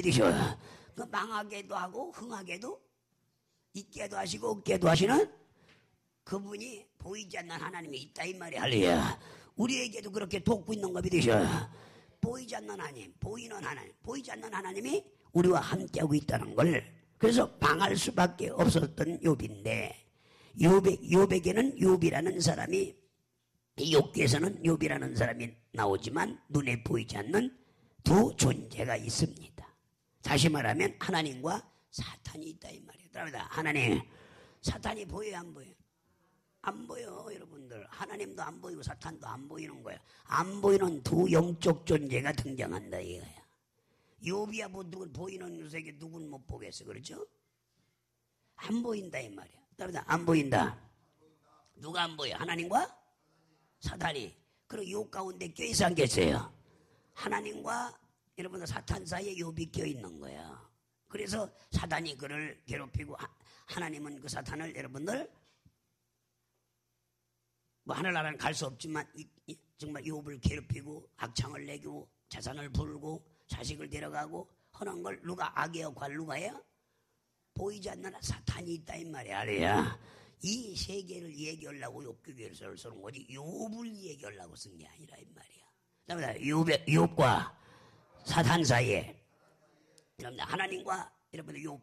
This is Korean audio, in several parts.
믿으셔. 그 망하게도 하고 흥하게도 있게도 하시고 없게도 하시는 그분이 보이지 않는 하나님이 있다 이 말이야. 할렐루야. 우리에게도 그렇게 돕고 있는 거 믿으셔. 보이지 않는 하나님, 보이는 하나님, 보이지 않는 하나님이 우리와 함께하고 있다는 걸. 그래서 망할 수밖에 없었던 욥인데 욥에게는 욥이라는 사람이, 욥기에서는 욥이라는 사람이 나오지만 눈에 보이지 않는 두 존재가 있습니다. 다시 말하면 하나님과 사탄이 있다 이 말이에요. 하나님, 사탄이 보여요 안 보여요? 안 보여 여러분들. 하나님도 안 보이고 사탄도 안 보이는 거야. 안 보이는 두 영적 존재가 등장한다 이거야. 욥이야 뭐 누군 보이는 세계 누군 못 보겠어. 그렇죠? 안 보인다 이 말이야. 안 보인다. 누가 안 보여? 하나님과 사탄이. 그리고 욥 가운데 껴있어 안 껴있어요? 하나님과 여러분들 사탄 사이에 욥이 껴있는 거야. 그래서 사탄이 그를 괴롭히고 하나님은 그 사탄을 여러분들 뭐 하늘나라는 갈 수 없지만 정말 욥을 괴롭히고 악창을 내고 재산을 불고 자식을 데려가고 하는 걸 누가 악의 역할 누가 해요? 보이지 않는 사탄이 있다 이 말이야. 알아야. 이 세계를 얘기하려고 욥기에서 쓰는 거지 욥을 얘기하려고 쓴 게 아니라 이 말이야. 욥과 사탄 사이에 하나님과 여러분들 욥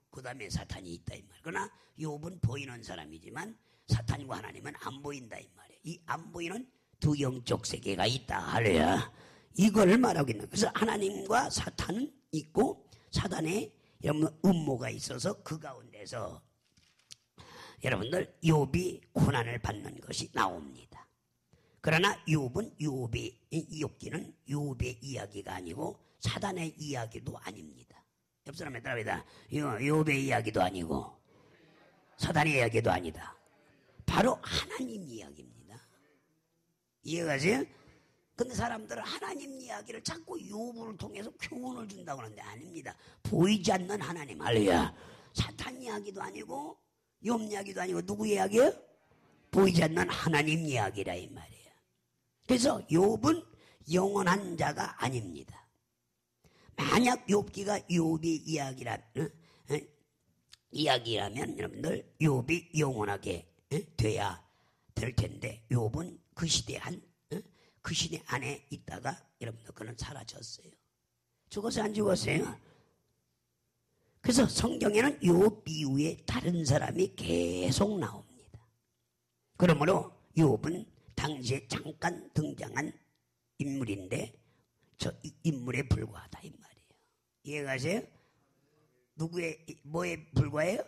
그다음에 사탄이 있다 이 말이야. 그러나 욥은 보이는 사람이지만 사탄과 하나님은 안 보인다 이 말이에요. 이 안 보이는 두 영적 세계가 있다 하래야 이걸 말하고 있는 거예요. 그래서 하나님과 사탄은 있고 사탄의 여러분 음모가 있어서 그 가운데서 여러분들 욥이 고난을 받는 것이 나옵니다. 그러나 욥은 욥기는 욥의 이야기가 아니고 사탄의 이야기도 아닙니다. 옆 사람에 따라합니다. 욥의 이야기도 아니고 사탄의 이야기도 아니다. 바로 하나님 이야기입니다. 이해가세요? 근데 사람들은 하나님 이야기를 자꾸 욥을 통해서 교훈을 준다고 하는데 아닙니다. 보이지 않는 하나님. 할렐루야. 사탄 이야기도 아니고 욥 이야기도 아니고 누구 이야기예요? 보이지 않는 하나님 이야기라 이 말이에요. 그래서 욥은 영원한 자가 아닙니다. 만약 욥기가 욥의 이야기라면 여러분들 욥이 영원하게 돼야 될 텐데 욥은 그 시대 안에 있다가 여러분들 그는 사라졌어요. 죽었어요? 안 죽었어요? 그래서 성경에는 욥 이후에 다른 사람이 계속 나옵니다. 그러므로 욥은 당시에 잠깐 등장한 인물인데 저 인물에 불과하다 이 말이에요. 이해가세요? 뭐에 불과해요?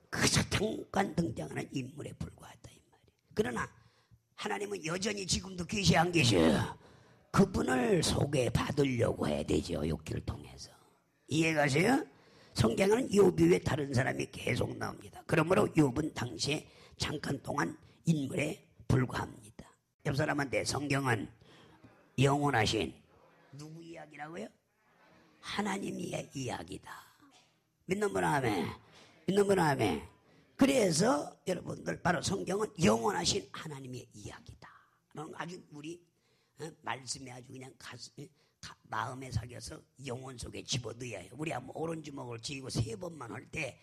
그저 잠깐 등장하는 인물에 불과하다 이 말이에요. 그러나 하나님은 여전히 지금도 계셔 안 계셔요? 그분을 소개받으려고 해야 되죠. 욥기를 통해서. 이해가세요? 성경에는 욥 이외에 다른 사람이 계속 나옵니다. 그러므로 욥은 당시에 잠깐 동안 인물에 불과합니다. 옆 사람한테 성경은 영원하신 누구 이야기라고요? 하나님의 이야기다. 믿는 분 아멘. 믿는 분 아멘. 그래서 여러분들 바로 성경은 영원하신 하나님의 이야기다. 아주 우리 말씀에 아주 그냥 마음에 새겨서 영혼 속에 집어넣어야 해요. 우리 한번 오른주먹을 쥐고 3번만 할 때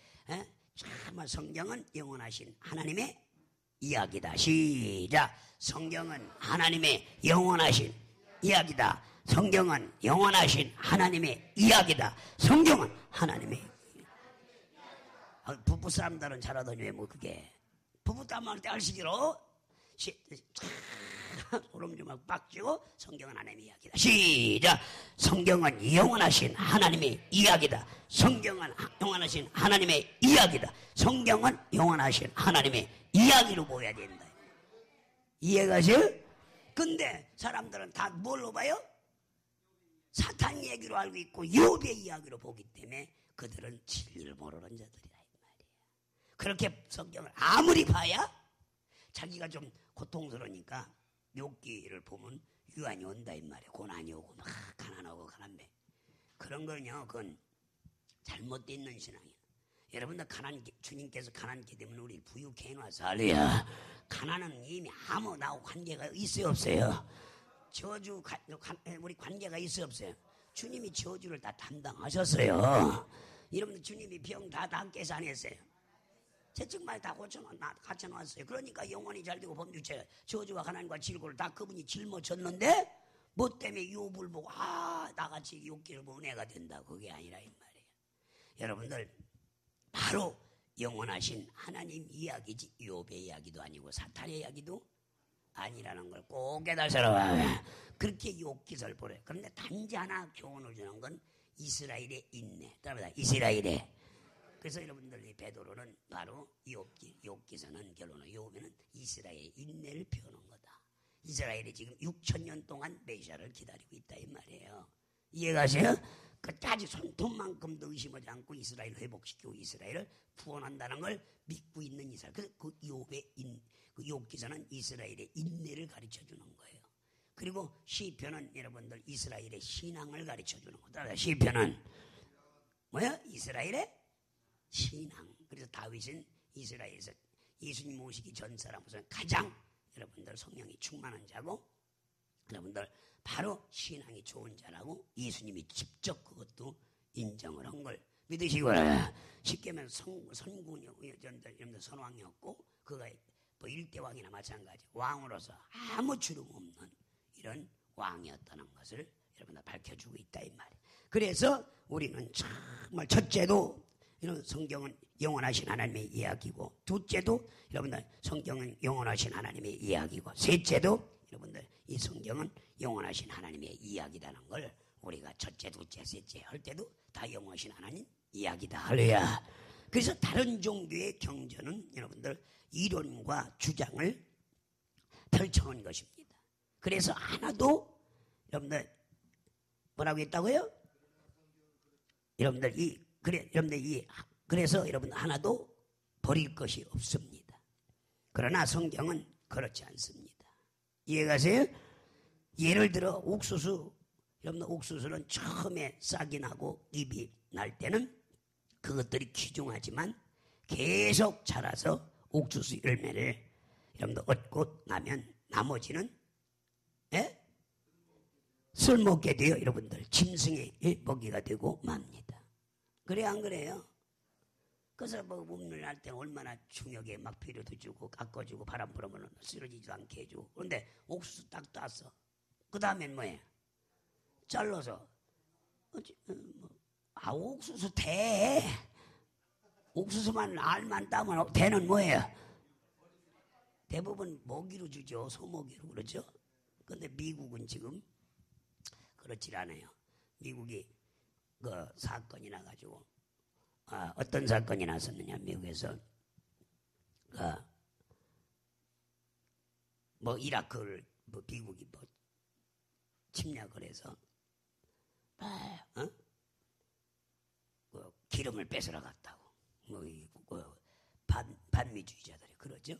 정말 성경은 영원하신 하나님의 이야기다. 시작. 성경은 하나님의 영원하신 이야기다. 성경은 영원하신 하나님의 이야기다. 성경은 하나님의 부부 사람들은 잘하더니 왜 뭐 그게 부부싸움 할 때 알시기로 소름 좀 하고 빡치고 성경은 하나님의 이야기다. 시작. 성경은 영원하신 하나님의 이야기다. 성경은 영원하신 하나님의 이야기다. 성경은 영원하신 하나님의 이야기로 보여야 된다. 이해가세요? 근데 사람들은 다 뭘로 봐요? 사탄 얘기로 알고 있고 욥의 이야기로 보기 때문에 그들은 진리를 모르는 자들이다 이 말이에요. 그렇게 성경을 아무리 봐야 자기가 좀 고통스러우니까 욥기를 보면 유한이 온다 이 말이에요. 고난이 오고 막 가난하고 가난해. 그런 거는요, 그건 잘못되어 있는 신앙이에요. 여러분들 주님께서 가난케 되면 우리 부유케 해놔서 할렐루야. 가난은 이미 아무 나하고 관계가 있어요 없어요? 우리 관계가 있어요 없어요? 주님이 저주를 다 담당하셨어요. 여러분들 주님이 병 다 낫게서 안 했어요. 채찍만 다 갖춰놨어요. 그러니까 영혼이 잘되고 범죄 저주와 하나님과 질고를 다 그분이 짊어졌는데 뭐 때문에 욥을 보고 나같이 욕기를 보고 은혜가 된다. 그게 아니라 이 말이에요. 여러분들 바로 영원하신 하나님 이야기지 욥의 이야기도 아니고 사탄의 이야기도 아니라는 걸 꼭 깨달으셔라. 그렇게 욥기서를 보래요. 그런데 단지 하나 교훈을 주는 건 이스라엘의 인내. 따라합니다. 이스라엘의. 그래서 여러분들 이 베드로는 바로 욥기서는 결론은 욥에는 이스라엘의 인내를 표현한 거다. 이스라엘이 지금 6,000년 동안 메시아를 기다리고 있다 이 말이에요. 이해가세요? 끝까지 손톱만큼도 의심하지 않고 이스라엘을 회복시키고 이스라엘을 구원한다는 걸 믿고 있는 이스라엘. 그래서 그 욥의 그 욥기서는 이스라엘의 인내를 가르쳐 주는 거예요. 그리고 시편은 여러분들 이스라엘의 신앙을 가르쳐 주는 거다. 시편은 뭐야? 이스라엘의 신앙. 그래서 다윗은 이스라엘에서 예수님 모시기 전 사람으로서 가장 여러분들 성령이 충만한 자고 여러분들 바로 신앙이 좋은 자라고 예수님이 직접 그것도 인정을 한 걸 믿으시기 바랍니다. 쉽게 말하면 여러분들 선왕이었고 그가 뭐 일대왕이나 마찬가지 왕으로서 아무 주름 없는 이런 왕이었다는 것을 여러분들 밝혀주고 있다 이 말이에요. 그래서 우리는 정말 첫째도 이런 성경은 영원하신 하나님의 이야기고 둘째도 여러분들 성경은 영원하신 하나님의 이야기고 셋째도 여러분들 이 성경은 영원하신 하나님의 이야기라는 걸 우리가 첫째, 둘째, 셋째 할 때도 다 영원하신 하나님 이야기다. 할렐루야. 그래서 다른 종교의 경전은 여러분들 이론과 주장을 펼쳐놓은 것입니다. 그래서 하나도 여러분들 뭐라고 했다고요? 그래서 여러분 하나도 버릴 것이 없습니다. 그러나 성경은 그렇지 않습니다. 이해가세요? 예를 들어 옥수수, 여러분 옥수수는 처음에 싹이 나고 잎이 날 때는 그것들이 귀중하지만 계속 자라서 옥수수 열매를 여러분들 얻고 나면 나머지는 쓸모없게 돼요. 여러분들 짐승의 먹이가 되고 맙니다. 그래 안 그래요? 그래서 뭐 몸을 날 때는 얼마나 중요하게 막 비료도 주고 깎아주고 바람 불으면 쓰러지지도 않게 해주고 그런데 옥수수 딱 땄어. 그 다음엔 뭐예요? 잘라서 옥수수 대 옥수수만 알만 따면 대는 뭐예요? 대부분 먹이로 주죠. 소먹이로 그러죠. 그런데 미국은 지금 그렇지 않아요. 미국이 그 사건이 나가지고 어떤 사건이 났었느냐 미국에서 뭐 이라크를 뭐 미국이 뭐 침략을 해서 그 기름을 뺏으러 갔다고 뭐 반미주의자들이 그러죠.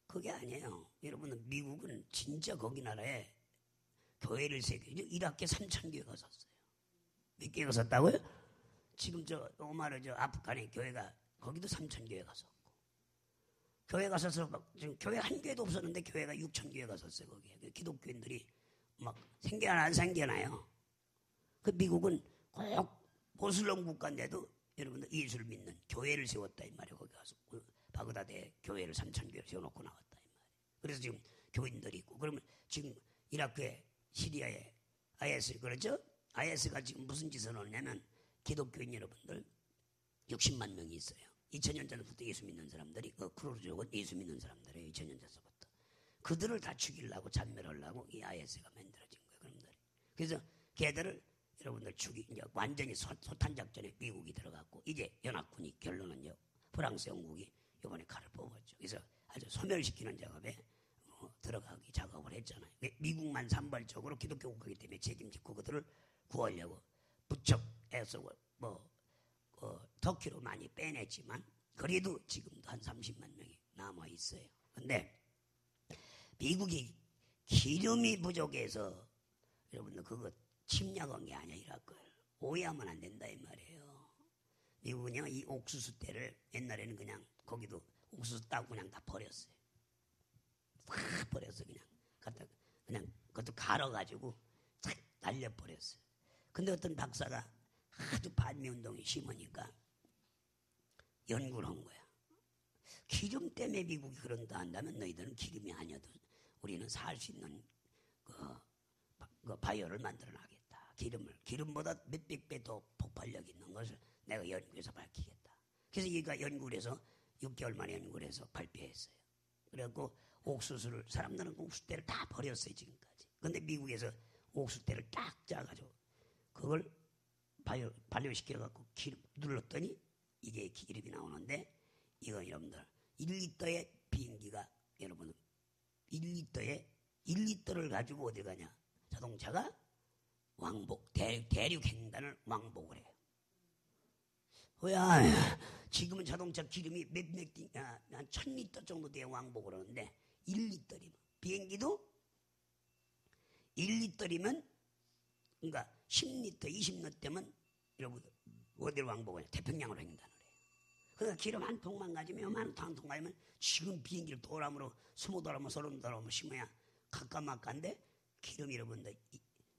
그게 아니에요. 여러분은 미국은 진짜 거기 나라에 교회를 세우고 이라크에 3,000교회가 섰어요. 몇 개가 섰다고요? 지금 오마르 아프간의 교회가 거기도 3,000교회가 섰고 교회가 서서 지금 교회 한 교회도 없었는데 교회가 6,000교회가 섰어요. 거기에 기독교인들이 막 생겨나 안 생겨나요. 그 미국은 꼭 모슬렘 국가인데도 여러분들 예수를 믿는 교회를 세웠다 이 말이에요. 거기 가서 그 바그다드에 교회를 3,000교회를 세워놓고 나왔다 이 말이에요. 그래서 지금 교인들이 있고 그러면 지금 이라크에 시리아에 IS 그렇죠? IS가 지금 무슨 짓을 하냐면 기독교인 여러분들 60만 명이 있어요. 2000년 전부터 예수 믿는 사람들이 크루즈족은 예수 믿는 사람들이에요. 2000년 전부터 그들을 다 죽이려고 잔멸하려고 이 IS가 만들어진 거예요. 그놈들. 그래서 걔들을 여러분들 이제 완전히 소탄 작전에 미국이 들어갔고 이제 연합군이 결론은요. 프랑스, 영국이 이번에 칼을 뽑았죠. 그래서 아주 소멸시키는 작업에 들어가기 작업을 했잖아요. 미국만 산발적으로 기독교 국가이기 때문에 책임지고 그들을 구하려고 부쩍 애써 터키로 많이 빼냈지만 그래도 지금도 한 30만 명이 남아 있어요. 그런데 미국이 기름이 부족해서 여러분들 그거 침략한 게 아니야. 이라크를 오해하면 안 된다 이 말이에요. 미국은요 이 옥수수 떼를 옛날에는 그냥 거기도 옥수수 따고 그냥 다 버렸어요. 다 버렸어 그냥 갖다 그냥 그것도 갈아가지고 탁 날려버렸어요. 근데 어떤 박사가 아주 반미운동이 심하니까 연구를 한 거야. 기름 때문에 미국이 그런다 한다면 너희들은 기름이 아니어도 우리는 살 수 있는 그 바이오를 만들어 놔겠다. 기름보다 몇백 배 더 폭발력 있는 것을 내가 연구해서 밝히겠다. 그래서 얘가 연구를 해서 6개월 만에 연구를 해서 발표했어요. 그래갖고 옥수수를, 사람들은 옥수수대를 다 버렸어요, 지금까지. 근데 미국에서 옥수수대를 딱 짜가지고 그걸 발효시켜갖고 기름 눌렀더니 이게 기름이 나오는데, 이건 여러분들 1리터의 비행기가, 여러분 1리터를 가지고 어디 가냐, 자동차가 왕복, 대륙 횡단을 왕복을 해요. 지금은 자동차 기름이 한 1000리터 정도 돼야 왕복을 하는데 1리터리면, 비행기도 1리터리면 그러니까 10리터, 20리터 되면 여러분 어디로 왕복을 해요? 태평양으로 횡단을 해요. 그러니까 기름 한 통만 가지면, 한 통 가지면 지금 비행기를 도람으로 20도라면 30도라면 심어야 가까마까인데, 기름이 여러분들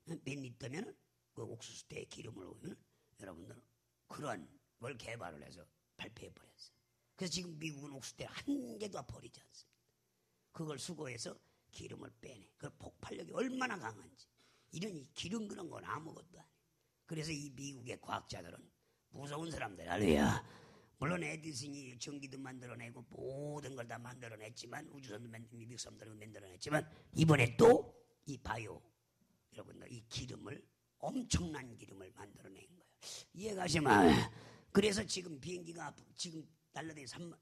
몇 리터면 그 옥수수대에 기름을 오면 여러분들 그런 걸 개발을 해서 발표해버렸어요. 그래서 지금 미국은 옥수수대 한 개도 버리지 않습니다. 그걸 수거해서 기름을 빼내. 그 폭발력이 얼마나 강한지. 이런 기름 그런 건 아무것도 아니에요. 그래서 이 미국의 과학자들은 무서운 사람들 아니야. 물론 에디슨이 전기도 만들어내고 모든 걸 다 만들어냈지만, 우주선도 미국 사람들은 만들어냈지만, 이번에 또 이 바이오, 여러분들 이 기름을, 엄청난 기름을 만들어낸 거예요. 이해가시면. 그래서 지금 비행기가 지금 달려다니 3만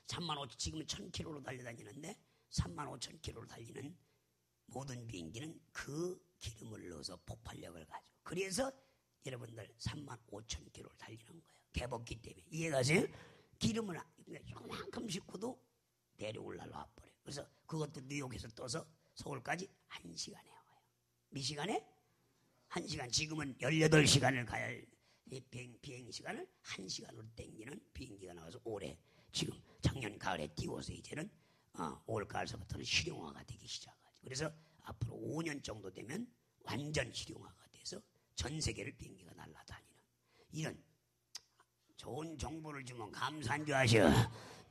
5천, 지금은 1000km로 달려다니는데 3만 5천 km로 달리는 모든 비행기는 그 기름을 넣어서 폭발력을 가지고, 그래서 여러분들 3만 5천 km를 달리는 거예요. 개복기 때문에. 이해가세요? 기름을 조금만큼 싣고도 대륙을 날아와 버려요. 그래서 그것도 뉴욕에서 떠서 서울까지 1시간에 와요. 몇 시간에? 1시간. 지금은 18시간을 가야 할 비행 시간을 1시간으로 땡기는 비행기가 나와서 올해, 지금 작년 가을에 띄워서 이제는 올 가을서부터는 실용화가 되기 시작하죠. 그래서 앞으로 5년 정도 되면 완전 실용화가 돼서 전 세계를 비행기가 날아다니는, 이런 좋은 정보를 주면 감사한 줄 아셔.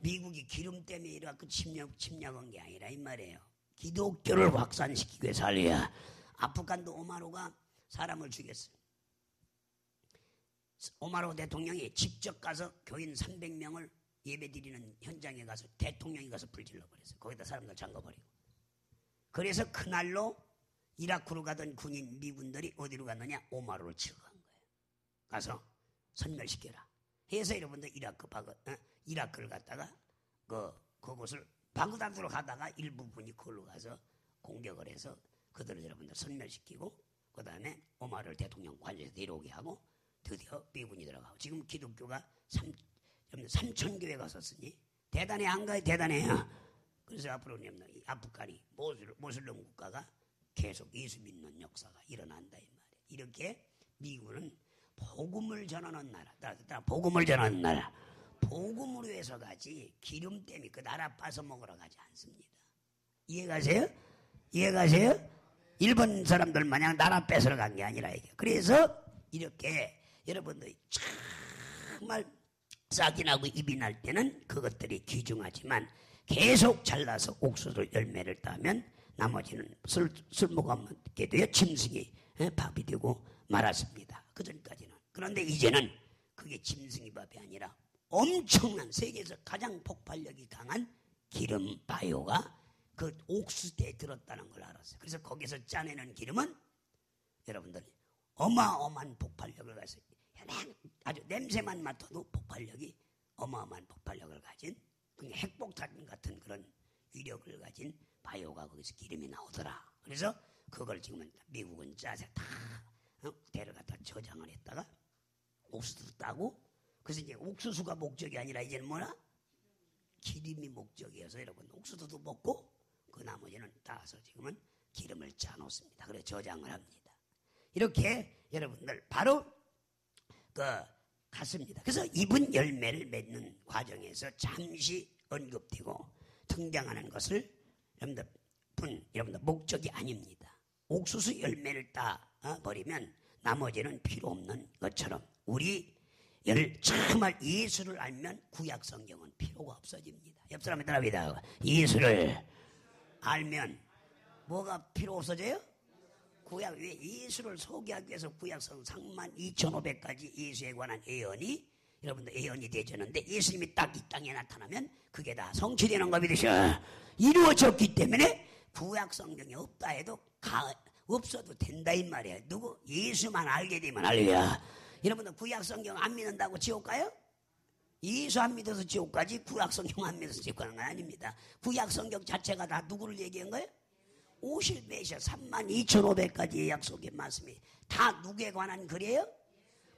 미국이 기름 때문에 이렇게 침략한 게 아니라 이 말이에요. 기독교를 확산시키기 위해서 살려야. 아프간도 오마로가 사람을 죽였어요. 오마로 대통령이 직접 가서 교인 300명을 예배드리는 현장에 가서 대통령이 가서 불질러 버렸어요. 거기다 사람들 잠궈버리고. 그래서 그날로 이라크로 가던 군인 미군들이 어디로 갔느냐? 오마로를 치러 간 거예요. 가서 선멸시켜라 해서 여러분들 이라크를 갔다가 그곳을 바그다드로 가다가 일부분이 그걸로 가서 공격을 해서 그들을 여러분들 선멸시키고, 그 다음에 오마르를 대통령 관저에서 내려오게 하고, 드디어 미군이 들어가고, 지금 기독교가 3,000교회 갔었으니 대단해, 안 가요? 대단해요. 그래서 앞으로는 이 아프간이 모슬렘 국가가 계속 예수 믿는 역사가 일어난다 이 말이에요. 이렇게 미국은 복음을 전하는 나라, 복음을 전하는 나라. 복음으로 해서 가지 기름 때문에 그 나라 빠서 먹으러 가지 않습니다. 이해가세요? 이해가세요? 일본 사람들 마냥 나라 뺏으러 간 게 아니라 이게. 그래서 이렇게 여러분들이 정말 싹이 나고 입이 날 때는 그것들이 귀중하지만, 계속 잘라서 옥수수 열매를 따면 나머지는 쓸모가 없게 되어 짐승이 밥이 되고 말았습니다. 그전까지는. 그런데 이제는 그게 짐승이 밥이 아니라 엄청난, 세계에서 가장 폭발력이 강한 기름 바이오가 그 옥수수대에 들었다는 걸 알았어요. 그래서 거기서 짜내는 기름은 여러분들 어마어마한 폭발력을 가졌어요. 아주 냄새만 맡아도 폭발력이 어마어마한 폭발력을 가진, 핵폭탄 같은 그런 위력을 가진 바이오가 거기서 기름이 나오더라. 그래서 그걸 지금은 미국은 짜서 다 데려갔다 저장을 했다가 옥수수 따고, 그래서 이제 옥수수가 목적이 아니라 이제는 뭐라? 기름이 목적이어서 여러분 옥수수도 먹고 그 나머지는 따서 지금은 기름을 짜놓습니다. 그래서 저장을 합니다. 이렇게 여러분들 바로 같습니다. 그래서 잎은 열매를 맺는 과정에서 잠시 언급되고 등장하는 것을 여러분들 목적이 아닙니다. 옥수수 열매를 버리면 나머지는 필요 없는 것처럼 정말 예수를 알면 구약 성경은 필요가 없어집니다. 옆 사람이 따라합니다. 예수를 알면 뭐가 필요 없어져요? 구약, 왜 예수를 소개하기 위해서 구약성 32,500가지 예수에 관한 예언이 여러분들 예언이 되졌는데 예수님이 딱 이 땅에 나타나면 그게 다 성취되는 거 믿으셔. 이루어졌기 때문에 구약 성경이 없다 해도 없어도 된다 이 말이에요. 누구? 예수만 알게 되면 할렐루야. 여러분들 구약 성경 안 믿는다고 지옥 가요? 예수 안 믿어서 지옥 가지 구약 성경 안 믿어서 지옥 가는 건 아닙니다. 구약 성경 자체가 다 누구를 얘기한 거예요? 오실 메시아 32,500가지의 약속의 말씀이 다 누구에 관한 글이에요?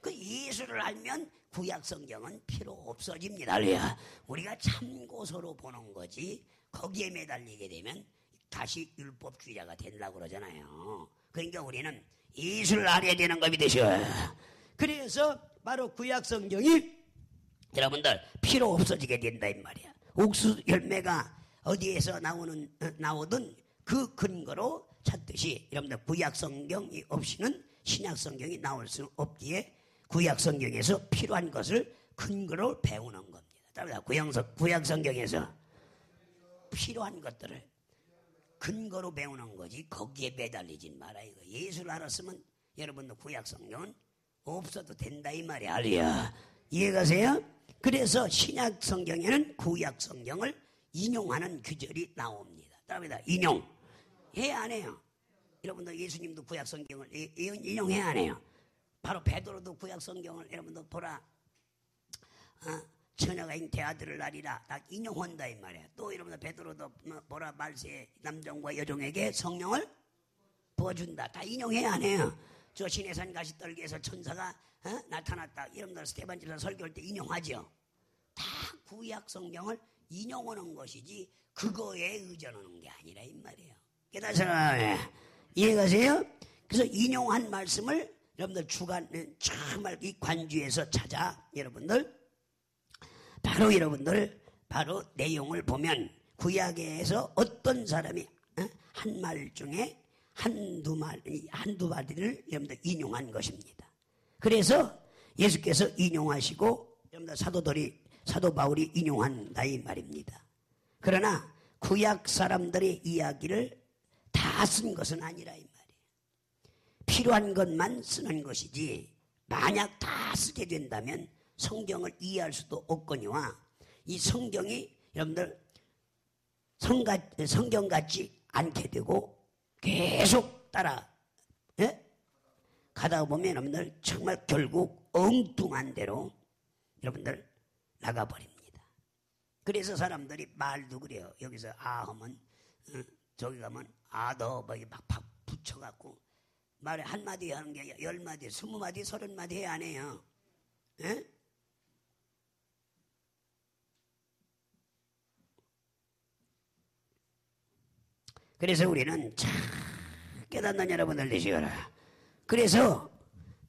그 예수를 알면 구약 성경은 필요 없어집니다. 할렐루야. 우리가 참고서로 보는 거지 거기에 매달리게 되면 다시 율법주의자가 되려고 그러잖아요. 그러니까 우리는 예수를 알아야 되는 거 믿으셔. 그래서 바로 구약 성경이 여러분들 필요 없어지게 된다 이 말이야. 옥수 열매가 어디에서 나오든 그 근거로 찾듯이 여러분들 구약 성경이 없이는 신약 성경이 나올 수 없기에 구약 성경에서 필요한 것을 근거로 배우는 겁니다. 따라서 구약 성경에서 필요한 것들을 근거로 배우는 거지 거기에 매달리진 마라 이거. 예수를 알았으면 여러분들 구약 성경은 없어도 된다 이 말이야. 할렐루야. 이해가세요? 그래서 신약 성경에는 구약 성경을 인용하는 규절이 나옵니다. 따라합니다. 인용. 해야 안 해요? 여러분들 예수님도 구약 성경을 인용해야 안 해요? 바로 베드로도 구약 성경을 여러분들 보라. 처녀가 잉태아들을 낳으리라 딱 인용한다 이 말이야. 또 여러분들 베드로도 보라 말세 남종과 여종에게 성령을 부어준다. 다 인용해야 안 해요? 저 시내산 가시떨기에서 천사가 나타났다. 여러분들 스테반 집사 설교할 때 인용하죠. 다 구약 성경을 인용하는 것이지 그거에 의존하는 게 아니라 이 말이에요. 깨닫으세요? 이해가세요? 그래서 인용한 말씀을 여러분들 정말 이 관주에서 찾아 여러분들 바로 내용을 보면 구약에서 어떤 사람이 한 말 중에 한두 마디를 여러분들 인용한 것입니다. 그래서 예수께서 인용하시고 여러분들 사도 바울이 인용한다 이 말입니다. 그러나 구약 사람들의 이야기를 다 쓴 것은 아니라 이 말이에요. 필요한 것만 쓰는 것이지 만약 다 쓰게 된다면 성경을 이해할 수도 없거니와 이 성경이 여러분들 성경 같지 않게 되고 계속 따라 가다 보면 여러분들 정말 결국 엉뚱한 대로 여러분들 나가버립니다. 그래서 사람들이 말도 그래요. 여기서 하면 저기 가면 너 막 붙여갖고 말에 한마디 하는 게 10마디, 20마디, 30마디 해야 안 해요. 그래서 우리는 참 깨닫는 여러분들 되시거라. 그래서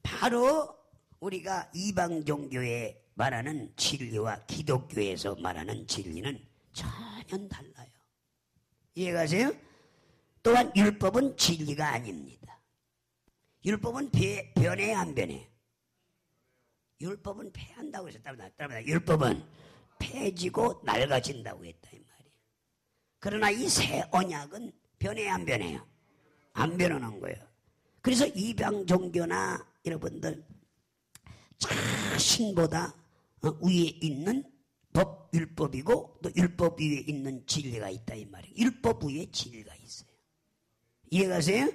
바로 우리가 이방 종교에 말하는 진리와 기독교에서 말하는 진리는 전혀 달라요. 이해가세요? 또한 율법은 진리가 아닙니다. 율법은 변해 안 변해? 율법은 폐한다고 했었답니다. 율법은 폐지고 낡아진다고 했다 이 말이에요. 그러나 이 새 언약은 변해 안 변해요? 안 변하는 거예요. 그래서 이방 종교나 여러분들 신보다 위에 있는 법 율법이고 또 율법 위에 있는 진리가 있다 이 말이에요. 율법 위에 진리가 있어요. 이해가세요?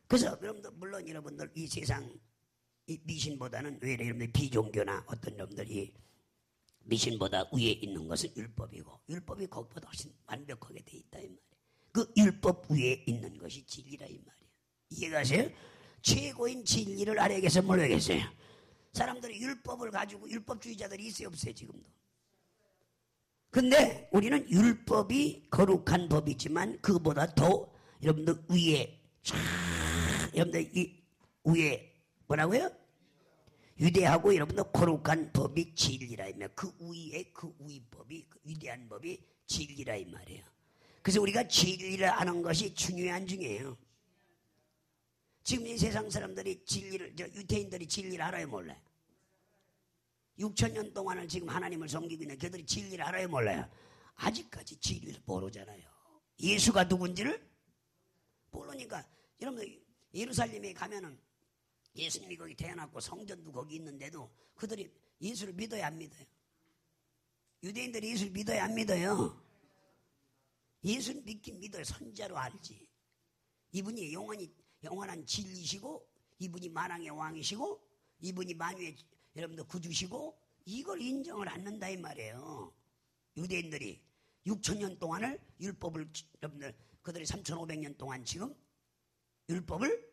그래서 여러분들 물론 여러분들 이 세상 이 미신보다는 왜 여러분들 비종교나 어떤 여러분들이 미신보다 위에 있는 것은 율법이고 율법이 그것보다 훨씬 완벽하게 돼 있다 이 말이에요. 그 율법 위에 있는 것이 진리라 이 말이에요. 이해가세요? 최고인 진리를 알아야겠어요? 모르겠어요? 사람들이 율법을 가지고 율법주의자들이 있어요? 없어요? 지금도? 근데 우리는 율법이 거룩한 법이지만 그보다 더 여러분들 위에 여러분들 이 위에 뭐라고요? 위대하고 여러분들 거룩한 법이 진리라 이 말이에요. 그 위에 그 위법이 그 위대한 법이 진리라 이 말이에요. 그래서 우리가 진리를 아는 것이 중요해요. 지금 이 세상 사람들이 진리를, 유태인들이 진리를 알아요, 몰라요? 6,000년 동안을 지금 하나님을 섬기고 있는 그들이 진리를 알아요, 몰라요? 아직까지 진리를 모르잖아요. 예수가 누군지를 모르니까. 여러분들 예루살렘에 가면은 예수님이 거기 태어났고 성전도 거기 있는데도 그들이 예수를 믿어야 안 믿어요? 유대인들이 예수를 믿어야 안 믿어요? 예수를 믿긴 믿어요. 선자로 알지. 이분이 영원한 진리시고, 이분이 만왕의 왕이시고, 이분이 만유의 여러분들 구주시고, 이걸 인정을 않는다 이 말이에요. 유대인들이 6,000년 동안을 율법을, 여러분들 그들이 3,500년 동안 지금 율법을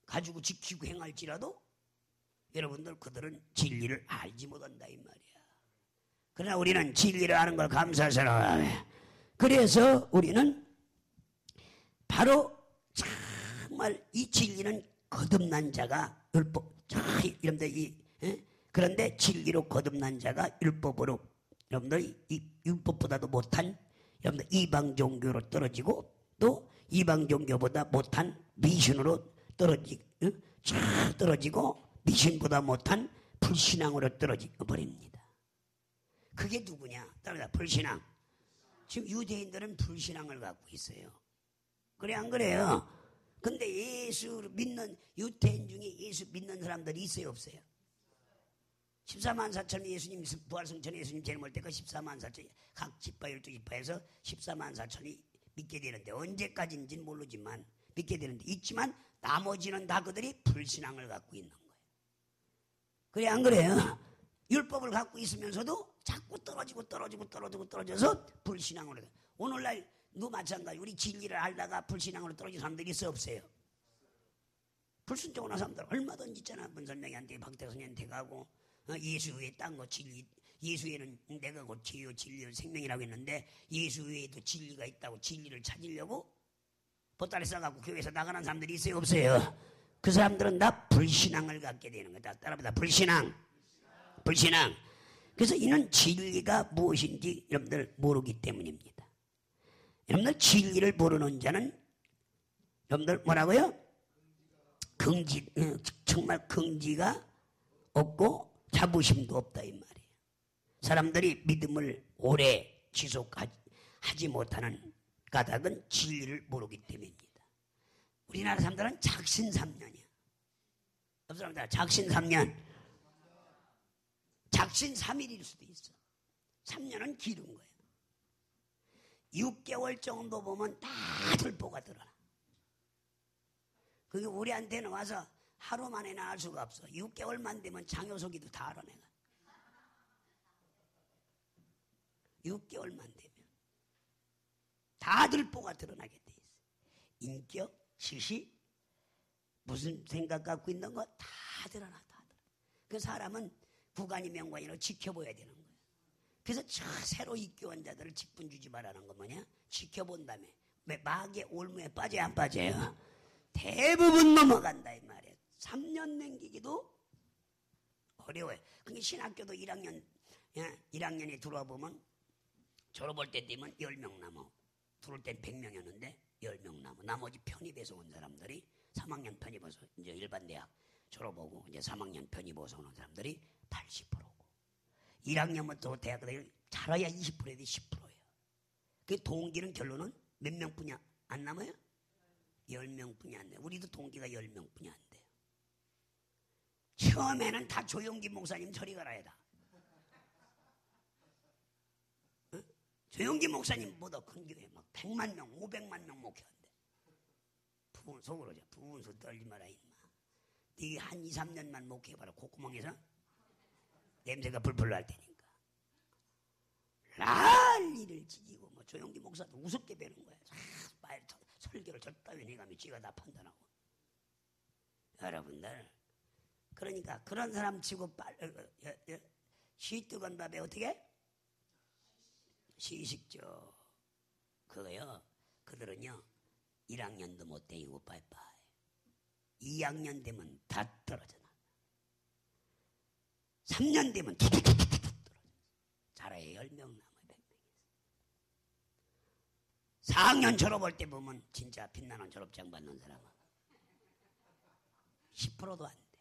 가지고 지키고 행할지라도 여러분들 그들은 진리를 알지 못한다 이 말이야. 그러나 우리는 진리를 아는 걸 감사스러워해. 그래서 우리는 바로 정말 이 진리는 거듭난 자가 율법, 여러분들 그런데 진리로 거듭난 자가 율법으로 여러분들 이 율법보다도 못한 여러분들 이방 종교로 떨어지고 또 이방 종교보다 못한 미신으로 떨어지고 미신보다 못한 불신앙으로 떨어져 버립니다. 그게 누구냐? 따라서 불신앙. 지금 유대인들은 불신앙을 갖고 있어요. 그래 안 그래요? 근데 예수를 믿는 유대인 중에 예수 믿는 사람들이 있어요 없어요? 14만 4천 예수님 부활성천에 예수님 제일 때 그 14만 4천 각 지파 12지파에서 14만 4천이 믿게 되는데 언제까지인지는 모르지만 믿게 되는데 있지만 나머지는 다 그들이 불신앙을 갖고 있는 거예요. 그래 안 그래요? 율법을 갖고 있으면서도 자꾸 떨어져서 불신앙으로 돼요. 오늘날 너 마찬가지. 우리 진리를 알다가 불신앙으로 떨어진 사람들이 있어 없어요? 불순종하는 사람들 얼마든지 있잖아. 문선명이한테 박대선이한테 가고 예수 외에 딴 거 진리, 예수 외에는 내가 곧 죄요 진리요 생명이라고 했는데 예수 외에도 진리가 있다고 진리를 찾으려고 보따리 싸갖고 교회에서 나가는 사람들이 있어요 없어요? 그 사람들은 다 불신앙을 갖게 되는 거다. 따라보다 불신앙. 그래서 이는 진리가 무엇인지 여러분들 모르기 때문입니다. 여러분들 진리를 모르는 자는 여러분들 뭐라고요? 정말 긍지가 없고 자부심도 없다 이 말이에요. 사람들이 믿음을 오래 지속하지 못하는 까닭은 진리를 모르기 때문입니다. 우리나라 사람들은 작신삼년이야. 옆 사람들 작신삼년. 작신삼일일 수도 있어. 3년은 길은 거예요. 6개월 정도 보면 다 들보가 드러나. 그게 우리한테는 와서 하루 만에 나을 수가 없어. 6개월만 되면 장효석이도 다 알아 내가. 6개월만 되면 다 들보가 드러나게 돼 있어. 인격, 시시, 무슨 생각 갖고 있는 거 다 드러나. 그 사람은 구간이 명관이라고 지켜봐야 되는 거예요. 그래서 새로 입교한 자들을 직분 주지 말라는 거 뭐냐? 지켜본 다음에 마귀의 올무에 빠져야 안 빠져요? 대부분 넘어간다 이 말이에요. 3년 남기기도 어려워요. 그게 신학교도 1학년에 들어와 보면 졸업할 때 되면 10명 남아. 들어올 땐 100명이었는데 10명 남아. 나머지 편입해서 온 사람들이 3학년 편입해서 이제 일반 대학 졸업하고 이제 3학년 편입해서 오는 사람들이 80%고 1학년부터 대학들 잘해야 20%야 돼. 10%예요. 그 동기는 결론은 몇 명뿐이 안 남아요? 10명뿐이 안 돼요. 우리도 동기가 10명뿐이 안 돼요. 처음에는 다 조용기 목사님 저리 가라 해다. 어? 조용기 목사님보다 큰 교회 막 100만 명, 500만 명 목회한대. 속으로 부은소 떨지 마라 임마. 네가 한 2, 3년만 목회해봐라. 콧구멍에서 냄새가 불풀 날 테니까. 난리를 지지고 뭐 조용기 목사도 우습게 배는 거야. 설교를 적당히 해가며 지가 다 판단하고. 여러분들 그러니까 그런 사람 치고 시뜨건 밥에 어떻게? 시식죠. 그거요. 그들은요 1학년도 못 다니고 빠이빠이. 2학년 되면 다 떨어져 나. 3년 되면 툭툭툭툭 떨어져. 잘해 10명 남아 100명에서. 4학년 졸업할 때 보면 진짜 빛나는 졸업장 받는 사람은 10%도 안 돼.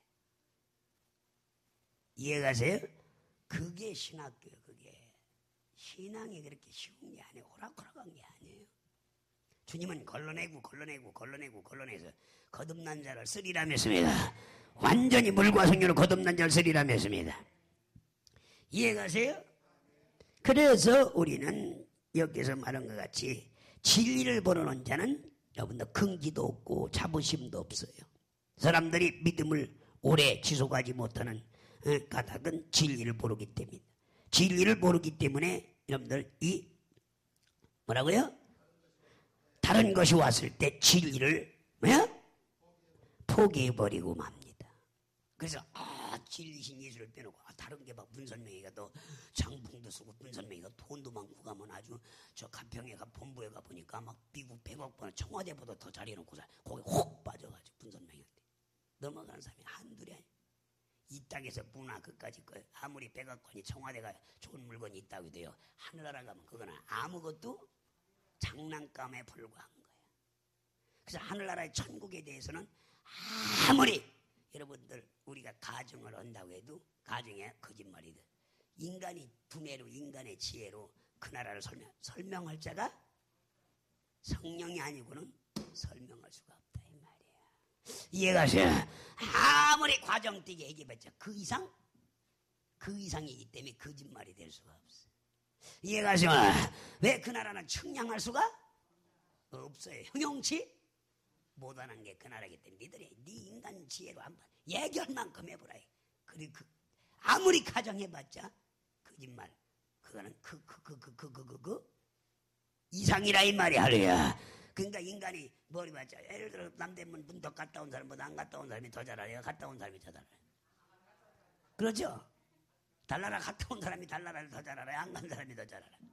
이해가세요? 그게 신학교예요. 그게 신앙이 그렇게 쉬운 게 아니에요. 호락호락한 게 아니에요. 주님은 걸러내고 걸러내서 거듭난 자를 쓰리라 했습니다. 완전히 물과 성령으로 거듭난 자를 쓰리라 했습니다. 이해가세요? 그래서 우리는 여기서 말한 것 같이 진리를 모르는 자는 여러분들 긍지도 없고 자부심도 없어요. 사람들이 믿음을 오래 지속하지 못하는 까닭은 진리를 모르기 때문입니다. 진리를 모르기 때문에 여러분들 이 뭐라고요? 다른 것이 왔을 때 진리를 포기해버리고 맙니다. 그래서 진리신 예수를 빼놓고 다른 게 막 문선명이가 또 장풍도 쓰고 문선명이가 돈도 많고 가면 아주 저 가평에 가 본부에 가 보니까 막 미국 100억 번 청와대보다 더 잘해놓고 거기 혹 빠져가지고 문선명이한테 넘어가는 사람이 한둘이 아니에요. 이 땅에서 문화 그까지 아무리 백악관이 청와대가 좋은 물건이 있다고 해도요, 하늘나라 가면 그거는 아무것도 장난감에 불과한 거예요. 그래서 하늘나라의 천국에 대해서는 아무리 여러분들 우리가 가정을 한다고 해도 가정에 거짓말이든 인간이 두뇌로 인간의 지혜로 그 나라를 설명할 자가 성령이 아니고는 설명할 수가 없다 이 말이야. 이해가세요? 아무리 과정 뛰게 얘기해봤자 그 이상이기 때문에 거짓말이 될 수가 없어요. 이해가세요? 왜 그 나라는 측량할 수가 없어요. 형용치 못하는 게 그 나라이기 때문에 니들이 네 인간 지혜로 한번 예결만큼 해보라. 그리고 아무리 가정해봤자 거짓말. 그거는 그 이상이라 이 말이야. 할렐루야. 그러니까 인간이 머리 봤자 예를 들어 남대문 문덕 갔다 온 사람보다 안 갔다 온 사람이 더 잘하래요. 갔다 온 사람이 더 잘하래요. 그렇죠? 달나라 갔다 온 사람이 달나라를 더 잘 알아요? 안 간 사람이 더 잘 알아요?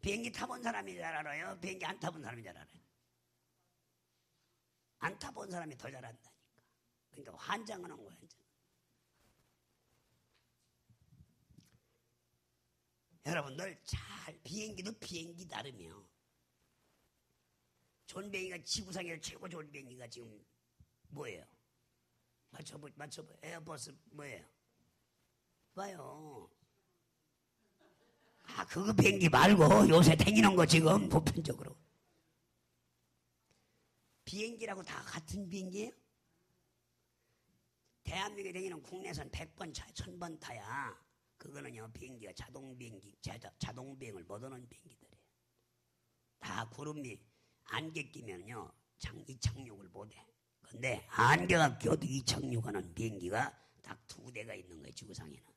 비행기 타본 사람이 잘 알아요? 비행기 안 타본 사람이 잘 알아요? 안 타본 사람이 더 잘 안다니까. 그러니까 환장하는 거야. 환장. 여러분들 잘 비행기도 비행기 나름이요. 좋은 비행기가 지구상에서 최고 좋은 비행기가 지금 뭐예요? 맞춰봐. 에어버스 뭐예요? 봐요. 그거 비행기 말고 요새 다니는 거 지금 보편적으로. 비행기라고 다 같은 비행기예요? 대한민국에 다니는 국내선 100번 차, 1000번 타야 그거는요 비행기가 자동 비행을 못하는 비행기들이에요. 다 구름이 안개 끼면요 이착륙을 못해. 근데 안개가 껴도 이착륙하는 비행기가 딱 2대가 있는 거예요. 지구상에는.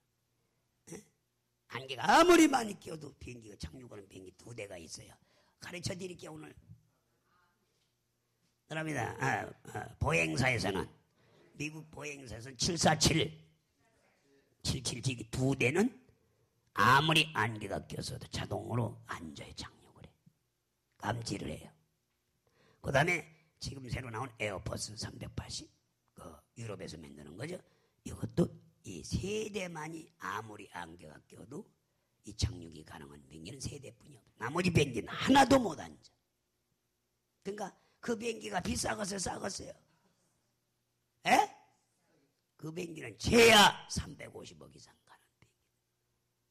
안개가 아무리 많이 껴도 비행기가 착륙하는 비행기 2대가 있어요. 가르쳐 드릴게요 오늘. 그럽니다. 보행사에서는 미국 보행사에서는 747 777 2대는 아무리 안개가 껴서도 자동으로 앉아야 착륙을 해. 감지를 해요. 그 다음에 지금 새로 나온 에어버스 380 유럽에서 만드는 거죠. 이것도 이 3대만이 아무리 안개가 껴도 이 착륙이 가능한 비행기는 3대뿐이 없어요. 나머지 비행기는 하나도 못 앉아. 그러니까 그 비행기가 비싸겠어요? 싸겠어요? 에? 그 비행기는 최야 350억 이상 가는 비행기.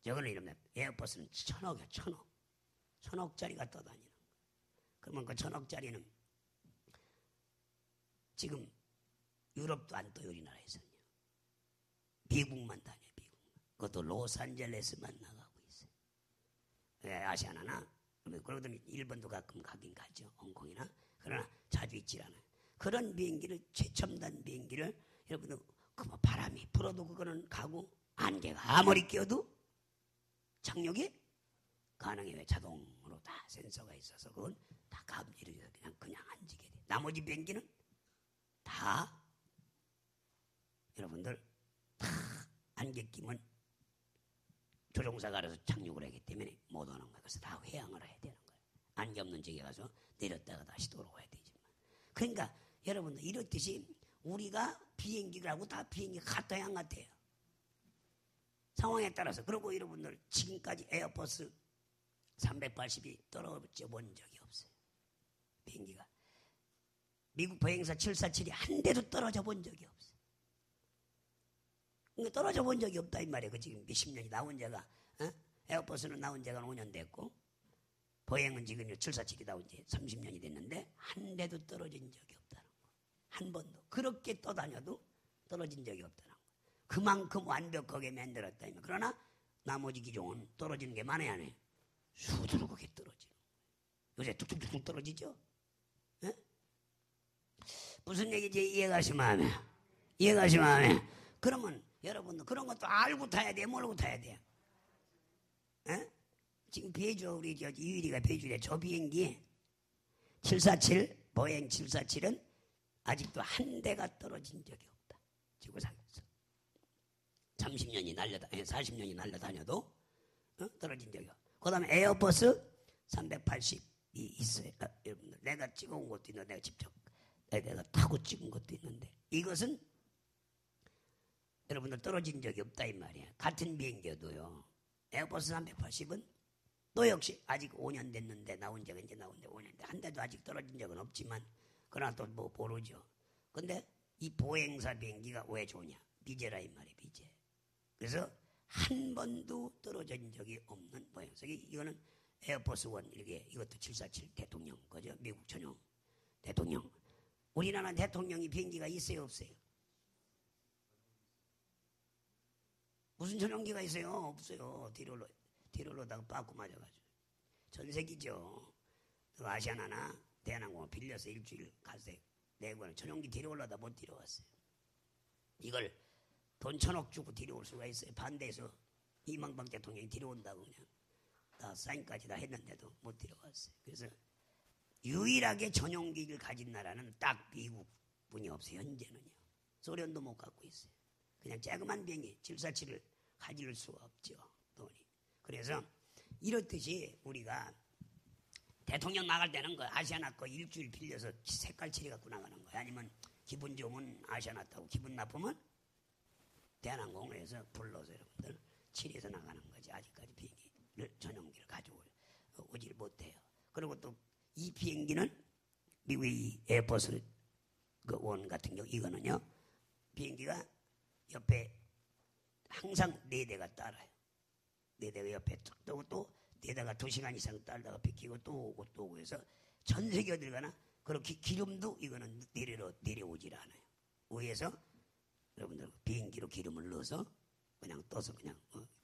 저거는 이러면 에어버스는 1000억이야. 1000억. 1000억짜리가 떠다니는 거야. 그러면 그 1000억짜리는 지금 유럽도 안 떠요. 우리나라에서는요. 미국만 다녀요. 미국만. 그것도 로스앤젤레스만 나가고 있어요. 아시아나나 그러더니 일본도 가끔 가긴 가죠. 홍콩이나. 그러나 자주 있질 않아요. 그런 비행기를 최첨단 비행기를 여러분들 그 바람이 불어도 그거는 가고 안개가 아무리 껴도 착륙이 가능해요. 자동으로 다 센서가 있어서 그건 다 감지를 해서 그냥 앉게 돼. 나머지 비행기는 다 여러분들 다 안개 끼면 조종사가 알아서 착륙을 하기 때문에 못 오는 거예요. 그래서 다 회항을 해야 되는 거예요. 안개 없는 지역에 가서 내렸다가 다시 돌아와야 되지만. 그러니까 여러분들 이렇듯이 우리가 비행기를 하고 다 비행기가 같아야 안 같아요. 상황에 따라서. 그리고 여러분들 지금까지 에어버스 380이 떨어져 본 적이 없어요. 비행기가. 미국 보행사 747이 한 대도 떨어져 본 적이 없어. 그러니까 떨어져 본 적이 없다 이 말이에요. 그 지금 몇십 년이 나온 지가 에어버스는 나온 지가 5년 됐고 보행은 지금 747이 나온 지 30년이 됐는데 한 대도 떨어진 적이 없다는 거. 한 번도. 그렇게 떠다녀도 떨어진 적이 없다는 거. 그만큼 완벽하게 만들었다. 그러나 나머지 기종은 떨어지는 게 많아야 해. 수두룩하게 떨어지는 거예요. 요새 툭툭툭 떨어지죠? 에? 무슨 얘기인지 이해가시면 이해가시면 그러면 여러분도 그런 것도 알고 타야 돼? 모르고 타야 돼? 에? 지금 배주 우리 이유리가 배주래. 저 비행기 747 보행 747은 아직도 한 대가 떨어진 적이 없다. 지구상에서 30년이 날려다 40년이 날려다녀도 떨어진 적이 없다. 그 다음에 에어버스 380이 있어요. 여러분들 내가 찍어온 것도 있는데 내가 직접 내가 타고 찍은 것도 있는데 이것은 여러분들 떨어진 적이 없다 이 말이야. 같은 비행기여도요. 에어버스 380은 또 역시 아직 5년 됐는데 나온 지가 이제 나온데 5년 한 대도 아직 떨어진 적은 없지만 그러나 또 뭐 모르죠. 근데 이 보행사 비행기가 왜 좋냐? 비제라 이 말이야. 비제. 그래서 한 번도 떨어진 적이 없는 보행사. 이거는 에어포스 원 이것도 747 대통령 거죠. 미국 전용 대통령. 우리나라 대통령이 비행기가 있어요 없어요? 무슨 전용기가 있어요? 없어요. 디롤로다가 빠꾸 맞아가지고. 전세기죠. 아시아나나 대한항공 빌려서 일주일 갔어요. 내고는 전용기 데려올라다 못 데려왔어요. 이걸 돈 1,000억 주고 데려올 수가 있어요. 반대해서 이명박 대통령이 데려온다고 그냥 다 사인까지 다 했는데도 못 데려왔어요. 그래서 유일하게 전용기를 가진 나라는 딱 미국뿐이 없어요. 현재는요. 소련도 못 갖고 있어요. 그냥 조그만 비행기 747을 가질 수가 없죠. 돈이. 그래서 이렇듯이 우리가 대통령 나갈 때는 그 아시아나 거 일주일 빌려서 색깔 칠해갖고 나가는 거야. 아니면 기분 좋으면 아시아나 타고 기분 나쁘면 대한항공에서 불러서 여러분들 칠해서 나가는 거지. 아직까지 비행기를 전용기를 가지고 오질 못해요. 그리고 또 이 비행기는 미국의 이 에어버스 그 원 같은 경우 이거는요. 비행기가 옆에 항상 4대가 따라요. 4대가 옆에 툭 떠고 또 4대가 2시간 이상 따르다가 비키고 또 오고 또 오고 해서 전 세계 어딜 가나 그렇게 기름도 이거는 내려오질 않아요. 위에서 여러분들 비행기로 기름을 넣어서 그냥 떠서 그냥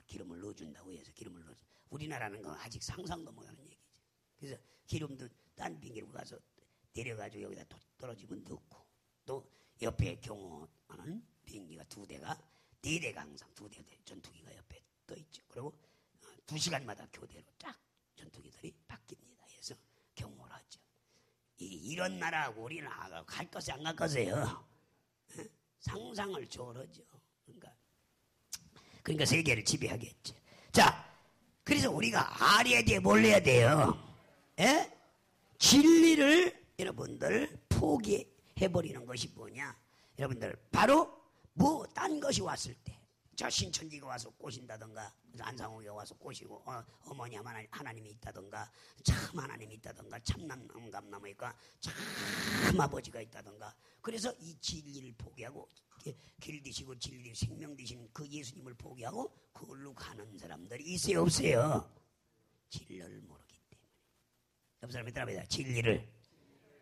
기름을 넣어준다. 위에서 기름을 넣어서. 우리나라는 거 아직 상상도 못하는 얘기죠. 그래서 기름도 딴 비행기로 가서 내려가지고 여기다 떨어지면 넣고 또 옆에 경호하는 비행기가 2대가 4대가 항상 2대 전투기가 옆에 떠 있죠. 그리고 2시간마다 교대로 쫙 전투기들이 바뀝니다. 그래서 경호를 하죠. 이런 나라하고 우리나라가 갈 것이 안 갈 것이에요. 상상을 초월하죠. 그러니까 세계를 지배하겠죠. 자, 그래서 우리가 알아야 돼, 몰라야 돼요. 에? 진리를 여러분들 포기해버리는 것이 뭐냐? 여러분들 바로 뭐 딴 것이 왔을 때 저 신천지가 와서 꼬신다던가 안상호가 와서 꼬시고 어머니 하나님이 있다던가 참 하나님이 있다던가 참 남감나무니까 참 아버지가 있다던가 그래서 이 진리를 포기하고 길 드시고 진리 생명 되신 그 예수님을 포기하고 그걸로 가는 사람들이 있어요 없어요? 진리를 모르기 때문에. 옆 사람이 따라합니다. 진리를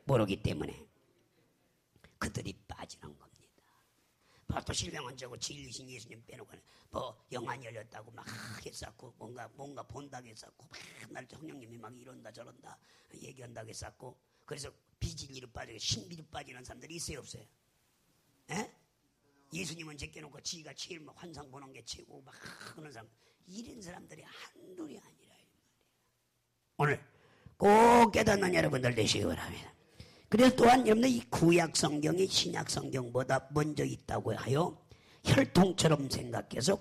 모르기 때문에 그들이 빠지는 겁니다. 또 신령한 저거 진리신 예수님 빼놓고 뭐 영안이 열렸다고 막 했었고 뭔가 본다고 했었고 맨날 성령님이 막 이런다 저런다 얘기한다고 했었고 그래서 비진리로 빠지고 신비로 빠지는 사람들이 있어요 없어요? 에? 예수님은 제껴놓고 지가 제일 막 환상 보는 게 최고 막 그런 사람 이런 사람들이 한둘이 아니라 이 말이야. 오늘 꼭 깨닫는 여러분들 되시기 바랍니다. 그래서 또한 여러분들 이 구약 성경이 신약 성경보다 먼저 있다고 하여 혈통처럼 생각해서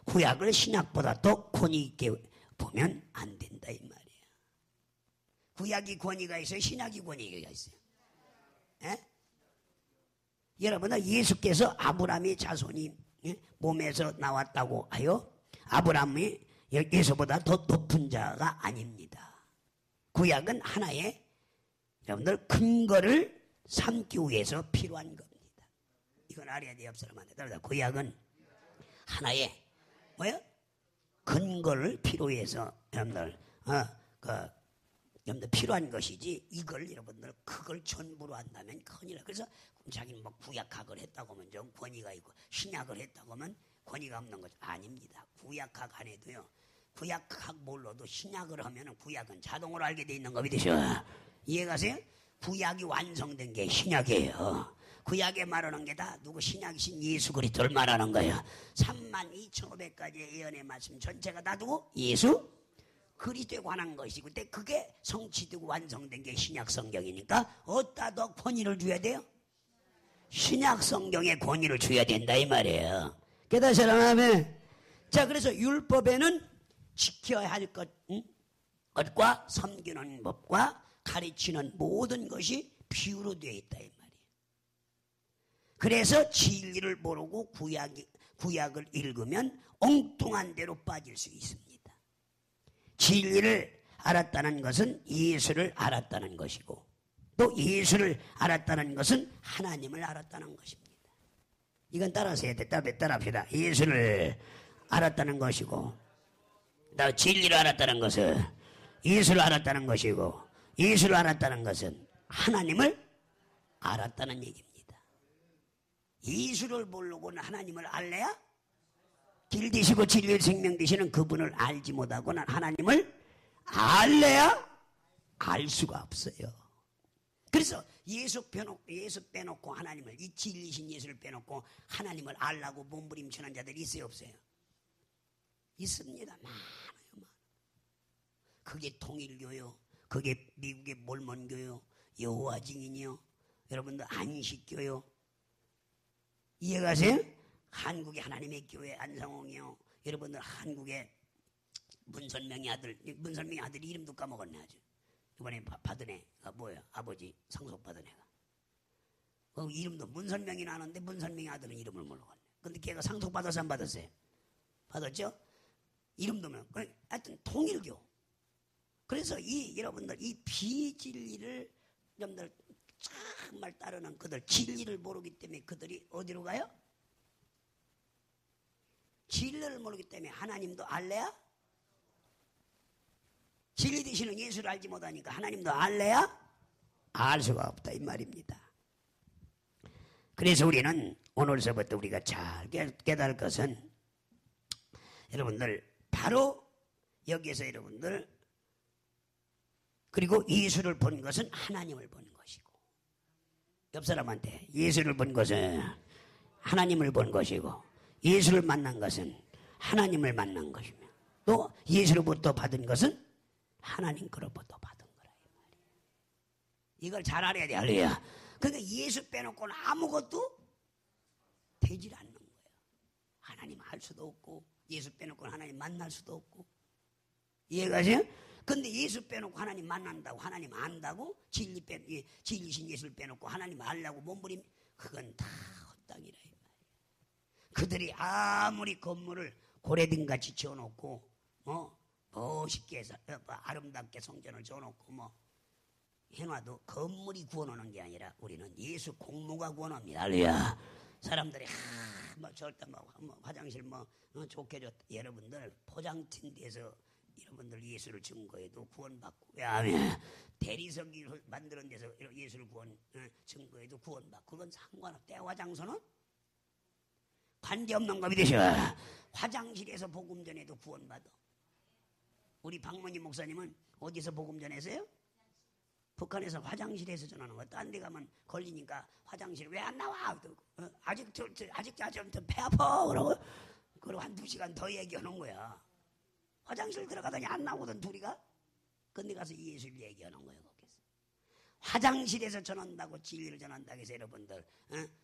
구약을 신약보다 더 권위 있게 보면 안 된다 이 말이야. 구약이 권위가 있어요? 신약이 권위가 있어요? 에? 여러분은 예수께서 아브라함의 자손이 몸에서 나왔다고 하여 아브라함이 예수보다 더 높은 자가 아닙니다. 구약은 하나의 여러분들 근거를 삼기 위해서 필요한 겁니다. 이건 알아야 돼요. 옆 사람한테. 따라서 구약은 하나의 뭐요? 근거를 필요해서 여러분들 여러분들 필요한 것이지 이걸 여러분들 그걸 전부로 한다면 큰일 나. 그래서 자기는 뭐 구약학을 했다고 하면 좀 권위가 있고 신약을 했다고 하면 권위가 없는 거죠. 아닙니다. 구약학 안 해도요. 구약학 몰라도 신약을 하면은 구약은 자동으로 알게 돼 있는 거 믿으셔. 이해가세요? 구약이 완성된 게 신약이에요. 구약에 말하는 게 다 누구 신약이신 예수 그리스도를 말하는 거예요. 32,500가지의 예언의 말씀 전체가 다 누구? 예수 그리스도에 관한 것이고 근데 그게 성취되고 완성된 게 신약 성경이니까 어디다 더 권위를 줘야 돼요? 신약 성경에 권위를 줘야 된다 이 말이에요. 깨닫으시라면 자 그래서 율법에는 지켜야 할 것과 섬기는 법과 가르치는 모든 것이 비유로 되어 있다 이 말이에요. 그래서 진리를 모르고 구약을 읽으면 엉뚱한 데로 빠질 수 있습니다. 진리를 알았다는 것은 예수를 알았다는 것이고 또 예수를 알았다는 것은 하나님을 알았다는 것입니다. 이건 따라서 해야 돼. 따라합시다. 예수를 알았다는 것이고 또 진리를 알았다는 것은 예수를 알았다는 것이고 예수를 알았다는 것은 하나님을 알았다는 얘기입니다. 예수를 모르고는 하나님을 알래야? 길 되시고 진리의 생명 되시는 그분을 알지 못하고는 하나님을 알래야 알 수가 없어요. 그래서 예수 빼놓고 하나님을 이 진리신 예수를 빼놓고 하나님을 알라고 몸부림치는 자들이 있어요 없어요? 있습니다. 많아요. 그게 통일교요. 그게 미국의 몰몬교요. 여호와 증인이요. 여러분들 안식교요. 이해가세요? 한국의 하나님의 교회 안상홍이요. 여러분들 한국의 문선명의 아들 이름도 까먹었네 아주. 이번에 받은 애가 뭐야? 아버지 상속 받은 애가. 그 이름도 문선명이 나는데 문선명의 아들은 이름을 모르겠네. 근데 걔가 상속 받아서 안 받았어요? 받았죠? 이름도 모르고. 하여튼 통일교. 그래서 여러분들 이 비진리를 여러분들 정말 따르는 그들 진리를 모르기 때문에 그들이 어디로 가요? 진리를 모르기 때문에 하나님도 알래야? 진리 되시는 예수를 알지 못하니까 하나님도 알래야? 알 수가 없다 이 말입니다. 그래서 우리는 오늘서부터 우리가 잘 깨달을 것은 여러분들 바로 여기에서 여러분들 그리고 예수를 본 것은 하나님을 본 것이고 옆 사람한테 예수를 본 것은 하나님을 본 것이고 예수를 만난 것은 하나님을 만난 것이며 또 예수로부터 받은 것은 하나님 거로부터 받은 거라 이 말이에요. 이걸 잘 알아야 돼. 할렐루야. 그러니까 예수 빼놓고는 아무것도 되질 않는 거예요. 하나님 알 수도 없고 예수 빼놓고는 하나님 만날 수도 없고 이해가세요? 근데 예수 빼놓고 하나님 만난다고 하나님 안다고 진리신 예수를 빼놓고 하나님 알라고 몸부림 그건 다 헛땅이라 이 말이에요. 그들이 아무리 건물을 고래등같이 지어놓고 멋있게 해서 아름답게 성전을 지어놓고 해놔도 건물이 구원하는 게 아니라 우리는 예수 공무가 구원합니다. 할렐루야. 사람들이 절대 화장실 좋게 줬다. 여러분들 포장팀 돼서 여러분들 예수를 증거해도 구원받고 왜냐하면 대리석을 만드는 데서 예수를 증거해도 구원받고 그건 상관없고 때와 장소는 관계없는 거 믿으셔. 화장실에서 복음 전해도 구원받아. 우리 박문희 목사님은 어디서 복음 전했어요? 북한에서 화장실에서 전하는 거. 딴 데 가면 걸리니까 화장실 왜 안 나와? 아직 좀 배 아파. 그러고 한 2시간 더 얘기하는 거야. 화장실 들어가더니 안 나오던 둘이가 근데 가서 예수를 얘기하는 거예요. 거기서. 화장실에서 전한다고 진리를 전한다고 해서 여러분들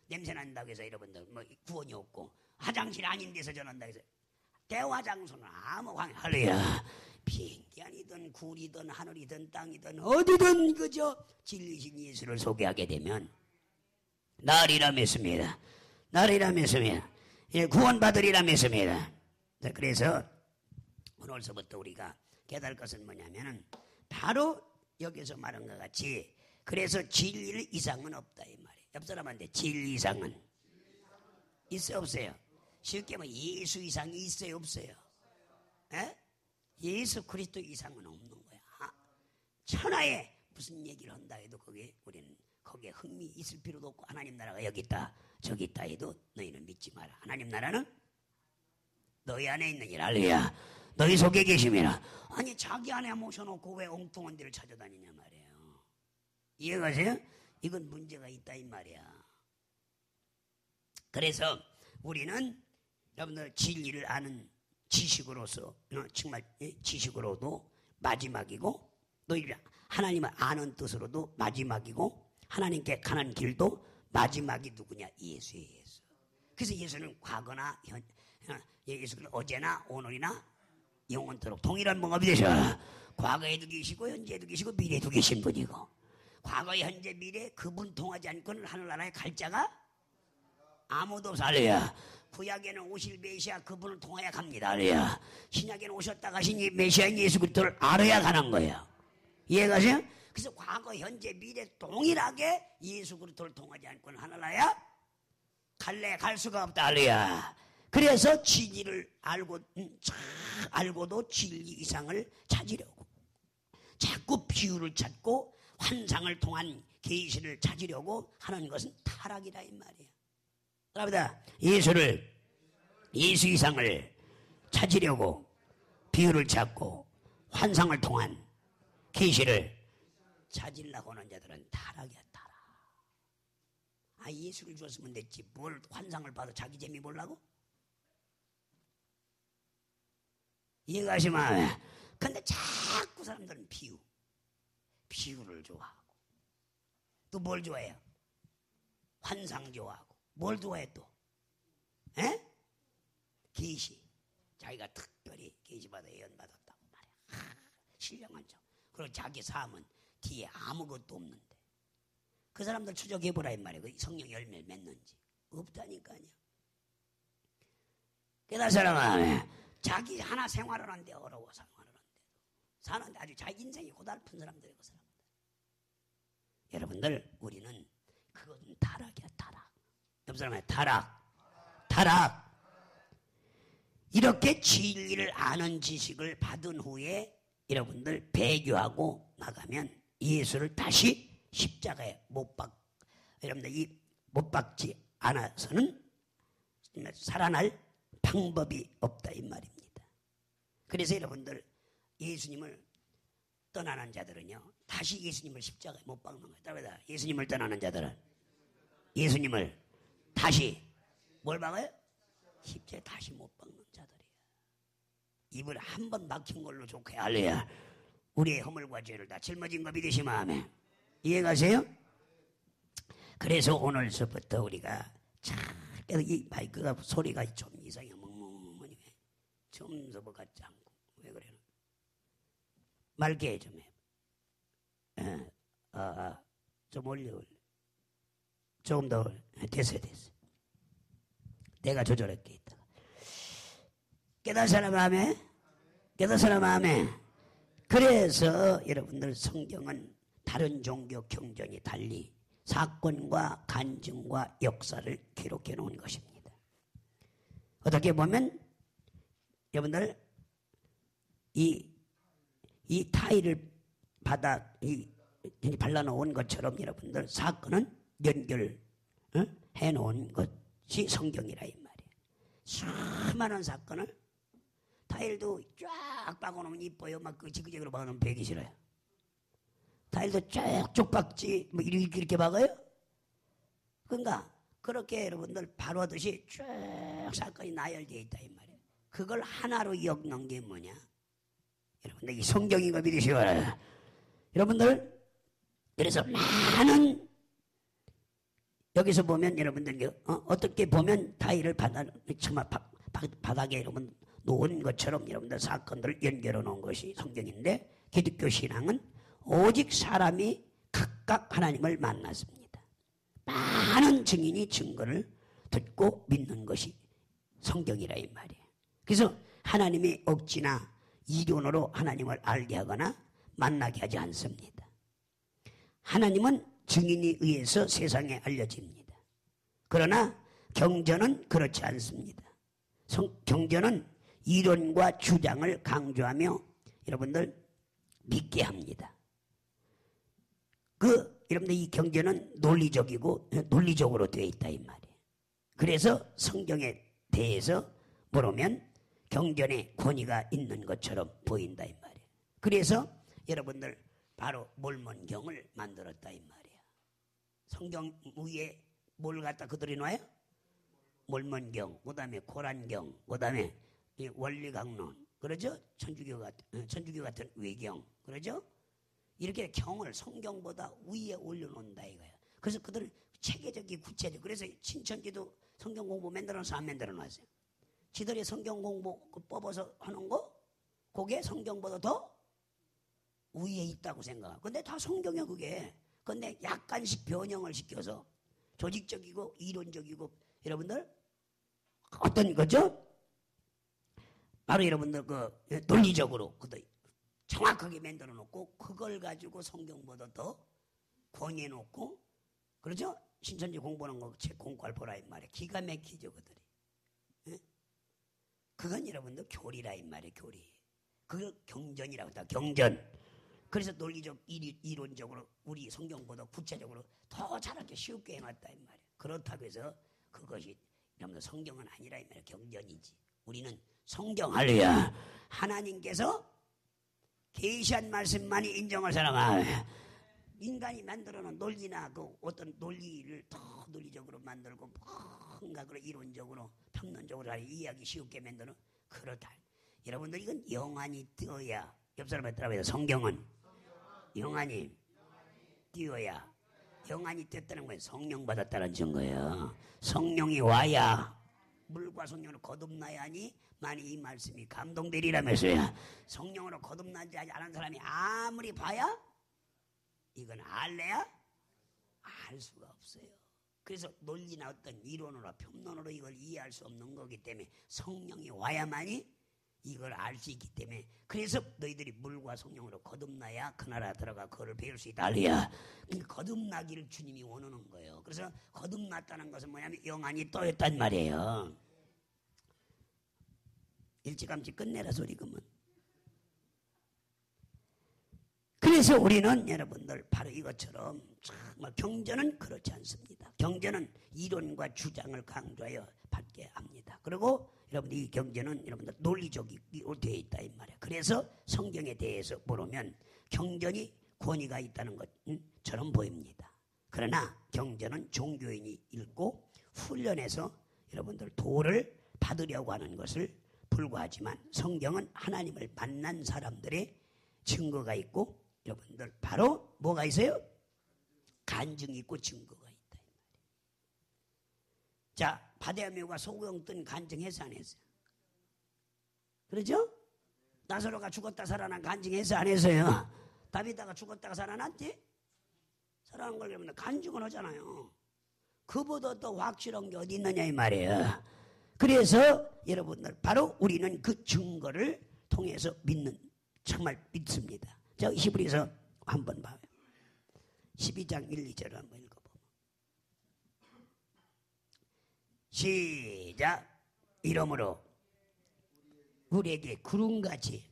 냄새 난다고 해서 여러분들 구원이 없고 화장실 아닌 데서 전한다고 해서 대화장소는 아무 할렐루야. 비행기 아니든 굴이든 하늘이든 땅이든 어디든 그저 진리신 예수를 소개하게 되면 나리라 믿습니다. 나리라 믿습니다. 구원받으리라 믿습니다. 그래서 오늘서부터 우리가 깨달을 것은 뭐냐면은 바로 여기서 말한 것 같이 그래서 진리 이상은 없다 이 말이에요. 옆 사람한테 진리 이상은 있어요 없어요? 쉽게 말하면 예수 이상이 있어요 없어요? 에? 예수 그리스도 이상은 없는 거야. 천하에 무슨 얘기를 한다 해도 우리는 거기에 흥미 있을 필요도 없고, 하나님 나라가 여기 있다 저기 있다 해도 너희는 믿지 마라. 하나님 나라는 너희 안에 있느니라. 할렐루야. 너희 속에 계심이라. 아니 자기 안에 모셔놓고 왜 엉뚱한 데를 찾아다니냐 말이에요. 이해가세요? 이건 문제가 있다 이 말이야. 그래서 우리는 여러분들 진리를 아는 지식으로서 정말 지식으로도 마지막이고, 너희를 하나님을 아는 뜻으로도 마지막이고, 하나님께 가는 길도 마지막이 누구냐? 예수예요. 예수. 그래서 예수는 과거나 예수는 어제나 오늘이나 영원토록 동일한 봉합이 되셔. 과거에도 계시고 현재에도 계시고 미래에도 계신 분이고, 과거 현재 미래 그분 통하지 않고는 하늘나라에 갈 자가 아무도 없어. 할렐루야. 구약에는 오실 메시아 그분을 통하여 갑니다. 할렐루야. 신약에는 오셨다 가신 이 메시아인 예수 그리스도를 알아야 가는 거예요. 이해가세요? 그래서 과거 현재 미래 동일하게 예수 그리스도를 통하지 않고는 하늘나라에 갈래 갈 수가 없다. 할렐루야. 그래서 진리를 알고도 진리 이상을 찾으려고 자꾸 비유를 찾고 환상을 통한 계시를 찾으려고 하는 것은 타락이다 이 말이에요. 그러다 예수 이상을 찾으려고 비유를 찾고 환상을 통한 계시를 찾으려고 하는 자들은 타락이야 타락. 예수를 주었으면 됐지 뭘 환상을 봐도 자기 재미 보려고? 이해가 하시면. 근데 자꾸 사람들은 비유를 좋아하고, 또 뭘 좋아해요? 환상 좋아하고. 뭘 좋아해 또? 에? 계시. 자기가 특별히 계시받아 예언받았다고 말이야. 신령한 척. 그리고 자기 삶은 뒤에 아무것도 없는데. 그 사람들 추적해보라 이 말이야. 그 성령 열매를 맺는지. 없다니까요. 그러나 사람은 자기 하나 생활하는데 어려워 생활하는데 사는데 아주 자기 인생이 고달픈 사람들이고 사람들. 여러분들 우리는 그것은 타락이야 타락. 옆 사람한테 타락. 이렇게 진리를 아는 지식을 받은 후에 여러분들 배교하고 나가면 예수를 다시 십자가에 여러분들 못 박지 않아서는 살아날 방법이 없다 이 말입니다. 그래서 여러분들 예수님을 떠나는 자들은요 다시 예수님을 십자가에 못 박는 거예요. 따라서 예수님을 떠나는 자들은 예수님을 다시 뭘 박아요? 십자가에 다시 못 박는 자들이에요. 입을 한 번 막힌 걸로 좋게 할래야 우리의 허물과 죄를 다 짊어진 거 믿으시면 아멘. 이해가세요? 그래서 오늘서부터 우리가 이 마이크가 소리가 좀 이상해. 멍멍하니 점서버 같지 않고 왜 그래? 맑게 좀 해. 좀 올려. 조금 더 됐어. 내가 조절할게 있다가. 깨달은 사람 마음에. 그래서 여러분들 성경은 다른 종교 경전이 달리 사건과 간증과 역사를 기록해 놓은 것입니다. 어떻게 보면 여러분들 이 타일을 발라놓은 것처럼 여러분들 사건은 연결해 놓은 것이 성경이라 이 말이에요. 수많은 사건을 타일도 쫙 박아놓으면 이뻐요. 막 지그재그로 박아놓으면 배기 싫어요. 타일도 쫙쭉 박지 뭐 이렇게 박아요? 그러니까 그렇게 여러분들 바로 하듯이 쭉 사건이 나열되어 있다 이 말이에요. 그걸 하나로 엮는 게 뭐냐? 여러분들 이 성경인 거 믿으시기 바라요. 여러분들 그래서 많은 여기서 보면 여러분들 어떻게 보면 타일을 바닥에 여러분 놓은 것처럼 여러분들 사건들을 연결해 놓은 것이 성경인데, 기독교 신앙은 오직 사람이 각각 하나님을 만났습니다. 많은 증인이 증거를 듣고 믿는 것이 성경이라 이 말이에요. 그래서 하나님이 억지나 이론으로 하나님을 알게 하거나 만나게 하지 않습니다. 하나님은 증인에 의해서 세상에 알려집니다. 그러나 경전은 그렇지 않습니다. 경전은 이론과 주장을 강조하며 여러분들 믿게 합니다. 여러분들 이 경전은 논리적으로 되어 있다 이 말이에요. 그래서 성경에 대해서 물으면 경전에 권위가 있는 것처럼 보인다 이 말이에요. 그래서 여러분들 바로 몰몬경을 만들었다 이 말이에요. 성경 위에 뭘 갖다 그들이 놔요? 몰몬경, 그 다음에 고란경, 그 다음에 원리강론, 그러죠? 천주교 같은 외경, 그러죠? 이렇게 경을 성경보다 위에 올려놓는다 이거예요. 그래서 그들은 체계적이 구체적. 그래서 신천지도 성경 공부 만들어서 안 만들어 놨어요. 지들이 성경 공부 뽑아서 하는 거, 그게 성경보다 더 위에 있다고 생각하고. 근데 다 성경이야 그게. 근데 약간씩 변형을 시켜서 조직적이고 이론적이고 여러분들 어떤 거죠? 바로 여러분들 논리적으로 정확하게 만들어 놓고 그걸 가지고 성경보다 더 권위해 놓고 그러죠? 신천지 공부하는 거 책 공부할 보라 이 말이에요. 기가 막히죠 그들이. 예? 그건 여러분들 교리라 이 말이에요. 교리. 그걸 경전이라고 한다. 경전. 그래서 논리적 이론적으로 우리 성경보다 구체적으로 더 잘하게 쉽게 해놨다 이 말이에요. 그렇다고 해서 그것이 여러분들 성경은 아니라 이 말이에요. 경전이지. 우리는 성경 할렐루야. 하나님께서 계시한 말씀만이 인정할 사람아. 인간이 만들어놓은 논리나 어떤 논리를 더 논리적으로 만들고 뭔가 이론적으로 평론적으로 이해하기 쉽게 만드는 그렇다. 여러분들 이건 영안이 뛰어야 옆 사람한테 따라해요. 성경은 영안이 뛰어야 영안이 뛰었다는 거예요. 성령 받았다는 증거예요. 성령이 와야 물과 성령으로 거듭나야 하니 만일 이 말씀이 감동되리라면서요. 성령으로 거듭나지 않은 사람이 아무리 봐야 이건 알래야 알 수가 없어요. 그래서 논리나 어떤 이론으로 평론으로 이걸 이해할 수 없는 거기 때문에 성령이 와야만이 이걸 알 수 있기 때문에 그래서 너희들이 물과 성령으로 거듭나야 그 나라 들어가 그거를 배울 수 있다. 알래야. 그러니까 거듭나기를 주님이 원하는 거예요. 그래서 거듭났다는 것은 뭐냐면 영안이 떠였단 말이에요. 일찌감치 끝내라 소리 그러면. 그래서 우리는 여러분들 바로 이것처럼 정말 경전은 그렇지 않습니다. 경전은 이론과 주장을 강조하여 받게 합니다. 그리고 여러분들 이 경전은 여러분들 논리적으로 되어 있다 이 말이에요. 그래서 성경에 대해서 물으면 경전이 권위가 있다는 것처럼 보입니다. 그러나 경전은 종교인이 읽고 훈련해서 여러분들 도를 받으려고 하는 것을 불과하지만 성경은 하나님을 만난 사람들의 증거가 있고 여러분들 바로 뭐가 있어요? 간증이 있고 증거가 있다. 자, 바데아묘가 소경 뜬 간증해서 안 했어요? 그러죠? 나사로가 죽었다 살아난 간증해서 안 했어요? 다비다가 죽었다가 살아났지? 살아난 걸 여러분들 간증을 하잖아요. 그보다 더 확실한 게 어디 있느냐 이 말이에요. 그래서 여러분들 바로 우리는 그 증거를 통해서 정말 믿습니다. 자, 히브리서 한번 봐요. 12장 1, 2절을 한번 읽어보면 시작. 이러므로 우리에게 구름같이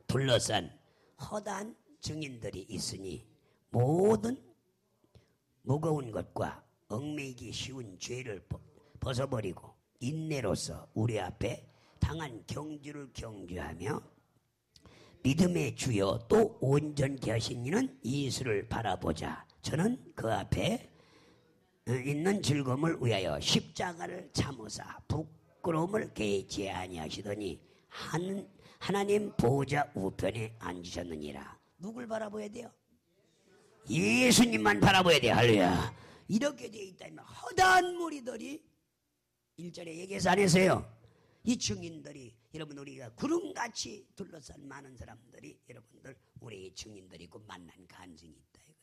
둘러싼 허다한 증인들이 있으니 모든 무거운 것과 얽매이기 쉬운 죄를 벗어버리고 인내로서 우리 앞에 당한 경주를 경주하며 믿음의 주요 또 온전케 하신 이는 예수를 바라보자. 저는 그 앞에 있는 즐거움을 위하여 십자가를 참으사 부끄러움을 개의치 아니하시더니 하나님 보좌 우편에 앉으셨느니라. 누굴 바라봐야 돼요? 예수님만 바라봐야 돼요. 할렐루야. 이렇게 되어 있다면 허다한 무리들이 1절에 얘기해서 안 했어요. 이 증인들이 여러분 우리가 구름같이 둘러싼 많은 사람들이 여러분들 우리의 증인들이고 만난 간증이 있다 이거예요.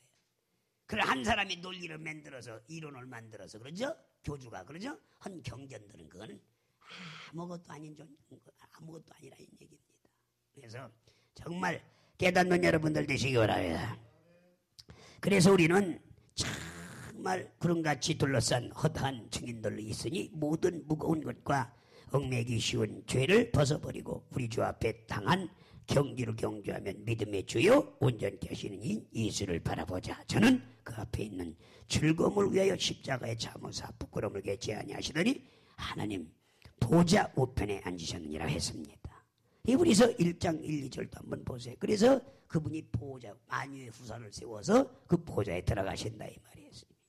그래 한 사람이 논리를 만들어서 이론을 만들어서 그러죠? 교주가 그러죠? 한 경전들은 그거는 아무것도 아무것도 아니라 이 얘기입니다. 그래서 정말 깨닫는 여러분들 되시기 바랍니다. 그래서 우리는 정말 그런같이 둘러싼 허다한 증인들로 있으니 모든 무거운 것과 얽매기 쉬운 죄를 벗어버리고 우리 주 앞에 당한 경주를 경주하면 믿음의 주요 온전케 하시는 이 예수를 바라보자. 저는 그 앞에 있는 즐거움을 위하여 십자가에 참으사 부끄러움을 개치 아니하시더니 하나님 보좌 우편에 앉으셨느니라 했습니다. 히브리서 1장 1, 2절도 한번 보세요. 그래서 그분이 보좌 만유의 후사를 세워서 그 보좌에 들어가신다 이 말이었습니다.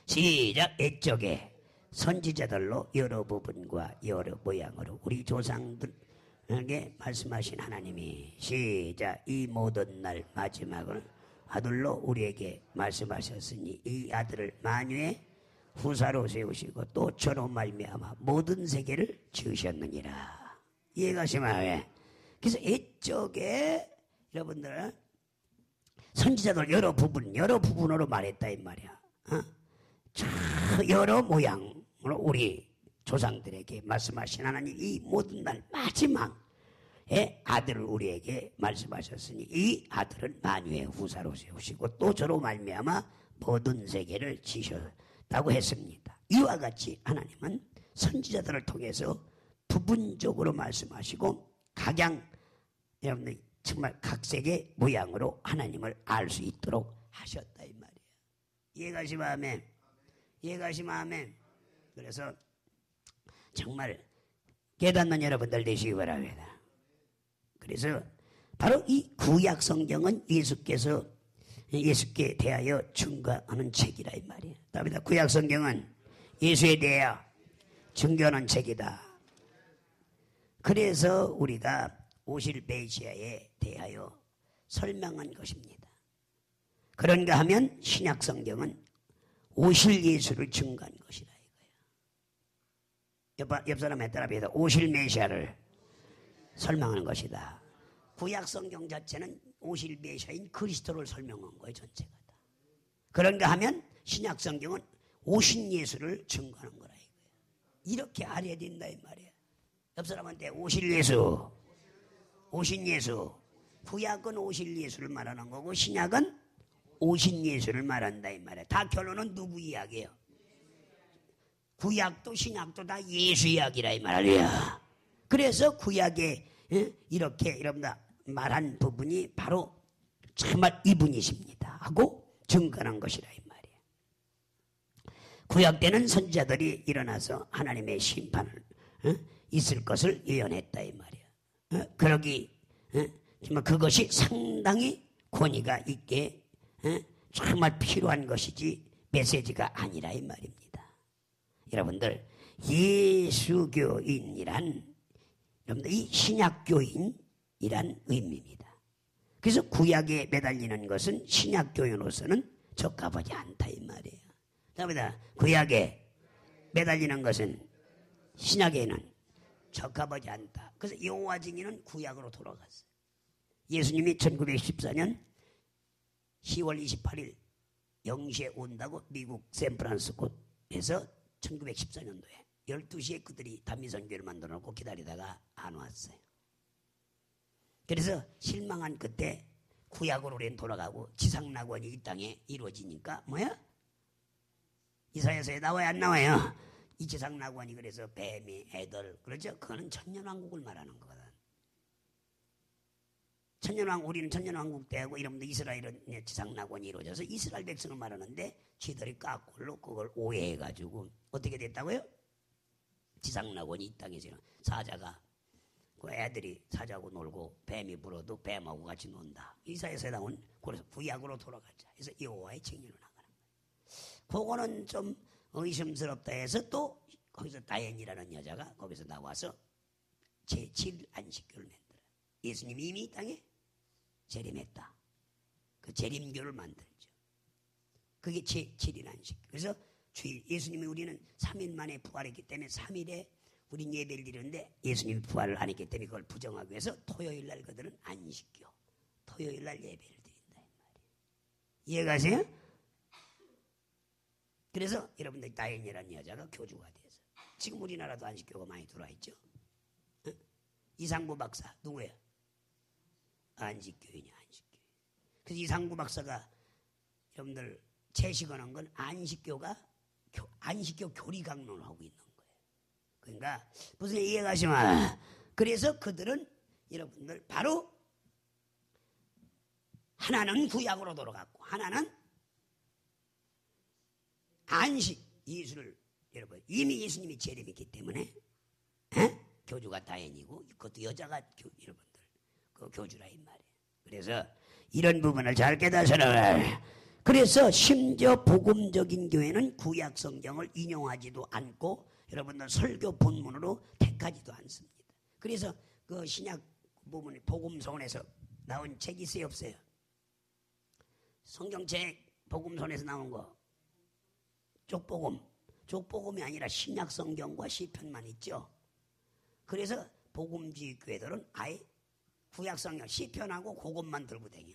시작. 옛적에 선지자들로 여러 부분과 여러 모양으로 우리 조상들에게 말씀하신 하나님이 시작. 이 모든 날 마지막을 아들로 우리에게 말씀하셨으니 이 아들을 만유의 후사로 세우시고 또 저로 말미암아 모든 세계를 지으셨느니라. 이해가시나요? 그래서 옛적에 여러분들 선지자들 여러 부분으로 말했다 이 말이야. 여러 모양으로 우리 조상들에게 말씀하신 하나님 이 모든 날 마지막에 아들을 우리에게 말씀하셨으니 이 아들은 만유의 후사로 세우시고 또 저로 말미암아 모든 세계를 지으셨다고 했습니다. 이와 같이 하나님은 선지자들을 통해서 부분적으로 말씀하시고 각양 여러분들 정말 각색의 모양으로 하나님을 알 수 있도록 하셨다 이 말이에요. 이해가시면 아멘. 이해가시면 아멘. 그래서 정말 깨닫는 여러분들 되시기 바랍니다. 그래서 바로 이 구약 성경은 예수께 대하여 증거하는 책이라 이 말이에요. 답니다. 구약 성경은 예수에 대하여 증거하는 책이다. 그래서 우리가 오실 메시아에 대하여 설명한 것입니다. 그런가 하면 신약 성경은 오실 예수를 증거한 것이다 이거예요. 옆 사람에 따라서 오실 메시아를 설명하는 것이다. 구약 성경 자체는 오실 메시아인 그리스도를 설명한 거예요. 전체가 다. 그런가 하면 신약 성경은 오신 예수를 증거하는 거라 이거예요. 이렇게 알아야 된다 이 말이에요. 옆 사람한테 오실 예수, 오신 예수. 구약은 오실 예수를 말하는 거고 신약은 오신 예수를 말한다 이 말이에요. 다 결론은 누구 이야기예요? 구약도 신약도 다 예수 이야기라 이 말이에요. 그래서 구약에 이렇게 여러분들 말한 부분이 바로 정말 이분이십니다 하고 증거한 것이라 이 말이에요. 구약 때는 선지자들이 일어나서 하나님의 심판을 있을 것을 예언했다 이 말이에요. 그러기 정말 그것이 상당히 권위가 있게 정말 필요한 것이지 메시지가 아니라 이 말입니다. 여러분들 예수교인이란 여러분들 이 신약교인이란 의미입니다. 그래서 구약에 매달리는 것은 신약교인으로서는 적합하지 않다 이 말이에요. 답니다. 구약에 매달리는 것은 신약에는 적합하지 않다. 그래서 여호와 증인은 구약으로 돌아갔어요. 예수님이 1914년 10월 28일 0시에 온다고 미국 샌프란시스코에서 1914년도에 12시에 그들이 단미선교를 만들어 놓고 기다리다가 안 왔어요. 그래서 실망한 그때 구약으로 우리는 돌아가고 지상낙원이 이 땅에 이루어지니까 뭐야? 이사야서에 나와요 안 나와요? 이 지상낙원이 그래서 뱀이 애들 그렇죠? 그거는 천년왕국을 말하는 거거든. 우리는 천년왕국 때하고 이러면서 이스라엘은 지상낙원이 이루어져서 이스라엘 백성을 말하는데 지들이 까꼴로 그걸 오해해가지고 어떻게 됐다고요? 지상낙원이 이 땅에서 사자가 그 애들이 사자하고 놀고 뱀이 불어도 뱀하고 같이 논다. 이사야서에 나온 그래서 구약으로 돌아가자. 그래서 여호와의 증인으로 나가는 거예요. 그거는 좀 의심스럽다 해서 또 거기서 다현이라는 여자가 거기서 나와서 제7 안식교를 만들어요. 예수님이 이미 이 땅에 재림했다. 그 재림교를 만들죠. 그게 제7일 안식교. 그래서 주일 예수님이 우리는 3일 만에 부활했기 때문에 3일에 우린 예배를 드리는데 예수님이 부활을 안 했기 때문에 그걸 부정하기 위해서 토요일 날 그들은 안식교. 토요일 날 예배를 드린다 이 말이에요. 이해가세요? 그래서 여러분들 다현이라는 여자가 교주가 돼서 지금 우리나라도 안식교가 많이 들어와 있죠. 이상부 박사 누구예요? 안식교인이야 안식교. 그래서 이상구 박사가 여러분들 제시하는 건 안식교 교리 강론을 하고 있는 거예요. 그러니까 무슨 이해가시면 그래서 그들은 여러분들 바로 하나는 구약으로 돌아갔고 하나는 안식 예수를 여러분 이미 예수님이 재림했기 때문에 교주가 다행이고 그것도 여자가 여러분들 그 교주라 이 말이에요. 그래서 이런 부분을 잘 깨닫으라. 그래서 심지어 복음적인 교회는 구약 성경을 인용하지도 않고 여러분들 설교 본문으로 택하지도 않습니다. 그래서 그 신약 부분 복음서원에서 나온 책이 있어요 없어요? 성경책 복음서원에서 나온 거 족복음이 아니라 신약 성경과 시편만 있죠. 그래서 복음주의 교회들은 아예 구약 성경 시편하고 그것만 들고 다녀.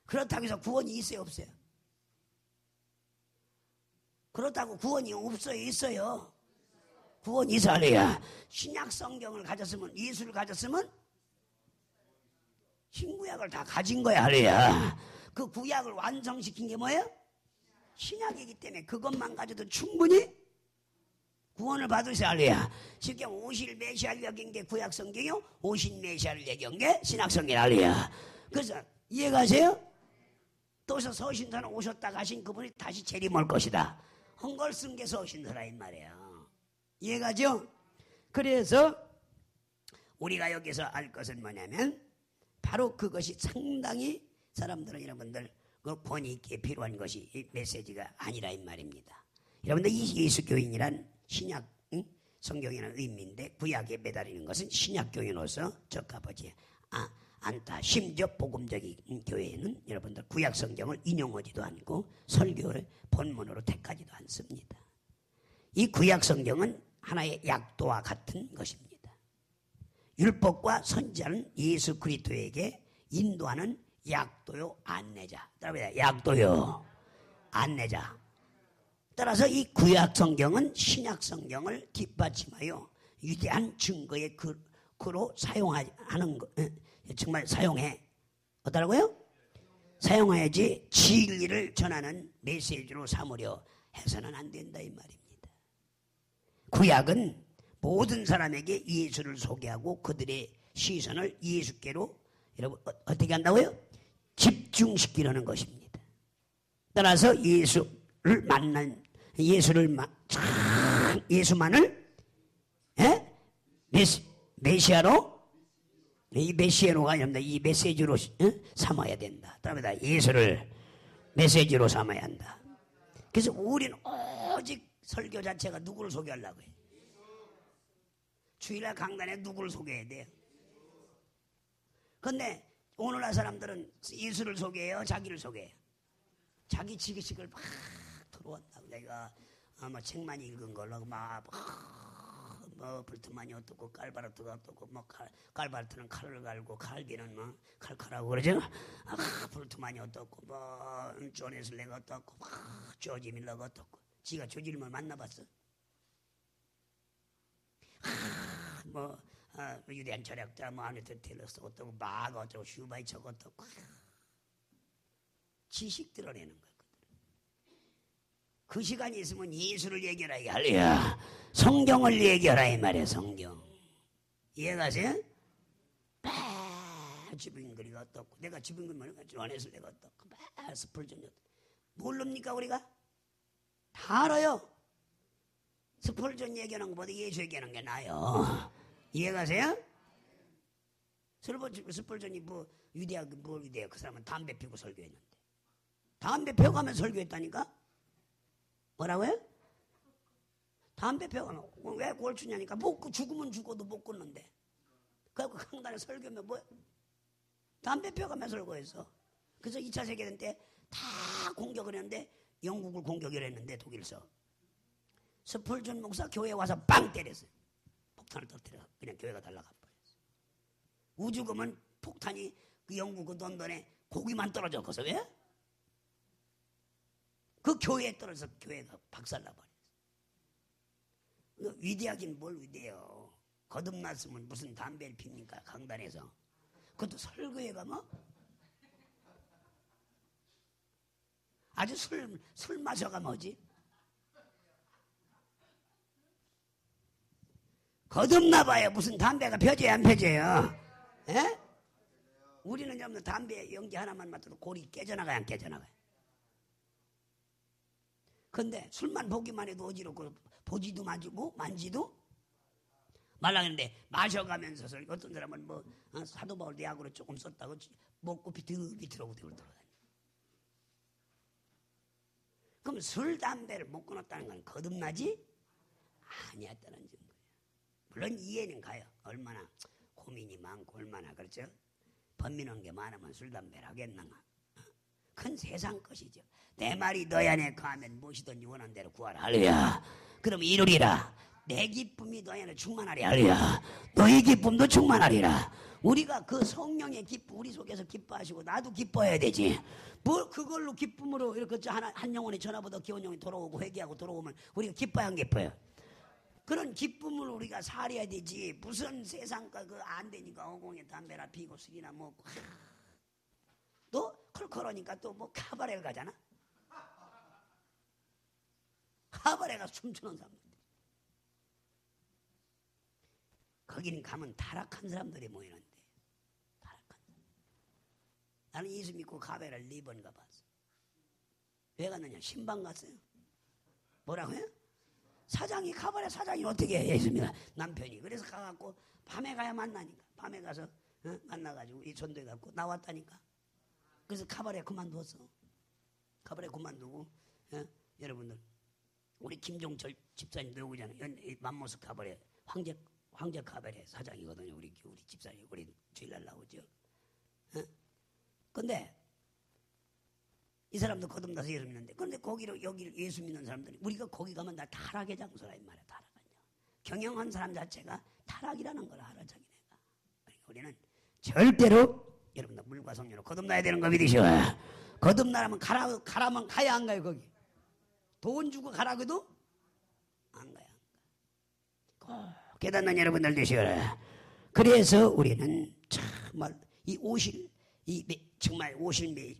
그렇다고 해서 구원이 있어요 없어요? 그렇다고 구원이 없어요 있어요? 구원이 있어야 신약 성경을 가졌으면 예수를 가졌으면 신구약을 다 가진 거야 할래야. 그 구약을 완성시킨 게 뭐예요? 신약이기 때문에 그것만 가져도 충분히 구원을 받으셔야 할래야. 쉽게 오실 메시아를 얘기한 게 구약 성경이요 오신 메시아를 얘기한 게 신약 성경 할래야. 그래서 이해가세요? 또서 서신서는 오셨다 가신 그분이 다시 재림할 것이다. 헝걸 쓴 게 서신서라 이 말이에요. 이해가죠? 그래서 우리가 여기서 알 것은 뭐냐면 바로 그것이 상당히 사람들은 여러분들 그 권위 있게 필요한 것이 이 메시지가 아니라 이 말입니다. 여러분들 이 예수교인이란 신약 성경이라는 의미인데 구약에 매달리는 것은 신약교인으로서 적합하지 않다. 심지어 복음적인 교회에는 여러분들 구약 성경을 인용하지도 않고 설교를 본문으로 택하지도 않습니다. 이 구약 성경은 하나의 약도와 같은 것입니다. 율법과 선지자는 예수 그리스도에게 인도하는 약도요 안내자. 따라합니다. 약도요 안내자. 따라서 이 구약 성경은 신약 성경을 뒷받침하여 위대한 증거의 그로 사용하는 거. 정말 사용해. 어떠라고요? 사용해야지 진리를 전하는 메시지로 삼으려 해서는 안 된다 이 말입니다. 구약은 모든 사람에게 예수를 소개하고 그들의 시선을 예수께로 여러분 어떻게 한다고요? 집중시키려는 것입니다. 따라서 예수만을 메시아로 이 메시아로가 아닙니다. 이 메시지로 삼아야 된다. 따라서 예수를 메시지로 삼아야 한다. 그래서 우리는 오직 설교 자체가 누구를 소개하려고 해요? 주일날 강단에 누구를 소개해야 돼요? 그런데 오늘날 사람들은 예수를 소개해요? 자기를 소개해요? 자기 지식을 막 들어왔다고. 내가 뭐 책만 읽은 걸로 막 뭐 불트만이 어떻고 깔바르트가 어떻고 뭐 깔바르트는 칼을 갈고 칼비는 뭐 칼칼하고 그러죠. 불트만이 어떻고 뭐 존 웨슬리가 어떻고 조지 밀러가 어떻고. 지가 조지를 만나봤어? 유대한 철학자 뭐 아네트 텔러스 어떻고 막 어쩌고 슈바이처가 어떻고 지식 드러내는 거야. 그 시간이 있으면 예수를 얘기하라 이 할래야. 성경을 얘기하라 이 말이야. 성경 이해가세요? 주빈글이가 어떻고 내가 주빈글만 안에서 내가 어떻고 스펄전이 어떻고 모릅니까 우리가? 다 알아요. 스펄전 얘기하는 것보다 예수 얘기하는 게 나아요. 이해가세요? 스펄전이 뭐 위대하 뭘 위대해. 그 사람은 담배 피우고 설교했는데 담배 피워가면서 설교했다니까? 뭐라고요? 담배 피워가면 왜 그걸 주냐니까 죽으면 죽어도 못 끊는데 그래갖고 강단에 설교하면 뭐야? 담배 피워가면서 설교했어. 그래서 2차 세계대전 때 다 공격을 했는데 영국을 공격을 했는데 독일서 스펄전 목사 교회에 와서 빵 때렸어요. 폭탄을 터뜨려 그냥 교회가 날아가 버렸어요. 우주금은 폭탄이 그 영국 그 런던에 고기만 떨어졌거든. 왜? 그 교회에 떨어져서 교회가 박살나버렸어요. 위대하긴 뭘 위대해요. 거듭났으면 무슨 담배를 핍니까 강단에서. 그것도 설교회가 뭐 아주 술 마셔가 뭐지? 거듭나 봐요. 무슨 담배가 펴져야 안 펴져요? 예? 우리는 전부 담배 연기 하나만 맡아도 골이 깨져나가야 안 깨져나가요? 근데 술만 보기만 해도 어지럽고 보지도 마지고 만지도 말랑했는데 마셔가면서 어떤 사람은 뭐 사도 바울 대학으로 조금 썼다고 먹고 비틀어오고 들어가요. 그럼 술 담배를 못 끊었다는 건 거듭나지 아니었다는 거예요. 물론 이해는 가요. 얼마나 고민이 많고 얼마나 그렇죠. 번민한 게 많으면 술 담배를 하겠는가. 큰 세상 것이죠. 내 말이 너희 안에 거하면 무엇이든지 원하는 대로 구하라. 할렐루야. 그럼 이루리라. 내 기쁨이 너희 안에 충만하리. 할렐루야. 너희 기쁨도 충만하리라. 우리가 그 성령의 기쁨 우리 속에서 기뻐하시고 나도 기뻐해야 되지. 뭘 그걸로 기쁨으로 이렇게 한 영혼이 전화보다 기원 영혼이 돌아오고 회개하고 돌아오면 우리가 기뻐야 안 기뻐요? 그런 기쁨을 우리가 살아야 되지. 무슨 세상과 그 안 되니까 어공에 담배나 피고 술이나 먹고 또 컬컬하니까 또 뭐 카바레를 가잖아. 카바레 가서 춤추는 사람들. 거기는 가면 타락한 사람들이 모이는데 타락한 사람. 나는 예수 믿고 카바레를 4번 가봤어. 왜 갔느냐? 신방 갔어요. 뭐라고요? 사장이 카바레 사장이 어떻게 해? 예수 믿어 남편이. 그래서 가갖고 밤에 가야 만나니까. 밤에 가서 만나가지고 이 전도해 갖고 나왔다니까. 그래서 카바레 그만두었어. 카바레 그만두고 여러분들 우리 김종철 집사님 누구잖아요. 맘모스 카바레 황제 카바레 사장이거든요. 우리 집사님 우리 주일날 나오죠. 근데 이 사람도 거듭나서 예수 믿는데 그런데 여기를 예수 믿는 사람들이 우리가 거기 가면 다 타락의 장소라 이 말이야. 타락한 장. 경영한 사람 자체가 타락이라는 걸 알아 자기네가. 그러니까 우리는 절대로 여러분들 물과 성령으로 거듭나야 되는 거 믿으셔. 거듭나라면 가라면 가야 안 가요 거기. 돈 주고 가라고도 안 가요. 꼭 깨닫는 여러분들 되시거라. 그래서 우리는 정말 정말 오실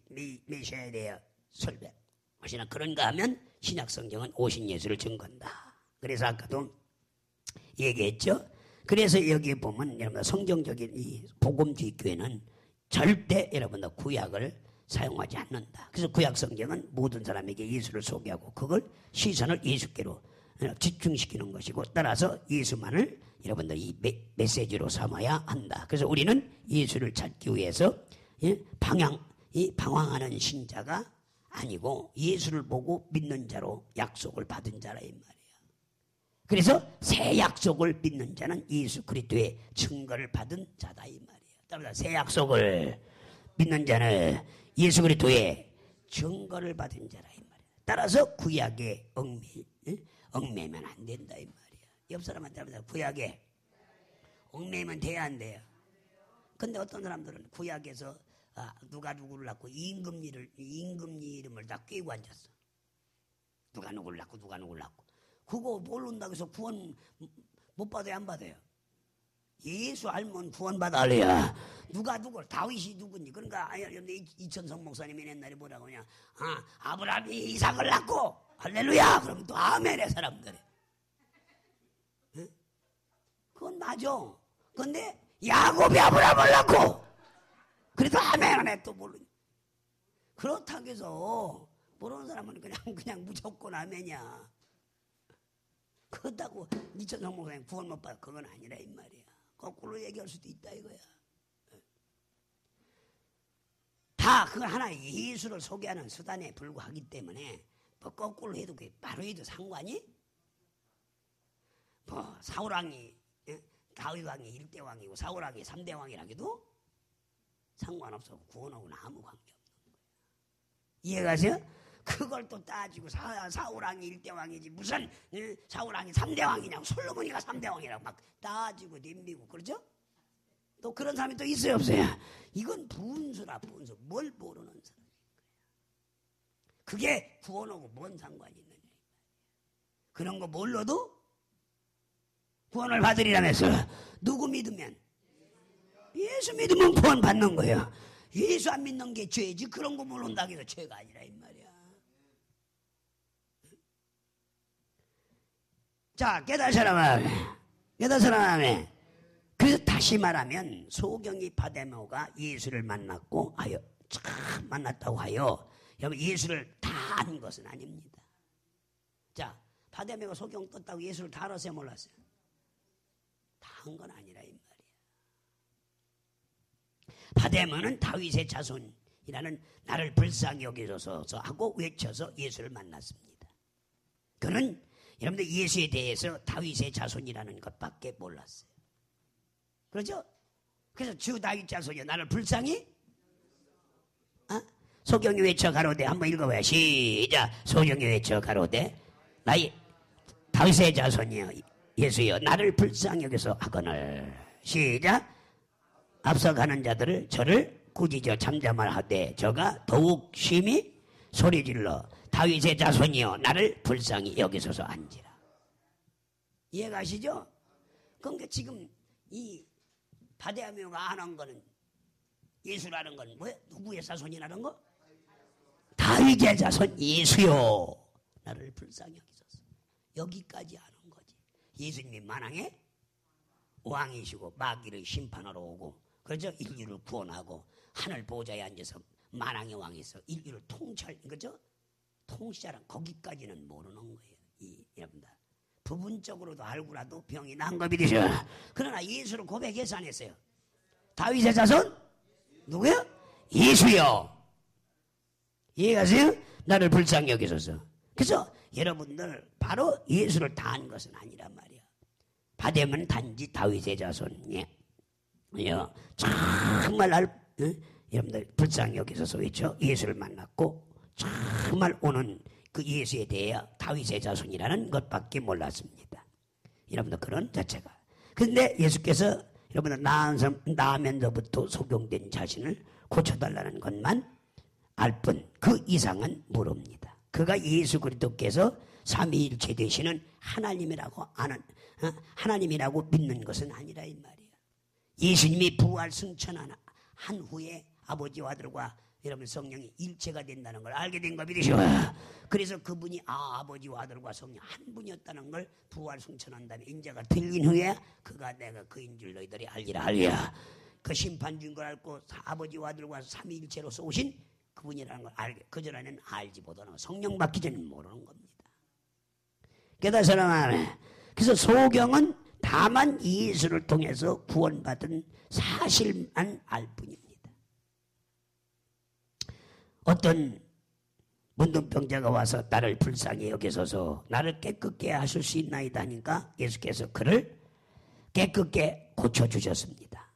메셔야 돼요. 설배. 혹시나 그런가 하면 신약 성경은 오신 예수를 증거한다. 그래서 아까도 얘기했죠. 그래서 여기 보면 여러분 성경적인 이 복음주의 교회는 절대 여러분들 구약을 사용하지 않는다. 그래서 구약 성경은 모든 사람에게 예수를 소개하고 그걸 시선을 예수께로 집중시키는 것이고 따라서 예수만을 여러분들 이 메시지로 삼아야 한다. 그래서 우리는 예수를 찾기 위해서 방황하는 신자가 아니고 예수를 보고 믿는 자로 약속을 받은 자라 이 말이야. 그래서 새 약속을 믿는 자는 예수 그리스도의 증거를 받은 자다 이 말이야. 따라서 새 약속을 믿는 자는 예수 그리스도의 증거를 받은 자라 이 말이야. 따라서 구약에 얽매면 안 된다 이 말이야. 옆 사람한테 구약에 얽매면 돼야 안 돼요. 근데 어떤 사람들은 구약에서 누가 누구를 낳고 임금니 이름을 다 꿰고 앉았어. 누가 누구를 낳고 그거 모른다고 해서 구원 못 받아요 안 받아요? 예수 알면 구원 받아야. 누가 누구를 다윗이 누구니? 그러니까 이천성 목사님이 옛날에 뭐라고 하냐? 아브라함이 이삭을 낳고 할렐루야. 그러면 또 아멘의 사람들이. 응? 그건 맞아. 근데 야곱이 아브라함을 낳고 그래도 아멘 해 또 모르니. 그렇다고 해서 모르는 사람은 그냥 무조건 아멘이야. 그렇다고 이천성 목사님 구원 못 받아 그건 아니라 이 말이야. 거꾸로 얘기할 수도 있다 이거야. 다 그걸 하나의 예수를 소개하는 수단에 불과하기 때문에 뭐 거꾸로 해도 바로 해도 상관이 뭐 사울왕이 다윗왕이 1대 왕이고 사울왕이 3대 왕이라 해도 상관없어. 구원하고는 아무 관계없는 거야. 이해가세요? 그걸 또 따지고 사울왕이 1대 왕이지 무슨 사울왕이 3대 왕이냐고 솔로몬이가 3대 왕이라고 막 따지고 냄비고 그러죠? 또 그런 사람이 또 있어요 없어요? 이건 분수라 분수. 뭘 모르는 사람인 거야. 그게 구원하고 뭔 상관이 있느냐. 그런 거 몰라도 구원을 받으리라면서. 누구 믿으면? 예수 믿으면 구원 받는 거야. 예수 안 믿는 게 죄지. 그런 거 모른다고 해서 죄가 아니라 이 말이야. 자, 깨달으라. 깨달으라. 그래서 다시 말하면 소경이 바데메오가 예수를 만났고 하여 참 만났다고 하여 여러분 예수를 다 안 것은 아닙니다. 자, 바데메오가 소경 떴다고 예수를 다 알았어요, 몰랐어요? 다 한 건 아니라 이 말이야. 바데메오는 다윗의 자손이라는 나를 불쌍히 여겨줘서 하고 외쳐서 예수를 만났습니다. 그는 여러분들 예수에 대해서 다윗의 자손이라는 것밖에 몰랐어요. 그렇죠? 그래서 주 다윗 자손이여 나를 불쌍히 소경이 외쳐 가로되 한번 읽어봐요. 시작. 소경이 외쳐 가로되 나의 다윗의 자손이여 예수여 나를 불쌍히 여겨서 하거늘. 시작. 앞서가는 자들을 저를 꾸짖어 잠잠을 하되 저가 더욱 심히 소리질러 다윗의 자손이여 나를 불쌍히 여기소서 한지라. 이해가시죠? 그러니까 지금 이 바데메오가 안 한 거는 예수라는 건 뭐예요? 누구의 자손이라는 거? 다윗의 자손 예수요 나를 불쌍히 여기소서. 여기까지 안 한 거지. 예수님이 만왕의 왕이시고 마귀를 심판하러 오고 그렇죠? 인류를 구원하고 하늘 보좌에 앉아서 만왕의 왕에서 인류를 통치할 그죠? 통치자란 거기까지는 모르는 거예요. 여러분들 부분적으로도 알고라도 병이 난 거 믿으셔. 그러나 예수를 고백해서 안 했어요. 다윗의 자손 누구요? 예수요. 이해가세요? 나를 불쌍히 여기소서. 그래서 여러분들 바로 예수를 다 한 것은 아니란 말이야. 바데메오는 단지 다윗의 자손이에요. 정말 날 여러분들 불쌍히 여기소서 외쳐 예수를 만났고 정말 오는 그 예수에 대해 다윗의 자손이라는 것밖에 몰랐습니다. 여러분들 그런 자체가. 그런데 예수께서 여러분들 나면서부터 소경된 자신을 고쳐달라는 것만 알 뿐 그 이상은 모릅니다. 그가 예수 그리스도께서 삼위일체 되시는 하나님이라고 아는 하나님이라고 믿는 것은 아니라 이 말이야. 예수님이 부활 승천한 후에 아버지와 아들과 여러분 성령이 일체가 된다는 걸 알게 된 거 믿으시오. 그래서 그분이 아버지와 아들과 성령 한 분이었다는 걸 부활 승천한 다음에 인자가 들린 후에 그가 내가 그인 줄 너희들이 알리라 할리야. 그 심판 준 걸 알고 아버지와 아들과 삼위일체로서 오신 그분이라는 걸 알게. 그전에는 알지 못하는 성령 받기 전에는 모르는 겁니다. 깨달으시나? 그래서 소경은 다만 예수를 통해서 구원받은 사실만 알 뿐입니다. 어떤 문둥병자가 와서 나를 불쌍히 여기소서 나를 깨끗게 하실 수 있나이다 하니까 예수께서 그를 깨끗게 고쳐주셨습니다.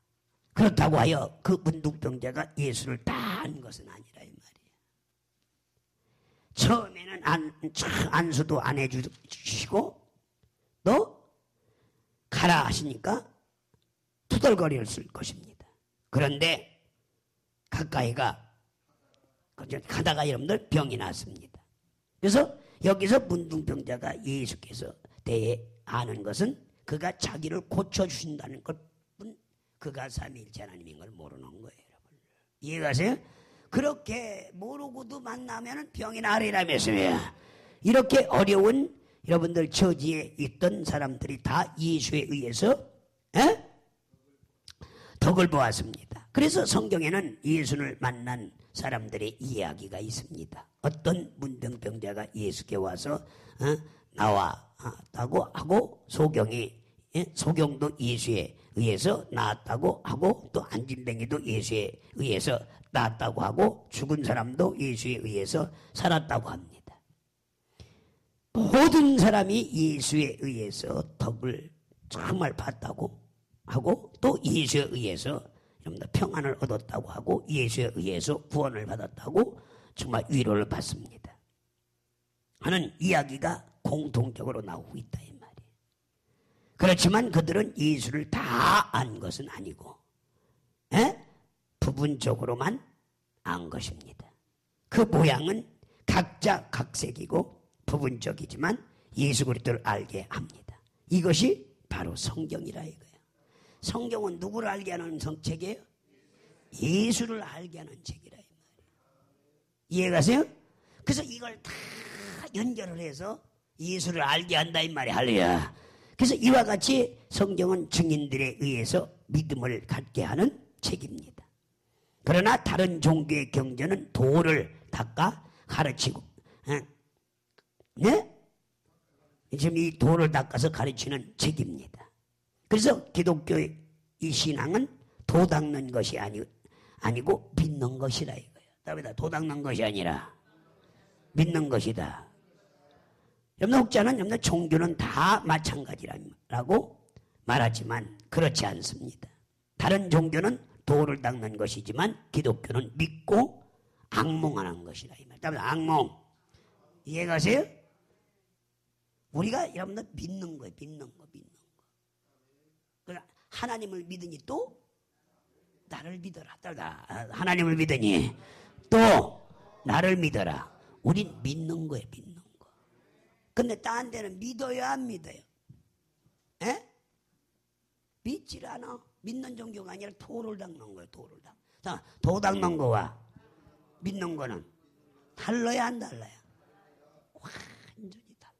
그렇다고 하여 그 문둥병자가 예수를 다 한 것은 아니라 이 말이에요. 처음에는 안수도 안 해주시고 또 가라 하시니까 투덜거렸을 것입니다. 그런데 가다가 여러분들 병이 났습니다. 그래서 여기서 문둥병자가 예수께서 대해 아는 것은 그가 자기를 고쳐주신다는 것뿐 그가 삼위일체 하나님인 걸 모르는 거예요. 여러분. 이해가세요? 그렇게 모르고도 만나면 병이 나으리라면서요. 이렇게 어려운 여러분들 처지에 있던 사람들이 다 예수에 의해서 덕을 보았습니다. 그래서 성경에는 예수를 만난 사람들의 이야기가 있습니다. 어떤 문둥병자가 예수께 와서 나왔다고 하고 소경도 예수에 의해서 나았다고 하고 또 안진뱅이도 예수에 의해서 나았다고 하고 죽은 사람도 예수에 의해서 살았다고 합니다. 모든 사람이 예수에 의해서 덕을 정말 봤다고 하고 또 예수에 의해서 평안을 얻었다고 하고 예수에 의해서 구원을 받았다고 정말 위로를 받습니다. 하는 이야기가 공통적으로 나오고 있다 이 말이에요. 그렇지만 그들은 예수를 다 안 것은 아니고 부분적으로만 안 것입니다. 그 모양은 각자 각색이고 부분적이지만 예수 그리스도를 알게 합니다. 이것이 바로 성경이라 이거예요. 성경은 누구를 알게 하는 책이에요? 예수를 알게 하는 책이라 이 말이에요. 이해가세요? 그래서 이걸 다 연결을 해서 예수를 알게 한다 이 말이야. 할렐루야. 그래서 이와 같이 성경은 증인들에 의해서 믿음을 갖게 하는 책입니다. 그러나 다른 종교의 경전은 도를 닦아 가르치고, 네? 지금 이 도를 닦아서 가르치는 책입니다. 그래서 기독교의 이 신앙은 도 닦는 것이 아니고 믿는 것이라 이거예요. 답이다. 도 닦는 것이 아니라 믿는 것이다. 여러분 혹자는 여러분 종교는 다 마찬가지라고 말하지만 그렇지 않습니다. 다른 종교는 도를 닦는 것이지만 기독교는 믿고 악몽하는 것이라 이 말. 답이다. 악몽. 이해가세요? 우리가 여러분들 믿는 거예요. 믿는 거. 그러니까 하나님을 믿으니 또 나를 믿어라. 하나님을 믿으니 또 나를 믿어라. 우린 믿는 거예요. 믿는 거. 근데 딴 데는 믿어요 안 믿어요? 에? 믿질 않아. 믿는 종교가 아니라 도를 닦는 거예요. 도를 닦는. 자, 도 닦는 거와 믿는 거는 달라야 안 달라요? 완전히 달라요.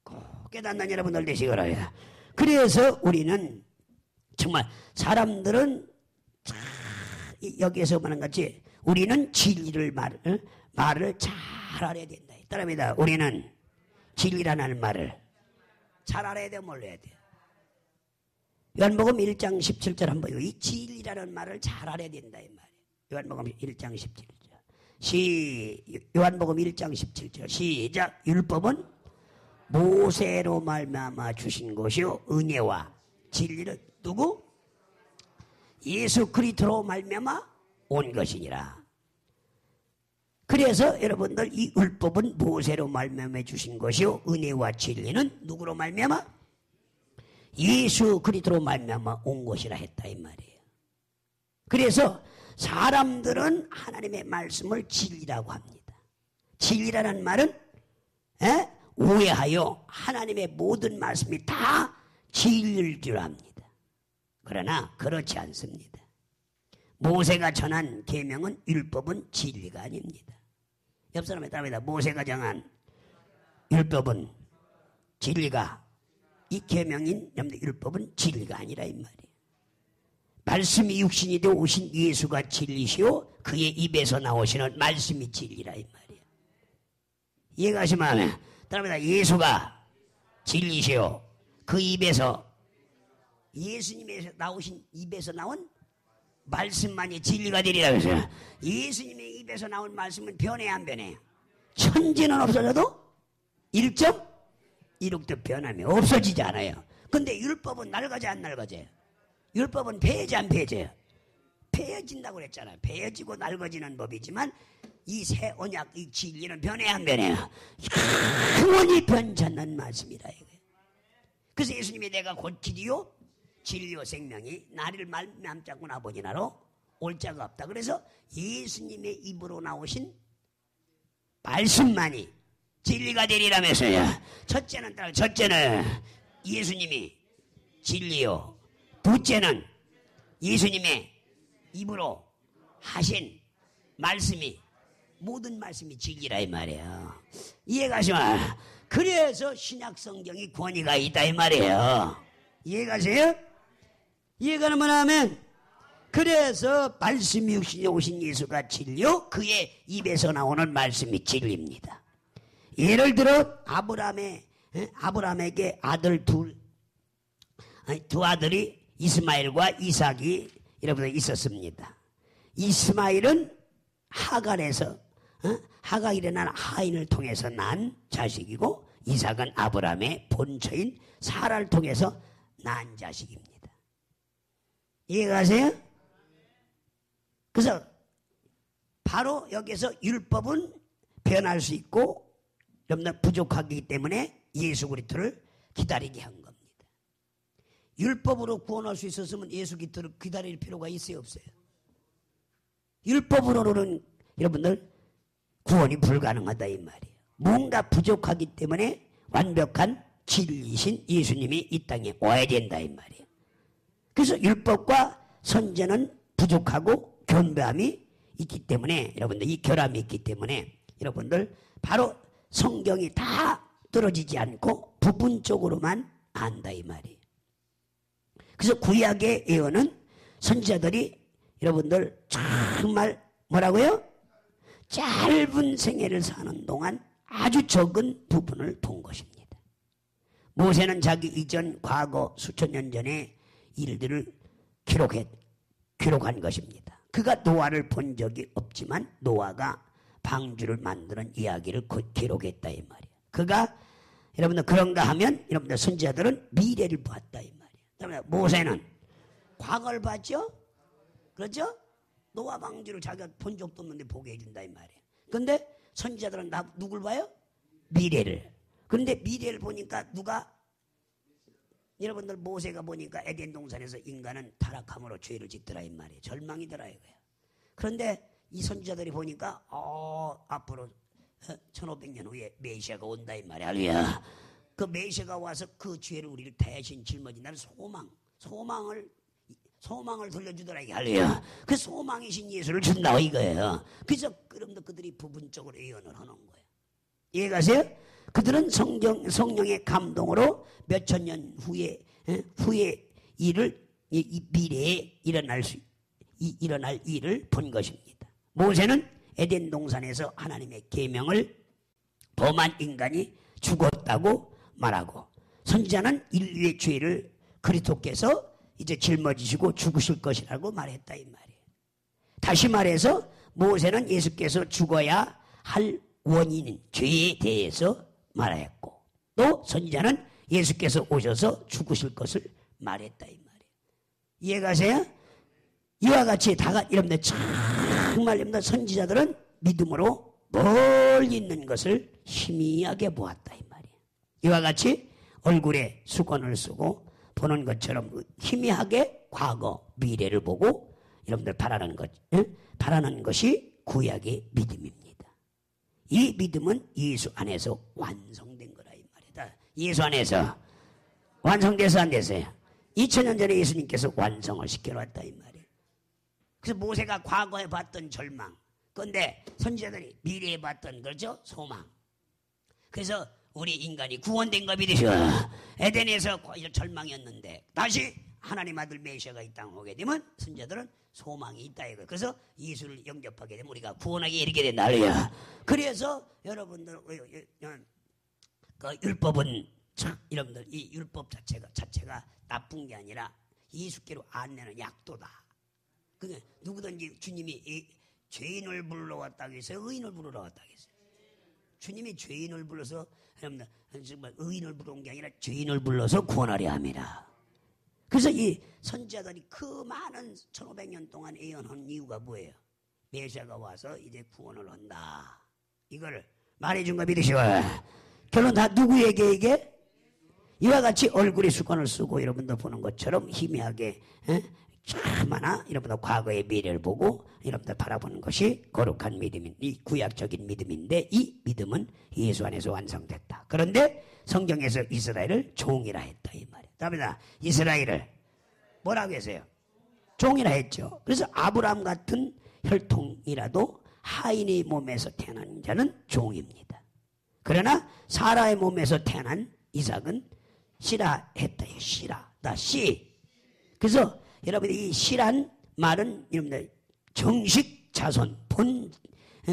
꼭 깨닫는 여러분들 되시기 바랍니다. 그래서 우리는 정말 사람들은 여기에서 말하는 같이 우리는 진리를 말을 잘 알아야 된다. 따라합니다. 우리는 진리라는 말을 잘 알아야 돼, 몰라야 돼. 요한복음 1장 17절 한번 이 진리라는 말을 잘 알아야 된다 이 말이에요. 요한복음 1장 17절. 요한복음 1장 17절. 시작. 율법은 모세로 말미암아 주신 것이요 은혜와 진리는 누구? 예수 그리스도로 말미암아 온 것이니라. 그래서 여러분들 이 율법은 모세로 말미암아 주신 것이요 은혜와 진리는 누구로 말미암아? 예수 그리스도로 말미암아 온 것이라 했다 이 말이에요. 그래서 사람들은 하나님의 말씀을 진리라고 합니다. 진리라는 말은 오해하여 하나님의 모든 말씀이 다 진리일 줄 압니다. 그러나 그렇지 않습니다. 모세가 전한 계명은 율법은 진리가 아닙니다. 옆 사람에 답니다. 모세가 정한 율법은 진리가 이 계명인 율법은 진리가 아니라 이 말이에요. 말씀이 육신이 되어 오신 예수가 진리시오 그의 입에서 나오시는 말씀이 진리라 이 말이에요. 이해가시면 따라합니다. 예수가 진리시오 그 입에서 예수님에서 나오신 입에서 나온 말씀만이 진리가 되리라 그랬어요. 예수님의 입에서 나온 말씀은 변해 안 변해요? 천지는 없어져도 1.16도 변함이 없어지지 않아요. 근데 율법은 낡아져 안 낡아져요? 율법은 폐해지 안 폐해져요? 폐해진다고 그랬잖아요. 폐해지고 낡아지는 법이지만 이 새 언약 이 진리는 변해 안 변해요? 영원히 변치 않는 말씀이라 이거예요. 그래서 예수님이 내가 곧 길이요 진리요 생명이 나를 말미암지 않고 아버지 나로 올 자가 없다. 그래서 예수님의 입으로 나오신 말씀만이 진리가 되리라면서요. 첫째는 예수님이 진리요. 둘째는 예수님의 입으로 하신 말씀이 모든 말씀이 진리라 이 말이에요. 이해가시면 그래서 신약 성경이 권위가 있다 이 말이에요. 이해가세요? 이해가는 하면 그래서 말씀이 육신에 오신 예수가 진리요 그의 입에서 나오는 말씀이 진리입니다. 예를 들어 아브라함에게 아들 두 아들이 이스마엘과 이삭이 여러분들 있었습니다. 이스마엘은 하갈이 일어난 하인을 통해서 난 자식이고 이삭은 아브라함의 본처인 사라를 통해서 난 자식입니다. 이해가세요? 그래서 바로 여기서 율법은 변할 수 있고 여러분들 부족하기 때문에 예수 그리스도를 기다리게 한 겁니다. 율법으로 구원할 수 있었으면 예수 그리스도를 기다릴 필요가 있어요 없어요? 율법으로는 여러분들 구원이 불가능하다 이 말이에요. 뭔가 부족하기 때문에 완벽한 진리이신 예수님이 이 땅에 와야 된다 이 말이에요. 그래서 율법과 선제는 부족하고 견배함이 있기 때문에 여러분들 이 결함이 있기 때문에 여러분들 바로 성경이 다 떨어지지 않고 부분적으로만 안다 이 말이에요. 그래서 구약의 예언은 선지자들이 여러분들 정말 뭐라고요? 짧은 생애를 사는 동안 아주 적은 부분을 본 것입니다. 모세는 자기 이전 과거 수천 년 전의 일들을 기록한 것입니다. 그가 노아를 본 적이 없지만 노아가 방주를 만드는 이야기를 기록했다 이 말이에요. 그가 여러분들 그런가 하면 여러분들 선지자들은 미래를 봤다 이 말이에요. 모세는 과거를 봤죠? 그렇죠? 노아 방주를 자기가 본 적도 없는데 보게 해준다 이 말이에요. 그런데 선지자들은 누굴 봐요? 미래를. 그런데 미래를 보니까 누가? 여러분들 모세가 보니까 에덴 동산에서 인간은 타락함으로 죄를 짓더라 이 말이에요. 절망이더라 이거예요. 그런데 이 선지자들이 보니까 앞으로 1500년 후에 메시아가 온다 이 말이야. 할렐루야. 그 메시아가 와서 그 죄를 우리를 대신 짊어진다는 소망을 들려주더라 이게. 할렐루야. 그 소망이신 예수를 준다 이거예요. 그래서 그럼도 그들이 부분적으로 예언을 하는 거예요. 이해가세요? 그들은 성령의 감동으로 몇천 년 후에 일을 이 미래에 일어날 일을 본 것입니다. 모세는 에덴 동산에서 하나님의 계명을 범한 인간이 죽었다고 말하고, 선지자는 인류의 죄를 그리스도께서 이제 짊어지시고 죽으실 것이라고 말했다 이 말이에요. 다시 말해서 모세는 예수께서 죽어야 할 원인인 죄에 대해서 말했고, 또 선지자는 예수께서 오셔서 죽으실 것을 말했다 이 말이에요. 이해가세요? 이와 같이 여러분들 정말 여러분들 선지자들은 믿음으로 멀리 있는 것을 희미하게 보았다 이 말이에요. 이와 같이 얼굴에 수건을 쓰고 보는 것처럼 희미하게 과거 미래를 보고 여러분들 바라는 것이 구약의 믿음입니다. 이 믿음은 예수 안에서 완성된 거라 이 말이다. 예수 안에서 완성돼서 안 됐어요. 2000년 전에 예수님께서 완성을 시켜놨다 이 말이에요. 그래서 모세가 과거에 봤던 절망, 그런데 선지자들이 미래에 봤던 거죠, 소망. 그래서 우리 인간이 구원된 거 믿으시오. 에덴에서 절망이었는데 다시 하나님 아들 메시아가 이 땅에 오게 되면 선지자들은 소망이 있다 이거. 그래서 예수를 영접하게 되면 우리가 구원하게 이르게 된다. 그래서 여러분들 그 율법은 여러분들 이 율법 자체가 나쁜 게 아니라 예수께로 안내는 약도다. 그게 누구든지 주님이 죄인을 불러왔다 해서 의인을 부르러 왔다 했어요. 주님이 죄인을 불러서 여러분들 정말 의인을 부른 게 아니라 죄인을 불러서 구원하려 합니다. 그래서 이 선지자들이 그 많은 1500년 동안 예언한 이유가 뭐예요? 메시아가 와서 이제 구원을 한다. 이걸 말해준 거 믿으시고, 결론 다 누구에게 이게? 이와 같이 얼굴에 수건을 쓰고 여러분들 보는 것처럼 희미하게 참하나 여러분들 과거의 미래를 보고 여러분들 바라보는 것이 거룩한 믿음인, 이 구약적인 믿음인데, 이 믿음은 예수 안에서 완성됐다. 그런데 성경에서 이스라엘을 종이라 했다 이 말이에요. 답니다. 이스라엘을 뭐라고 했어요? 종이라 했죠. 그래서 아브라함 같은 혈통이라도 하인의 몸에서 태어난 자는 종입니다. 그러나 사라의 몸에서 태어난 이삭은 씨라 했다. 씨라. 나 씨. 그래서 여러분 이 씨란 말은 여러분들 정식 자손, 본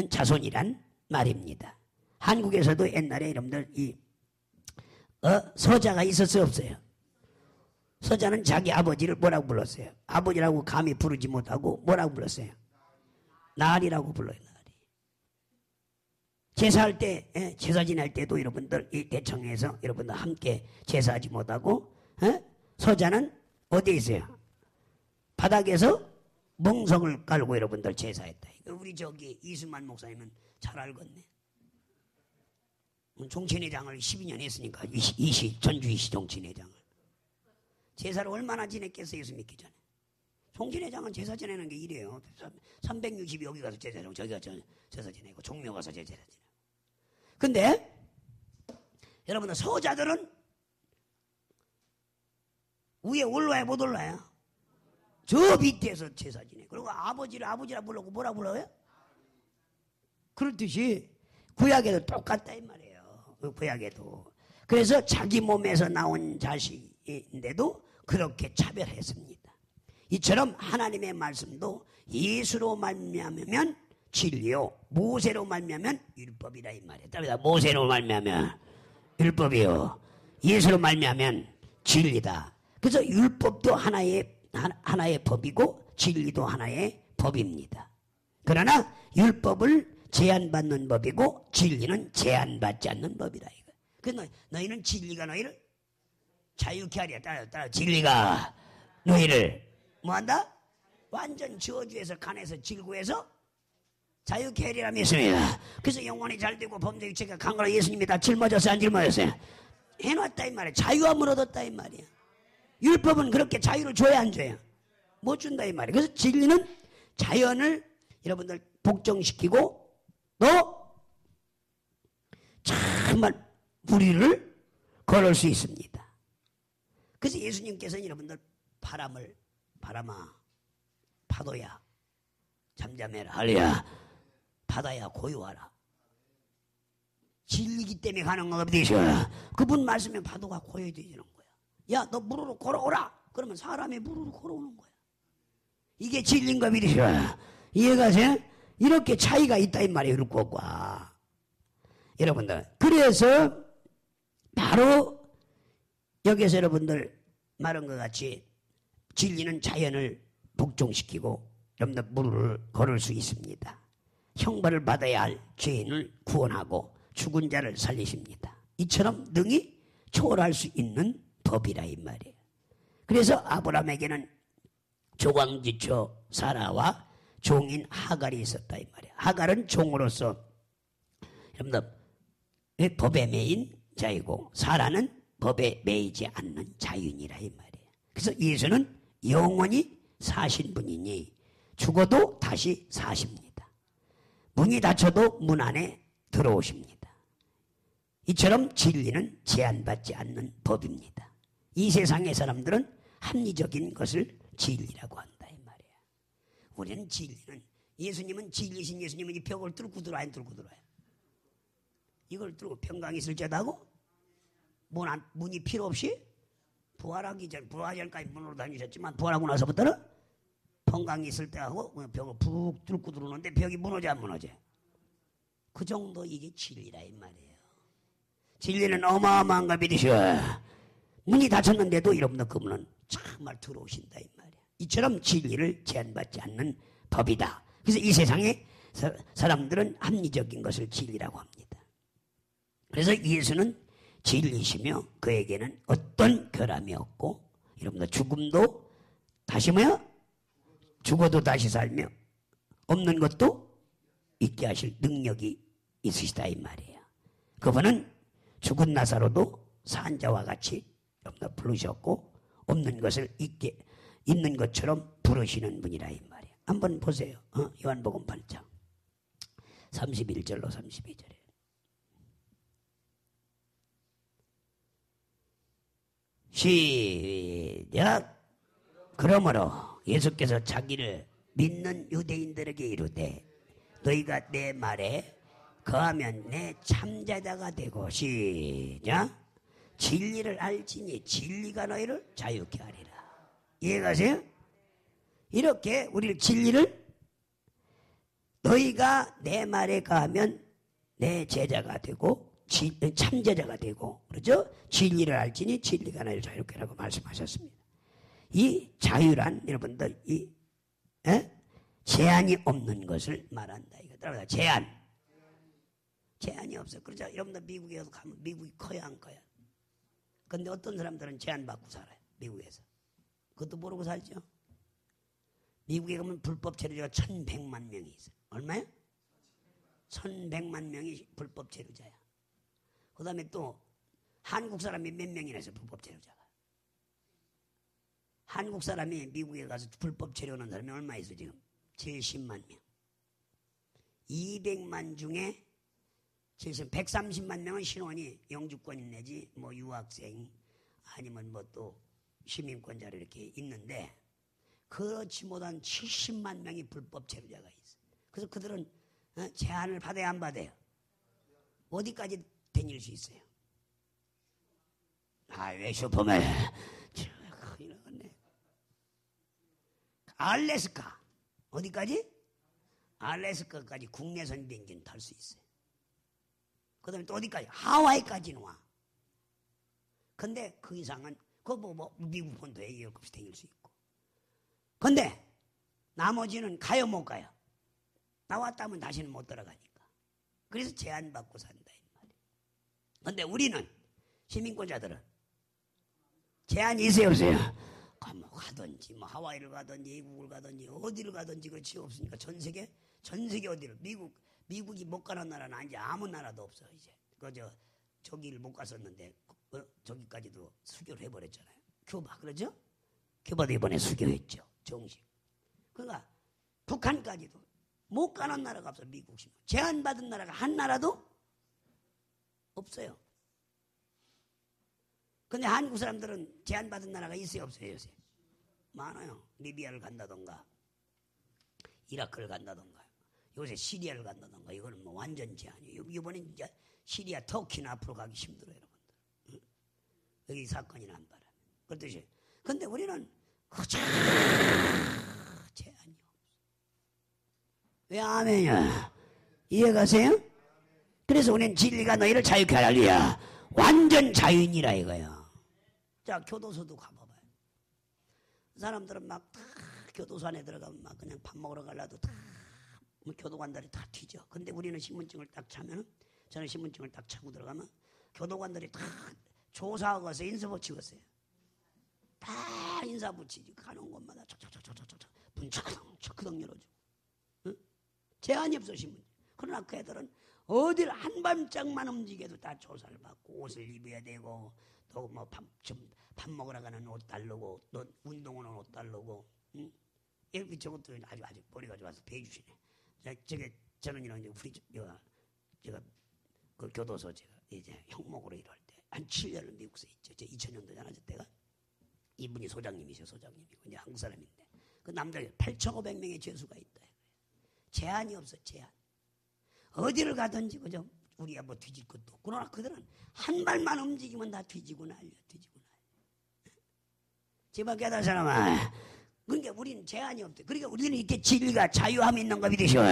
자손이란 말입니다. 한국에서도 옛날에 여러분들 이 서자가 있었어요, 없어요? 서자는 자기 아버지를 뭐라고 불렀어요? 아버지라고 감히 부르지 못하고 뭐라고 불렀어요? 나리라고 불러요. 나리. 제사할 때, 제사 지낼 때도 여러분들 이 대청에서 여러분들 함께 제사하지 못하고, 서자는 어디에 있어요? 바닥에서 멍석을 깔고 여러분들 제사했다. 우리 저기 이수만 목사님은 잘 알겠네. 종친회장을 12년 했으니까 전주이시 종친회장을. 제사를 얼마나 지냈겠어요, 예수 믿기 전에. 종친회장은 제사 지내는 게 이래요. 360이 여기 가서 제사 지내고, 저기 가서 제사 지내고, 종묘 가서 제사 지내고. 근데 여러분들 서자들은 위에 올라야 못 올라요? 저 밑에서 제사 지내. 그리고 아버지를 아버지라 부르고 뭐라 불러요? 그렇듯이 구약에도 똑같다 이 말이에요. 구약에도 그래서 자기 몸에서 나온 자식인데도 그렇게 차별했습니다. 이처럼 하나님의 말씀도 예수로 말미암으면 진리요, 모세로 말미암으면 율법이라 이 말이에요. 따라서 모세로 말미암으면 율법이요, 예수로 말미암으면 진리다. 그래서 율법도 하나의 법이고 진리도 하나의 법입니다. 그러나 율법을 제한받는 법이고 진리는 제한받지 않는 법이다. 그래서 너희는 진리가 너희를 자유케 하리라. 따라 진리가 너희를 뭐한다? 완전 저주에서 간에서 질고해서 자유케 하리라 믿습니다. 그래서 영혼이 잘되고 범죄 육체가 강건한 예수님이 다 짊어졌어요, 안 짊어졌어요? 해놨다 이 말이야. 자유함을 얻었다 이 말이야. 율법은 그렇게 자유를 줘야 안 줘야? 못 준다 이 말이야. 그래서 진리는 자연을 여러분들 복종시키고 또 정말 우리를 걸을 수 있습니다. 그래서 예수님께서는 여러분들 바람아 파도야 잠잠해라, 할렐루야, 바다야 고요하라. 진리기 때문에 가는 거 어디서 그분 말씀에 파도가 고요해지는 거야. 야, 너 물으로 걸어오라. 그러면 사람이 물으로 걸어오는 거야. 이게 진리인가 믿으시오. 이해가 돼? 이렇게 차이가 있다 이 말이에요. 율법과. 여러분들, 그래서 바로 여기서 여러분들 말한 것 같이 진리는 자연을 복종시키고 여러분들 무릎을 걸을 수 있습니다. 형벌을 받아야 할 죄인을 구원하고 죽은 자를 살리십니다. 이처럼 능히 초월할 수 있는 법이라 이 말이에요. 그래서 아브라함에게는 조광지초 사라와 종인 하갈이 있었다 이 말이에요. 하갈은 종으로서 여러분들 법에 매인 자이고 사라는 법에 매이지 않는 자유인이라 이 말이에요. 그래서 예수는 영원히 사신 분이니 죽어도 다시 사십니다. 문이 닫혀도 문 안에 들어오십니다. 이처럼 진리는 제한받지 않는 법입니다. 이 세상의 사람들은 합리적인 것을 진리라고 한다 이 말이에요. 우리는 진리는, 예수님은 진리신 예수님은 이 벽을 뚫고 들어와요, 안 뚫고 들어와요? 이걸 뚫고 평강이 있을 때다고 문이 필요 없이 부활하기 전까지 문으로 다니셨지만 부활하고 나서부터는 평강이 있을 때하고 벽을 푹 뚫고 들어오는데 벽이 무너져 안 무너져? 그 정도 이게 진리라 이 말이에요. 진리는 어마어마한 거 믿으셔. 문이 닫혔는데도 여러분들 그 문은 정말 들어오신다 이 말이에요. 이처럼 진리를 제한받지 않는 법이다. 그래서 이 세상에 사람들은 합리적인 것을 진리라고 합니다. 그래서 예수는 진리시며 그에게는 어떤 결함이 없고 여러분들 죽음도 다시 죽어도 다시 살며 없는 것도 있게 하실 능력이 있으시다 이 말이에요. 그분은 죽은 나사로도 산 자와 같이 여러분들 부르셨고 없는 것을 있는 것처럼 부르시는 분이라 이 말이에요. 한번 보세요. 요한복음 8장 31절로 32절에 시작. 그러므로 예수께서 자기를 믿는 유대인들에게 이르되 너희가 내 말에 거하면 내 참자자가 되고 시작. 진리를 알지니 진리가 너희를 자유케 하리라. 이해가세요? 이렇게 우리를 진리를 너희가 내 말에 거하면 내 제자가 되고 참제자가 되고 그렇죠? 진리를 알지니 진리가 너희를 자유케 하라고 말씀하셨습니다. 이 자유란 여러분들 제한이 없는 것을 말한다. 이거 따라서 제한이 없어. 그렇죠? 여러분들 미국에 가면 미국이 커야 안 커야. 근데 어떤 사람들은 제한받고 살아요. 미국에서. 그것도 모르고 살죠. 미국에 가면 불법 체류자가 1,100만 명이 있어요. 얼마요? 1,100만 명이 불법 체류자야. 그 다음에 또 한국 사람이 몇 명이나 있어요. 불법 체류자가. 한국 사람이 미국에 가서 불법 체류하는 사람이 얼마 있어요 지금? 70만 명. 200만 중에 130만 명은 신원이 영주권 내지 뭐 유학생 아니면 뭐 또 시민권자로 이렇게 있는데 그렇지 못한 70만 명이 불법 체류자가 있어요. 그래서 그들은 제한을 받아야 안 받아요? 어디까지 다닐 수 있어요? 왜 슈퍼맨? 큰일 나겠네. 알래스카 어디까지? 알래스카까지 국내선 비행기는 탈 수 있어요. 그 다음에 또 어디까지? 하와이까지는 와. 근데 그 이상은 뭐 미국 본토에 열급시 다닐 수 있고. 근데 나머지는 가요 못 가요. 나왔다면 다시는 못 들어가니까. 그래서 제한받고 산다 이 말이에요. 근데 우리는 시민권자들은 제한이 있어요 없어요? 뭐 가든지 뭐 하와이를 가든지 외국을 가든지 어디를 가든지 그렇지 없으니까 전 세계 어디를 미국이 못 가는 나라는 이제 아무 나라도 없어 이제. 저기를 못 갔었는데 저기까지도 수교를 해버렸잖아요. 큐바 그러죠? 큐바도 이번에 수교했죠 정식. 그러니까 북한까지도 못 가는 나라가 없어. 미국 제한받은 나라가 한 나라도 없어요. 근데 한국 사람들은 제한받은 나라가 있어요 없어요 요새? 많아요. 리비아를 간다던가 이라크를 간다던가 요새 시리아를 간다던가 이거는 뭐 완전 제한이에요. 이번에 이제 시리아 터키는 앞으로 가기 힘들어요 여러분들. 응? 여기 사건이 난 바람에. 그렇듯이 근데 우리는 제한이 없어. 왜 아멘이야? 이해가세요? 그래서 우리는 진리가 너희를 자유케 하리라. 완전 자유인이라 이거야. 자, 교도소도 가봐봐요. 사람들은 막 다 교도소 안에 들어가면 막 그냥 밥 먹으러 가려도 다 교도관들이 다 튀죠. 근데 우리는 신분증을 딱 차면은 저는 신분증을 딱 차고 들어가면 교도관들이 다 조사하고 가서 인사 붙이겠어요. 다 인사 붙이지. 가는 곳마다 척척척척척척 문 척크덩 열어주고. 응? 제한이 없어 신분증. 그러나 그 애들은 어디를 한밤짝만 움직여도 다 조사를 받고 옷을 입어야 되고 또 뭐 밥 먹으러 가는 옷 달라고 또 운동하는 옷 달라고. 응? 이렇게 저것도 아주 머리가 좋아서 배주시네. 저는 이런 우리 제가 그 교도소 제가 이제 형목으로 일할 때 한 7년을 미국에서 있죠. 2000년도잖아 저 때가. 이분이 소장님이셔 소장님이고 이제 한국 사람인데 그 남자가 8,500명의 죄수가 있다. 제한이 없어 제한. 어디를 가든지 그죠? 우리가 뭐 뒤질 것도 없고 그러나 그들은 한 발만 움직이면 다 뒤지고 난리야. 제발 깨달은 사람아. 그러니까 우리는 제한이 없대. 그러니까 우리는 이렇게 진리가 자유함이 있는 거 믿으셔.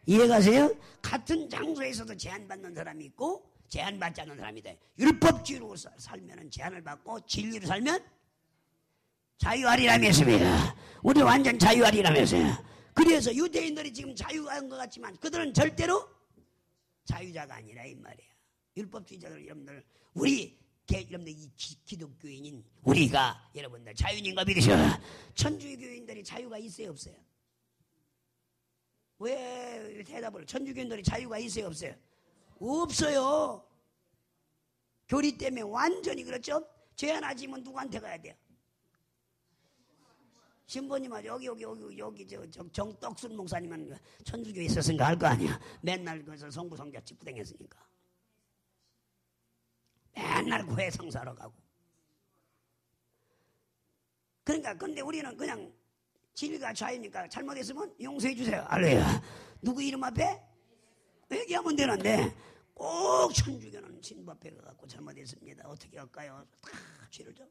이해가세요? 같은 장소에서도 제한받는 사람이 있고 제한받지 않는 사람이 돼. 율법주의로 살면 제한을 받고 진리로 살면 자유하리라면서요. 우리 완전 자유하리라면서요. 그래서 유대인들이 지금 자유한 것 같지만 그들은 절대로 자유자가 아니라 이 말이야. 율법주의자들 여러분들 여러분들 이 기독교인인 우리가 여러분들 자유인인 거 믿으셔. 천주교인들이 자유가 있어요 없어요? 왜 대답을 천주교인들이 자유가 있어요 없어요? 없어요. 교리 때문에 완전히 그렇죠? 죄 하나 지면 누구한테 가야 돼요? 신부님아 여기 정떡순 목사님은 천주교에 있었으니까 알 거 아니야. 맨날 그래서 성부 성자 찍고 다녔으니까. 맨날 교회 성사하러 가고. 그러니까 근데 우리는 그냥 진리가 자유니까 잘못했으면 용서해 주세요. 알레야. 누구 이름 앞에 회개하면 되는데 꼭 천주교는 신부 앞에 가갖고 잘못했습니다. 어떻게 할까요? 다 죄를 져.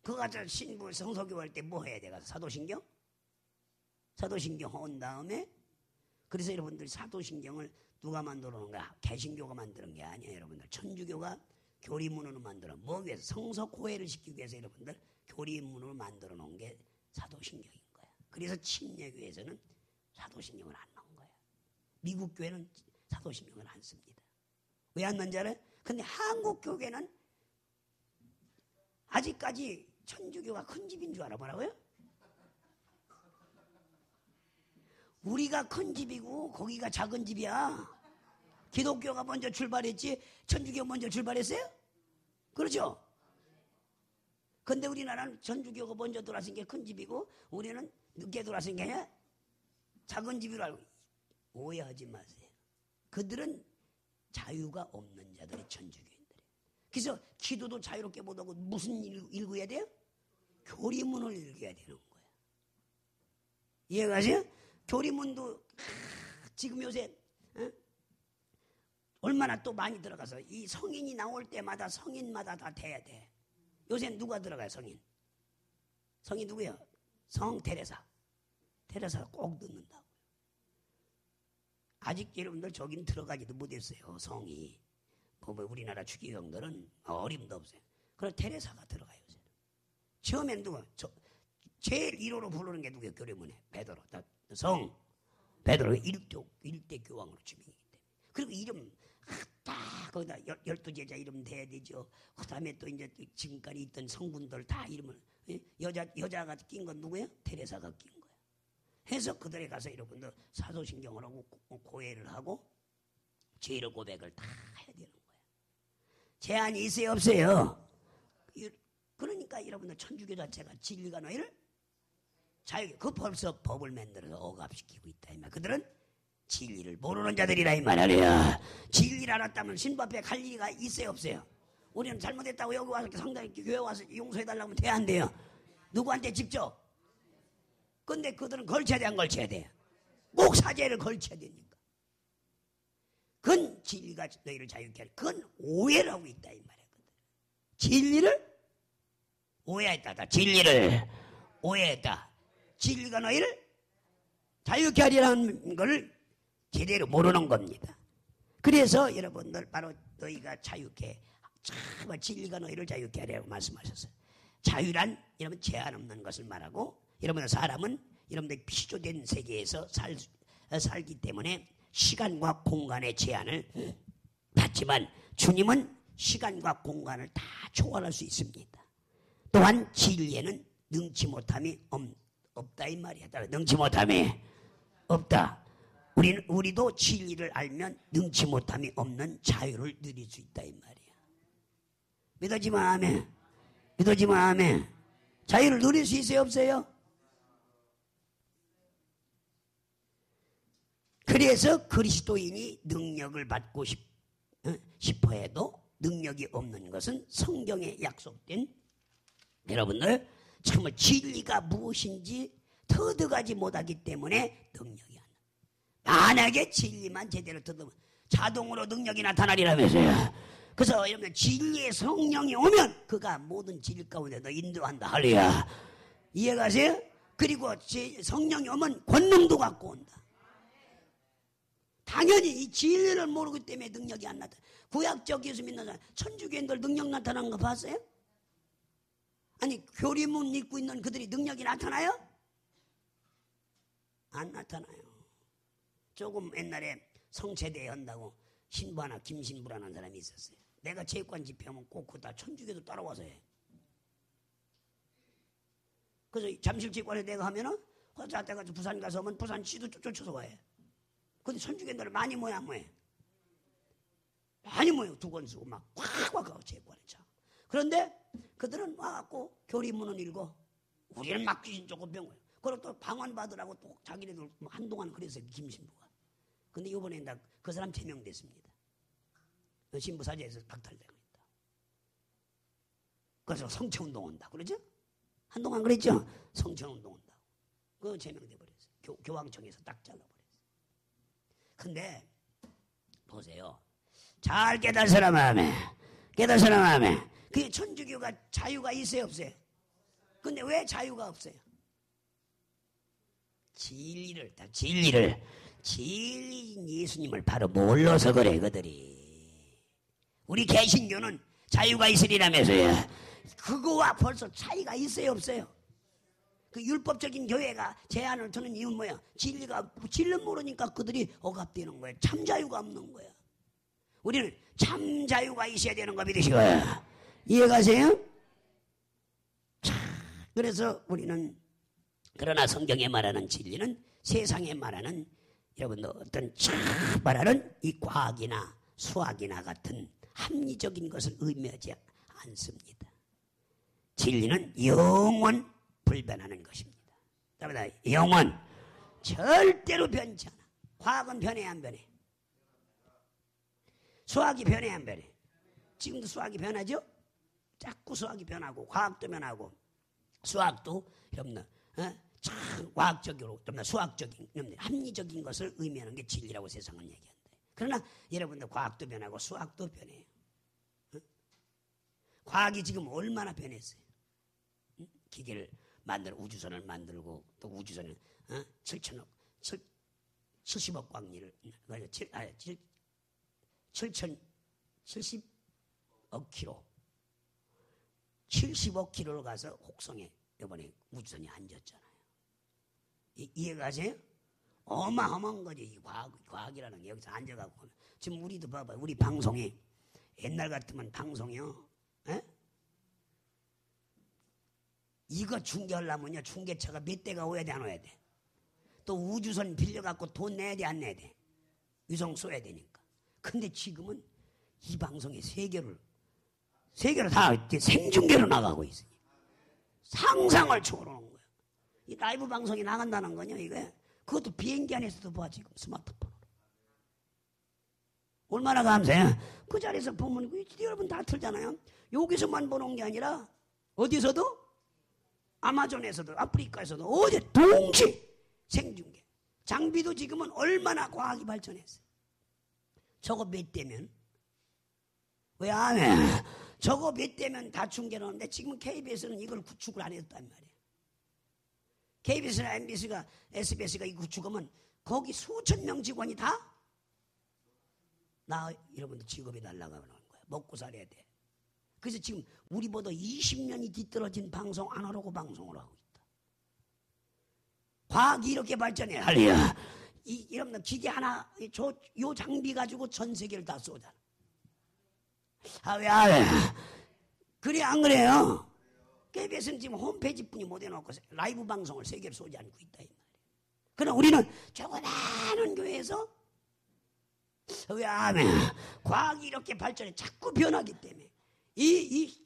그거 가서 신부 성서교 할 때 뭐 해야 돼? 가서 사도신경? 사도신경 온 다음에 그래서 여러분들 사도신경을 누가 만들어 놓은 거야? 개신교가 만드는 게 아니에요. 여러분들 천주교가 교리문으로 만들어 뭐 위해서 성서고해를 시키기 위해서 여러분들 교리문으로 만들어 놓은 게 사도신경인 거야. 그래서 침례교에서는 사도신경을 안 넣은 거야. 미국 교회는 사도신경을 안 씁니다. 왜 안 넣는지 알아요? 근데 한국 교회는 아직까지 천주교가 큰 집인 줄 알아. 뭐라고요? 우리가 큰 집이고 거기가 작은 집이야. 기독교가 먼저 출발했지 천주교가 먼저 출발했어요? 그렇죠? 근데 우리나라는 천주교가 먼저 들어왔은 게 큰 집이고 우리는 늦게 들어왔은 게 아니라 작은 집으로 알고. 오해하지 마세요. 그들은 자유가 없는 자들이 천주교인들이에요. 그래서 기도도 자유롭게 못하고 무슨 읽어야 돼요? 교리문을 읽어야 되는 거야. 이해가세요? 교리문도 지금 요새 얼마나 또 많이 들어가서 이 성인이 나올 때마다 성인마다 다 돼야 돼. 요새 누가 들어가요? 성인 누구예요? 성 테레사. 테레사 꼭 듣는다고. 아직 여러분들 저긴 들어가지도 못했어요. 성이. 뭐 우리나라 주기경들은 어림도 없어요. 그래서 테레사가 들어가요. 요새는. 처음엔 누가? 제일 1호로 부르는 게 누구예요? 교리문에 베드로. 성 베드로 1대 교황으로 지명이기 때문에. 그리고 이름 다 거기다 12제자 이름 돼야 되죠. 그 다음에 또 이제 지금까지 있던 성분들 다 이름을 여자가 낀 건 누구예요? 테레사가 낀 거예요. 해서 그들에 가서 여러분들 사도신경을 하고 고해를 하고 죄를 고백을 다 해야 되는 거예요. 제한이 있어요? 없어요? 그러니까 여러분들 천주교 자체가 진리가 너희를 자유, 그 벌써 법을 만들어서 억압시키고 있다. 이 말. 그들은 진리를 모르는 자들이라 이 말이야. 진리를 알았다면 신법에 갈 리가 있어요? 없어요? 우리는 잘못했다고 여기 와서 성당 교회 와서 용서해달라고 하면 돼? 안 돼요? 누구한테 직접? 근데 그들은 걸쳐야 돼? 안 걸쳐야 돼? 꼭 사죄를 걸쳐야 되니까. 그건 진리가 너희를 자유케 하는, 그건 오해를 하고 있다 이 말이야. 진리를 오해했다. 진리를 오해했다. 진리가 너희를 자유케 하리라는 것을 제대로 모르는 겁니다. 그래서 여러분들 바로 너희가 자유케, 참 진리가 너희를 자유케 하리라고 말씀하셨어요. 자유란 여러분 제한 없는 것을 말하고, 여러분 사람은 여러분들 피조된 세계에서 살기 때문에 시간과 공간의 제한을 받지만 주님은 시간과 공간을 다 초월할 수 있습니다. 또한 진리에는 능치 못함이 없다 이 말이야. 능치 못함이 없다. 우리도 진리를 알면 능치 못함이 없는 자유를 누릴 수 있다 이 말이야. 믿어지만 아멘. 믿어지만 아멘. 자유를 누릴 수 있어요? 없어요? 그래서 그리스도인이 능력을 받고 싶어 해도 능력이 없는 것은 성경에 약속된, 여러분들 정말 진리가 무엇인지 터득하지 못하기 때문에 능력이 안 나. 만약에 진리만 제대로 터득하면 자동으로 능력이 나타나리라면서요. 그래서 여러분 진리의 성령이 오면 그가 모든 진리 가운데 너 인도한다. 할렐루야. 이해가세요? 그리고 성령이 오면 권능도 갖고 온다. 당연히 이 진리를 모르기 때문에 능력이 안 나타나. 구약적 예수 믿는 사람, 천주교인들 능력 나타나는 거 봤어요? 아니 교리문 입고 있는 그들이 능력이 나타나요? 안 나타나요. 조금 옛날에 성체대회 한다고 신부 하나 김신부라는 사람이 있었어요. 내가 체육관 집회하면 꼭 그거 다 천주교도 따라와서 해. 그래서 잠실체육관에 내가 하면은 화자 때가지고 부산 가서 하면 부산시도 쫓아서 와요. 근데 천주교인들 많이 모여 안 모여? 많이 모여. 두 권 쓰고 막 꽉 와가고 체육관에 차. 그런데 그들은 와갖고 교리문은 읽어. 우리는 막 귀신 쫓고 병을. 그리고 또 방언 받으라고 또 자기네들 한동안 그랬어요. 김신부가. 근데 이번에 그 사람 제명됐습니다. 신부 사제에서 박탈되고 있다. 그래서 성체운동 온다. 그러죠? 한동안 그랬죠? 성체운동 온다고. 그거 제명돼 버렸어요. 교황청에서 딱 잘라버렸어요. 근데 보세요. 잘 깨달으라 마음에. 깨달으라 마음에. 그게 천주교가 자유가 있어요? 없어요? 근데 왜 자유가 없어요? 진리인 예수님을 바로 몰라서 그래 그들이. 우리 개신교는 자유가 있으리라면서요. 그거와 벌써 차이가 있어요? 없어요? 그 율법적인 교회가 제한을 두는 이유는 뭐야? 진리를 모르니까 그들이 억압되는 거야. 참 자유가 없는 거야. 우리는 참 자유가 있어야 되는 거 믿으시고요. 이해가세요? 자, 그래서 우리는, 그러나 성경에 말하는 진리는 세상에 말하는, 여러분들 어떤 말하는 이 과학이나 수학이나 같은 합리적인 것을 의미하지 않습니다. 진리는 영원 불변하는 것입니다. 영원 절대로 변치 않아. 과학은 변해 안 변해? 수학이 변해 안 변해? 지금도 수학이 변하죠? 자꾸 수학이 변하고 과학도 변하고 수학도 여러분들 참 과학적으로 수학적인 합리적인 것을 의미하는 게 진리라고 세상은 얘기한다. 그러나 여러분들 과학도 변하고 수학도 변해요. 응? 과학이 지금 얼마나 변했어요. 응? 기계를 만들어 우주선을 만들고 또 우주선을 70억 광리를 70억 킬로 70억 킬로를 가서 혹성에 이번에 우주선이 앉았잖아요. 이해가세요? 어마어마한 거지. 이 과학이라는 게 여기서 앉아가고 지금 우리도 봐봐요. 우리 방송이 옛날 같으면 방송이요. 에? 이거 중계하려면요 중계차가 몇 대가 오야 돼 안 오야 돼? 또 우주선 빌려갖고 돈 내야 돼 안 내야 돼? 위성 쏘야 되니까. 근데 지금은 이 방송이 세계로 다 생중계로 나가고 있어요. 상상을 초월하는 거예요. 이 라이브 방송이 나간다는 거냐 이게? 그것도 비행기 안에서도 봐 지금 스마트폰으로. 얼마나 감사해. 그 자리에서 보면 여러분 다 틀잖아요. 여기서만 보는 게 아니라 어디서도 아마존에서도 아프리카에서도 어디 동시 생중계. 장비도 지금은 얼마나 과학이 발전했어요. 저거 몇 대면 왜 안 해? 저거 몇 대면 다 중계하는데 지금 KBS는 이걸 구축을 안 했단 말이에요. KBS나 MBC가 SBS가 이 구축하면 거기 수천 명 직원이 다 여러분들 직업이 날라가는 거야. 먹고 살아야 돼. 그래서 지금 우리보다 20년이 뒤떨어진 방송 아날로그 방송을 하고 있다. 과학이 이렇게 발전해. 할리야. 여러분들 기계 하나 요 장비 가지고 전 세계를 다 쏘잖아. 왜 안 해? 그래 안 그래요? KBS는 지금 홈페이지뿐이 못 해놓고 라이브 방송을 세계로 쏘지 않고 있다 이 말이에요. 그러나 우리는 조그마한 교회에서 왜 안 해? 과학이 이렇게 발전해 자꾸 변하기 때문에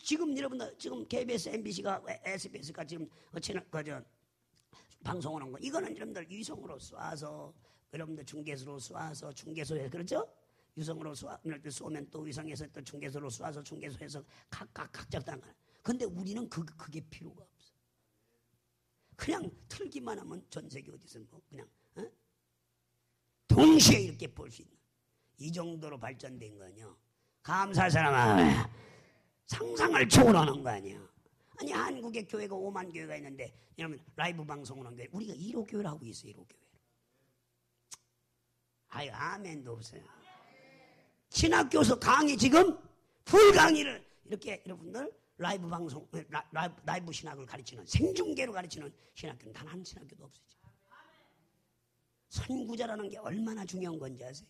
지금 여러분들 지금 KBS, MBC가 SBS가 지금 방송을 한 거 이거는 여러분들 위성으로 쏴서 여러분들 중계소로 쏴서 중계소에 그렇죠? 유성으로 쏘면 또 위성에서 또 중계소로 쏴서 중계소에서 각각 당하는. 근데 우리는 그게 필요가 없어. 그냥 틀기만 하면 전 세계 어디서 뭐 그냥 동시에 이렇게 볼 수 있는 이 정도로 발전된 거냐. 감사할 사람아 상상을 초월하는 거 아니야. 아니 한국에 교회가 5만 교회가 있는데 여러분 라이브 방송을 한 교회 우리가 1호 교회를 하고 있어요. 1호 교회. 아유 아멘도 없어요. 신학교에서 강의 지금 풀 강의를 이렇게 여러분들 라이브 방송 라이브 신학을 가르치는 생중계로 가르치는 신학교는 단 한 신학교도 없어요. 선구자라는 게 얼마나 중요한 건지 아세요?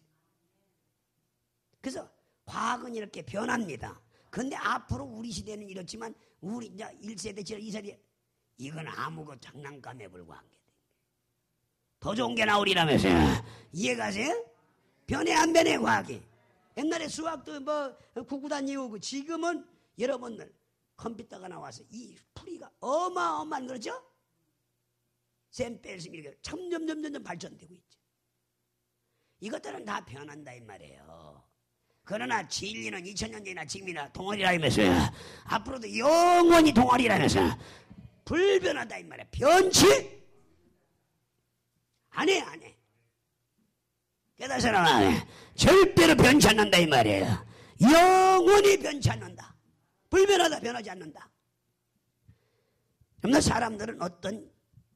그래서 과학은 이렇게 변합니다. 그런데 앞으로 우리 시대는 이렇지만 우리 이제 1세대, 2세대 이건 아무것도 장난감에 불과한 게 더 좋은 게 나오리라면서요. 이해가세요? 변해 안 변해 과학이? 옛날에 수학도 뭐 구구단 이후고 지금은 여러분들 컴퓨터가 나와서 이 풀이가 어마어마한 그렇죠? 샘뺄스 이렇게 점점 발전되고 있죠. 이것들은 다 변한다 이 말이에요. 그러나 진리는 2000년 전이나 지금이나 동아리라면서요. 앞으로도 영원히 동아리라면서 불변하다 이 말이에요. 변치 안 해. 깨달으시나 안 해. 절대로 변치 않는다 이 말이에요. 영원히 변치 않는다. 불변하다 변하지 않는다. 그러나 사람들은 어떤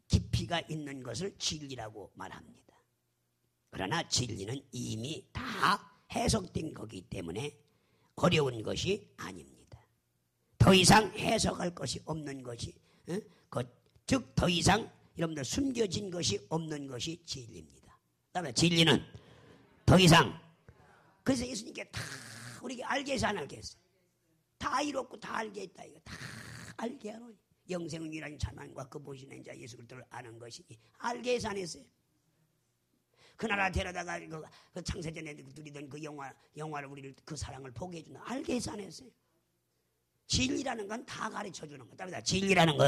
깊이가 있는 것을 진리라고 말합니다. 그러나 진리는 이미 다 해석된 거기 때문에 어려운 것이 아닙니다. 더 이상 해석할 것이 없는 것이 즉 더 이상 여러분들 숨겨진 것이 없는 것이 진리입니다. 그다음에 진리는 더 이상 그래서 예수님께 다 우리가 알겠어 안 알겠어? 다 이롭고 다 알게 있다 이거 다 알게 하노니 영생은 유일한 찬양과 그 보시는 자 예수 그리스도를 아는 것이니 알게 해서 안 했어요. 그 나라 데려다가 그 창세전에 누리던 그 영화를 우리를 그 사랑을 보게 해준다. 알게 해서 안 했어요. 진리라는 건 다 가르쳐 주는 거다. 진리라는 거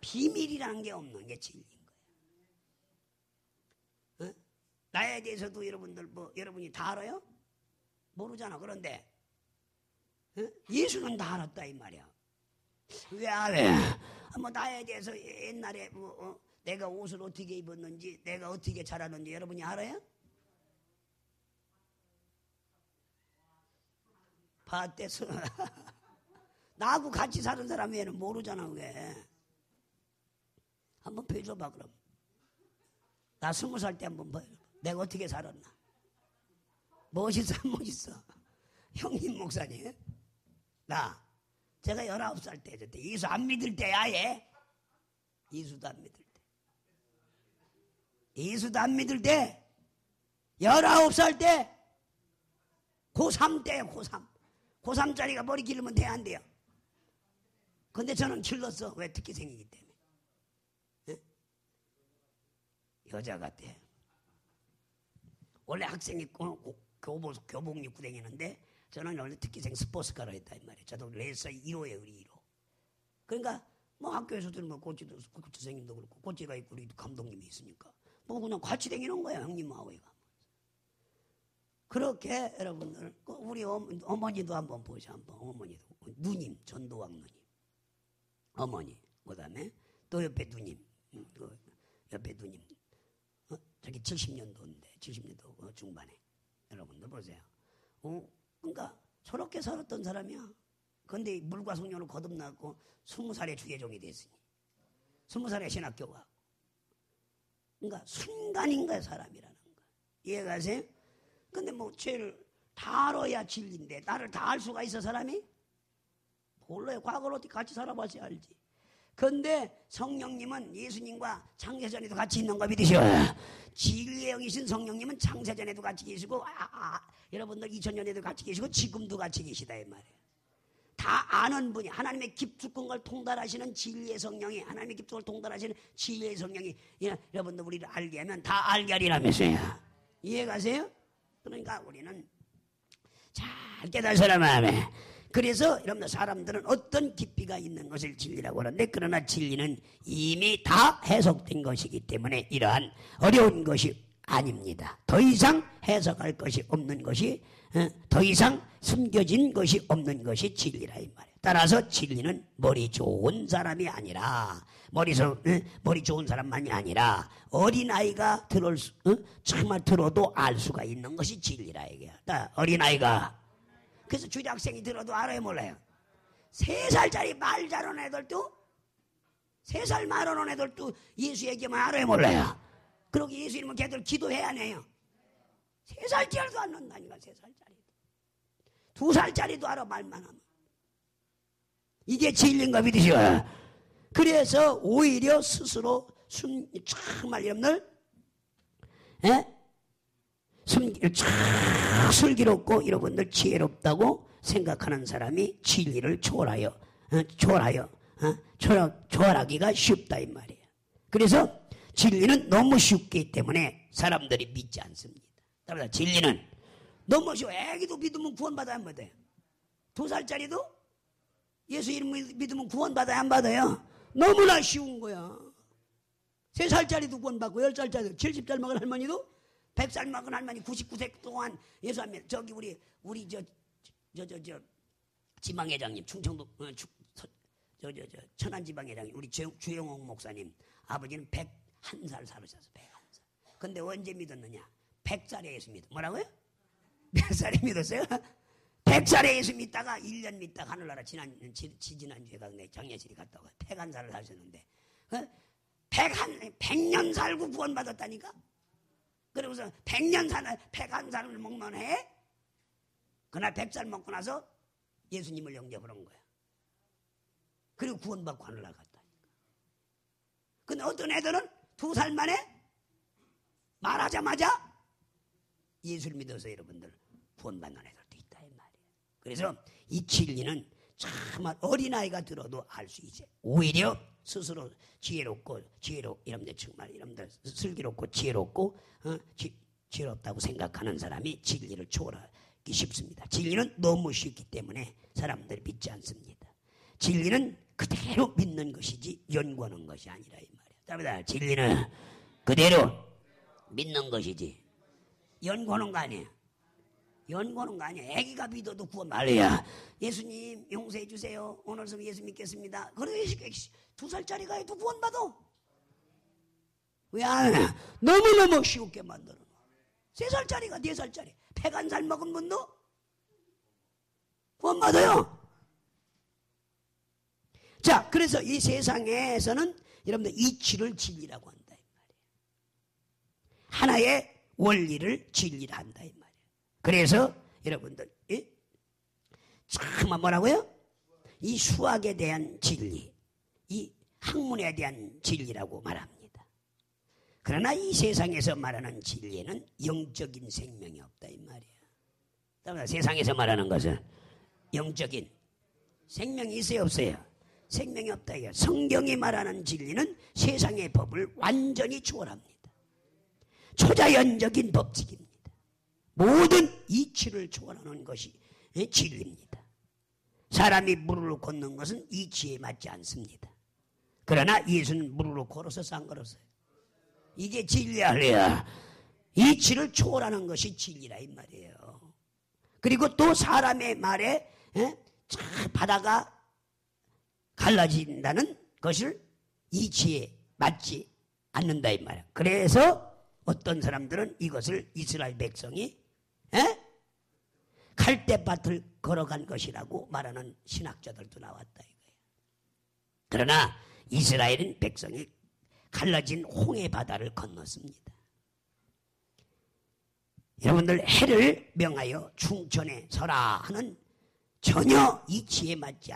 비밀이라는 게 없는 게 진리인 거예요. 나에 대해서도 여러분들 여러분이 다 알아요? 모르잖아. 그런데 예수는 다 알았다 이 말이야. 왜 안 해? 나에 대해서 옛날에 내가 옷을 어떻게 입었는지 내가 어떻게 자랐는지 여러분이 알아요? 봤댔어. 나하고 같이 사는 사람 외에는 모르잖아. 왜? 한번 펴줘봐. 그럼 나 20살 때 한번 봐요. 내가 어떻게 살았나. 멋있어 안 멋있어? 형님 목사님, 제가 19살 때 예수 안 믿을 때야. 얘 예수도 안 믿을 때, 예수도 안 믿을 때 19살 때 고3 때요. 고3짜리가 머리 기르면 돼 안 돼요? 근데 저는 길렀어. 왜? 특기생이기 때문에. 네? 여자 같아. 원래 학생이 교복 입고 다니는데 저는 원래 특기생 스포츠카로 했다 이 말이에요. 저도 레이서 1호예요. 우리 1호. 그러니까 뭐 학교에서도 뭐 꼬치도 선생님도 그렇고 꼬치가 있고 우리 감독님이 있으니까 뭐 그냥 같이 다니는 거야. 형님하고 이거. 그렇게 여러분들 우리 어머니도 한번 보셔. 한번 어머니도 누님 전도왕 누님 어머니 그다음에 또 옆에 누님 옆에 누님 저기 70년도인데 70년도 중반에 여러분들 보세요. 그러니까 저렇게 살았던 사람이야. 근데 물과 성령으로 거듭나고 20살에 주계종이 됐으니 20살에 신학교 가고 그러니까 순간인 거야 사람이라는 거. 이해가세요? 근데 뭐 죄를 다 알아야 진리인데 나를 다 알 수가 있어 사람이? 몰라요. 과거를 어떻게 같이 살아봐서 알지. 근데 성령님은 예수님과 창세전에도 같이 있는 거 믿으시오. 진리의 영이신 성령님은 창세전에도 같이 계시고 여러분들 2000년에도 같이 계시고 지금도 같이 계시다 이 말이에요. 다 아는 분이 하나님의 깊숙한 걸 통달하시는 진리의 성령이 하나님의 깊숙한 걸 통달하시는 진리의 성령이 여러분들 우리를 알게 하면 다 알게 하리라면서요. 이해가세요? 그러니까 우리는 잘 깨달으셔라 마음에. 그래서 여러분들 사람들은 어떤 깊이가 있는 것을 진리라고 하는데 그러나 진리는 이미 다 해석된 것이기 때문에 이러한 어려운 것이 아닙니다. 더 이상 해석할 것이 없는 것이 더 이상 숨겨진 것이 없는 것이 진리라 이 말이에요. 따라서 진리는 머리 좋은 사람이 아니라 머리 좋은 사람만이 아니라 어린아이가 정말 들어도 알 수가 있는 것이 진리라 이게요. 어린아이가 그래서 주일학생이 들어도 알아요 몰라요? 3살짜리 말 잘하는 애들도 3살 말하는 애들도 예수 얘기만 알아요 몰라요? 그리고 예수 이름은 걔들 기도해야 해요. 3살짜리도 안 난다니까. 3살짜리도 2살짜리도 알아 말만 하면. 이게 진리인가 믿으시오. 그래서 오히려 스스로 정말 여러분들 슬기롭고 여러분들 지혜롭다고 생각하는 사람이 진리를 초월하기가 쉽다 이 말이에요. 그래서 진리는 너무 쉽기 때문에 사람들이 믿지 않습니다. 따라서 진리는 너무 쉬워. 애기도 믿으면 구원받아야 안 받아요? 2살짜리도 예수 이름 믿으면 구원받아야 안 받아요? 너무나 쉬운 거야. 3살짜리도 구원받고 10살짜리도 70살 먹은 할머니도 100살 먹은 할머니 99세 동안 예수 안 믿어. 저기 우리 저 지방회장님 충청도 천안지방회장님 우리 주영옥 목사님 아버지는 101살 살으셨어. 101살. 근데 언제 믿었느냐? 100살에 예수 믿어. 뭐라고요? 몇 살에 믿었어요? 100살에 예수 믿다가 1년 믿다가 하늘나라 지지난주에 장례실이 갔다 오고 101살을 사셨는데 100년 살고 구원받았다니까? 그러고서 101살을 먹면 해? 그날 100살 먹고 나서 예수님을 영접을 한 거야. 그리고 구원받고 하늘나라 갔다니까. 근데 어떤 애들은 2살 만에 말하자마자 예수를 믿어서 여러분들 구원받는 애들도 있다 이 말이에요. 그래서 이 진리는 정말 어린아이가 들어도 알 수 있어요. 오히려 스스로 여러분들 정말 여러분들 슬기롭고 지혜롭고 지혜롭다고 생각하는 사람이 진리를 초월하기 쉽습니다. 진리는 너무 쉽기 때문에 사람들이 믿지 않습니다. 진리는 그대로 믿는 것이지 연구하는 것이 아니라 이 말이에요. 답니다. 진리는 그대로 믿는 것이지 연구하는 거 아니에요. 연구하는 거 아니에요. 애기가 믿어도 구원 말이야. 예수님 용서해 주세요. 오늘서 예수 믿겠습니다. 그래 2살짜리가 해도 구원받아. 왜 안 해? 너무너무 쉽게 만들어. 3살짜리가 4살짜리 101살 먹은 분도 구원받아요. 자, 그래서 이 세상에서는 여러분들 이치를 진리라고 한다 이 말이에요. 하나의 원리를 진리라 한다 이 말이에요. 그래서 여러분들 참 뭐라고요? 이 수학에 대한 진리, 이 학문에 대한 진리라고 말합니다. 그러나 이 세상에서 말하는 진리에는 영적인 생명이 없다 이 말이에요. 세상에서 말하는 것은 영적인 생명이 있어요 없어요? 생명이 없다 이거예요. 성경이 말하는 진리는 세상의 법을 완전히 초월합니다. 초자연적인 법칙입니다. 모든 이치를 초월하는 것이 진리입니다. 사람이 무릎을 꿇는 것은 이치에 맞지 않습니다. 그러나 예수는 무릎을 걸어서 안 걸었어요. 이게 진리야. 이치를 초월하는 것이 진리라 이 말이에요. 그리고 또 사람의 말에 바다가 갈라진다는 것을 이치에 맞지 않는다 이 말이에요. 그래서 어떤 사람들은 이것을 이스라엘 백성이 갈대밭을 걸어간 것이라고 말하는 신학자들도 나왔다 이거예요. 그러나 이스라엘은 백성이 갈라진 홍해 바다를 건넜습니다. 여러분들 해를 명하여 충천에 서라 하는 전혀 이치에 맞지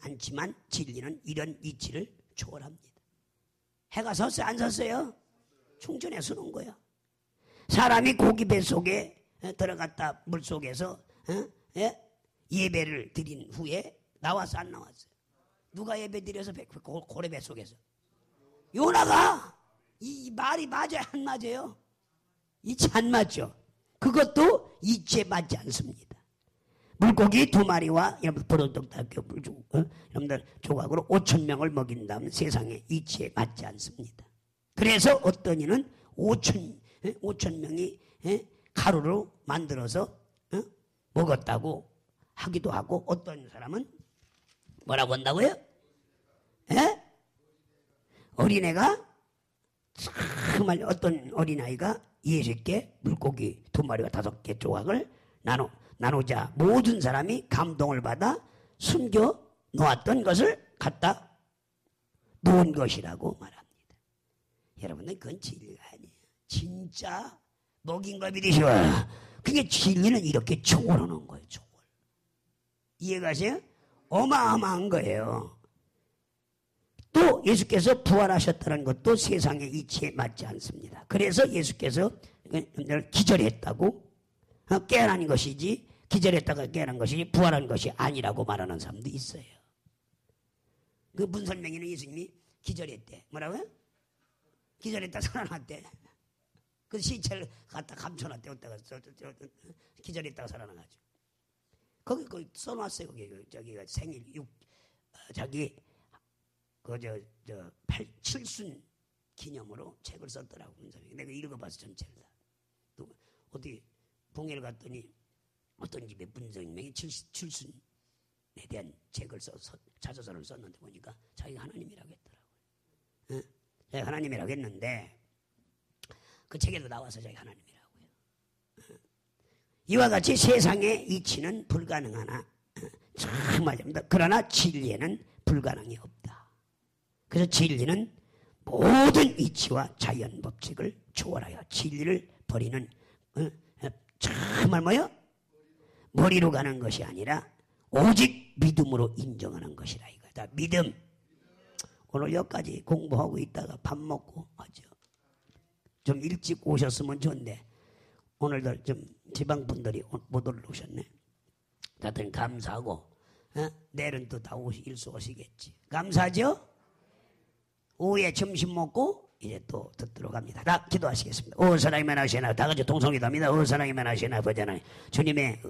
않지만 진리는 이런 이치를 초월합니다. 해가 섰어요? 안 섰어요? 충천에 서는 거야. 사람이 고기 뱃속에 들어갔다 물속에서 예배를 드린 후에 나와서 안 나왔어요? 누가 예배 드려서 고래 뱃속에서? 요나가. 이 말이 맞아요 안 맞아요? 이치 안 맞죠? 그것도 이치에 맞지 않습니다. 물고기 2마리와 여러분들 여러분들 조각으로 5,000명을 먹인 다음 세상에 이치에 맞지 않습니다. 그래서 어떤 이는 5,000명이 가루로 만들어서 먹었다고 하기도 하고, 어떤 사람은 뭐라고 한다고요? 어린애가 정말 어떤 어린아이가 예수께 물고기 2마리와 5개 조각을 나누자 모든 사람이 감동을 받아 숨겨 놓았던 것을 갖다 놓은 것이라고 말합니다. 여러분들 그건 진리가 아니에요. 진짜 먹인 걸 믿으시오. 그게 진리는 이렇게 초월하는 거예요. 초월. 이해가세요? 어마어마한 거예요. 또 예수께서 부활하셨다는 것도 세상의 이치에 맞지 않습니다. 그래서 예수께서 기절했다고 깨어난 것이지, 기절했다가 깨어난 것이지 부활한 것이 아니라고 말하는 사람도 있어요. 그 문설명이는 예수님이 기절했대. 뭐라고요? 기절했다 살아났대. 그 시체를 갖다 감춰놨대. 어디다가 기절했다가 살아나가지고. 거기 써놨어요. 저기가 생일 자기 칠순 기념으로 책을 썼더라고. 내가 읽어봐서 전체를 다. 또 어디 봉해를 갔더니 어떤 집에 문설명이 칠순에 대한 책을 써서 자서전을 썼는데 보니까 자기가 하나님이라고 했더라고요. 자기가 하나님이라고 했는데 그 책에도 나와서 자기가 하나님이라고요. 이와 같이 세상의 이치는 불가능하나 정말입니다. 그러나 진리에는 불가능이 없다. 그래서 진리는 모든 이치와 자연 법칙을 초월하여 진리를 버리는 정말 뭐요? 머리로 가는 것이 아니라 오직 믿음으로 인정하는 것이라 이거다. 믿음. 오늘 여기까지 공부하고 있다가 밥 먹고 하죠. 좀 일찍 오셨으면 좋은데 오늘도 좀 지방분들이 못 올라오셨네. 다들 감사하고 내일은 또 다 일수 오시겠지. 감사하죠? 오후에 점심 먹고 이제 또 듣도록 합니다. 다 기도하시겠습니다. 오 사랑이만 하시나, 다 같이 동성기도합니다. 오 사랑이만 하시나 보잖아요. 주님의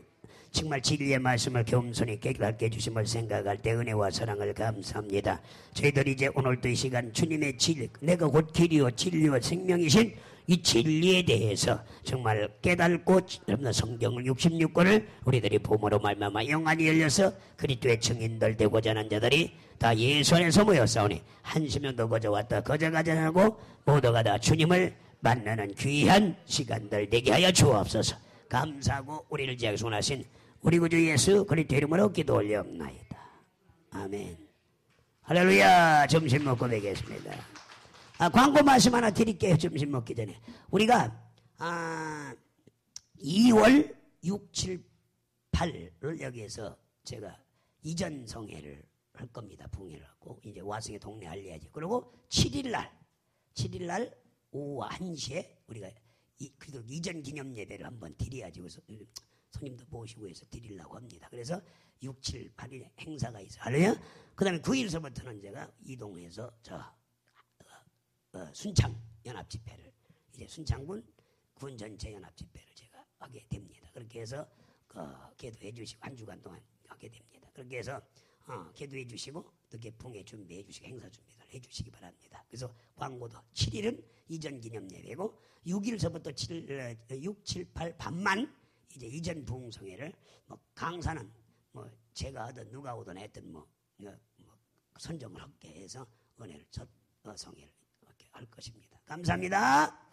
정말 진리의 말씀을 겸손히 깨닫게 해주심을 생각할 때 은혜와 사랑을 감사합니다. 저희들이 이제 오늘도 이 시간 주님의 진리, 내가 곧 길이요 진리요 생명이신 이 진리에 대해서 정말 깨닫고 여러분 성경을 66권을 우리들이 봄으로 말미암아 영안이 열려서 그리스도의 증인들 되고자 하는 자들이 다 예수 안에서 모였사오니 한시명도 거저 왔다 거저 가자 하고 모두가 다 주님을 만나는 귀한 시간들 되게 하여 주옵소서. 감사하고 우리를 지하게 손하신 우리 구주 예수 그리스도 이름으로 기도 올려옵나이다. 아멘. 할렐루야. 점심 먹고 뵙겠습니다. 광고 말씀 하나 드릴게요. 점심 먹기 전에. 우리가 2월 6, 7, 8을 여기에서 제가 이전 성회를 할 겁니다. 붕해를 하고 이제 와성의 동네 알려야지. 그리고 7일날 오후 1시에 우리가 그래도 이전 기념 예배를 한번 드려야지. 그래서 손님도 모시고 해서 드리려고 합니다. 그래서 6, 7, 8일 행사가 있어요. 할렐루야. 그 다음에 9일서부터는 제가 이동해서 순창 연합 집회를 이제 순창군 군 전체 연합 집회를 제가 하게 됩니다. 그렇게 해서 기도해 주시고 한 주간 동안 하게 됩니다. 그렇게 해서 기도해 주시고 어떻게 붕해 준비해 주시고 행사 준비를 해 주시기 바랍니다. 그래서 광고도 7일은 이전 기념 예배고 6일서부터 6, 7, 8 밤만 이제 이전 부흥성회를 강사는 제가 하든 누가 오든 하여튼 선정을 하게 해서 은혜를 첫 성회를 이렇게 할 것입니다. 감사합니다.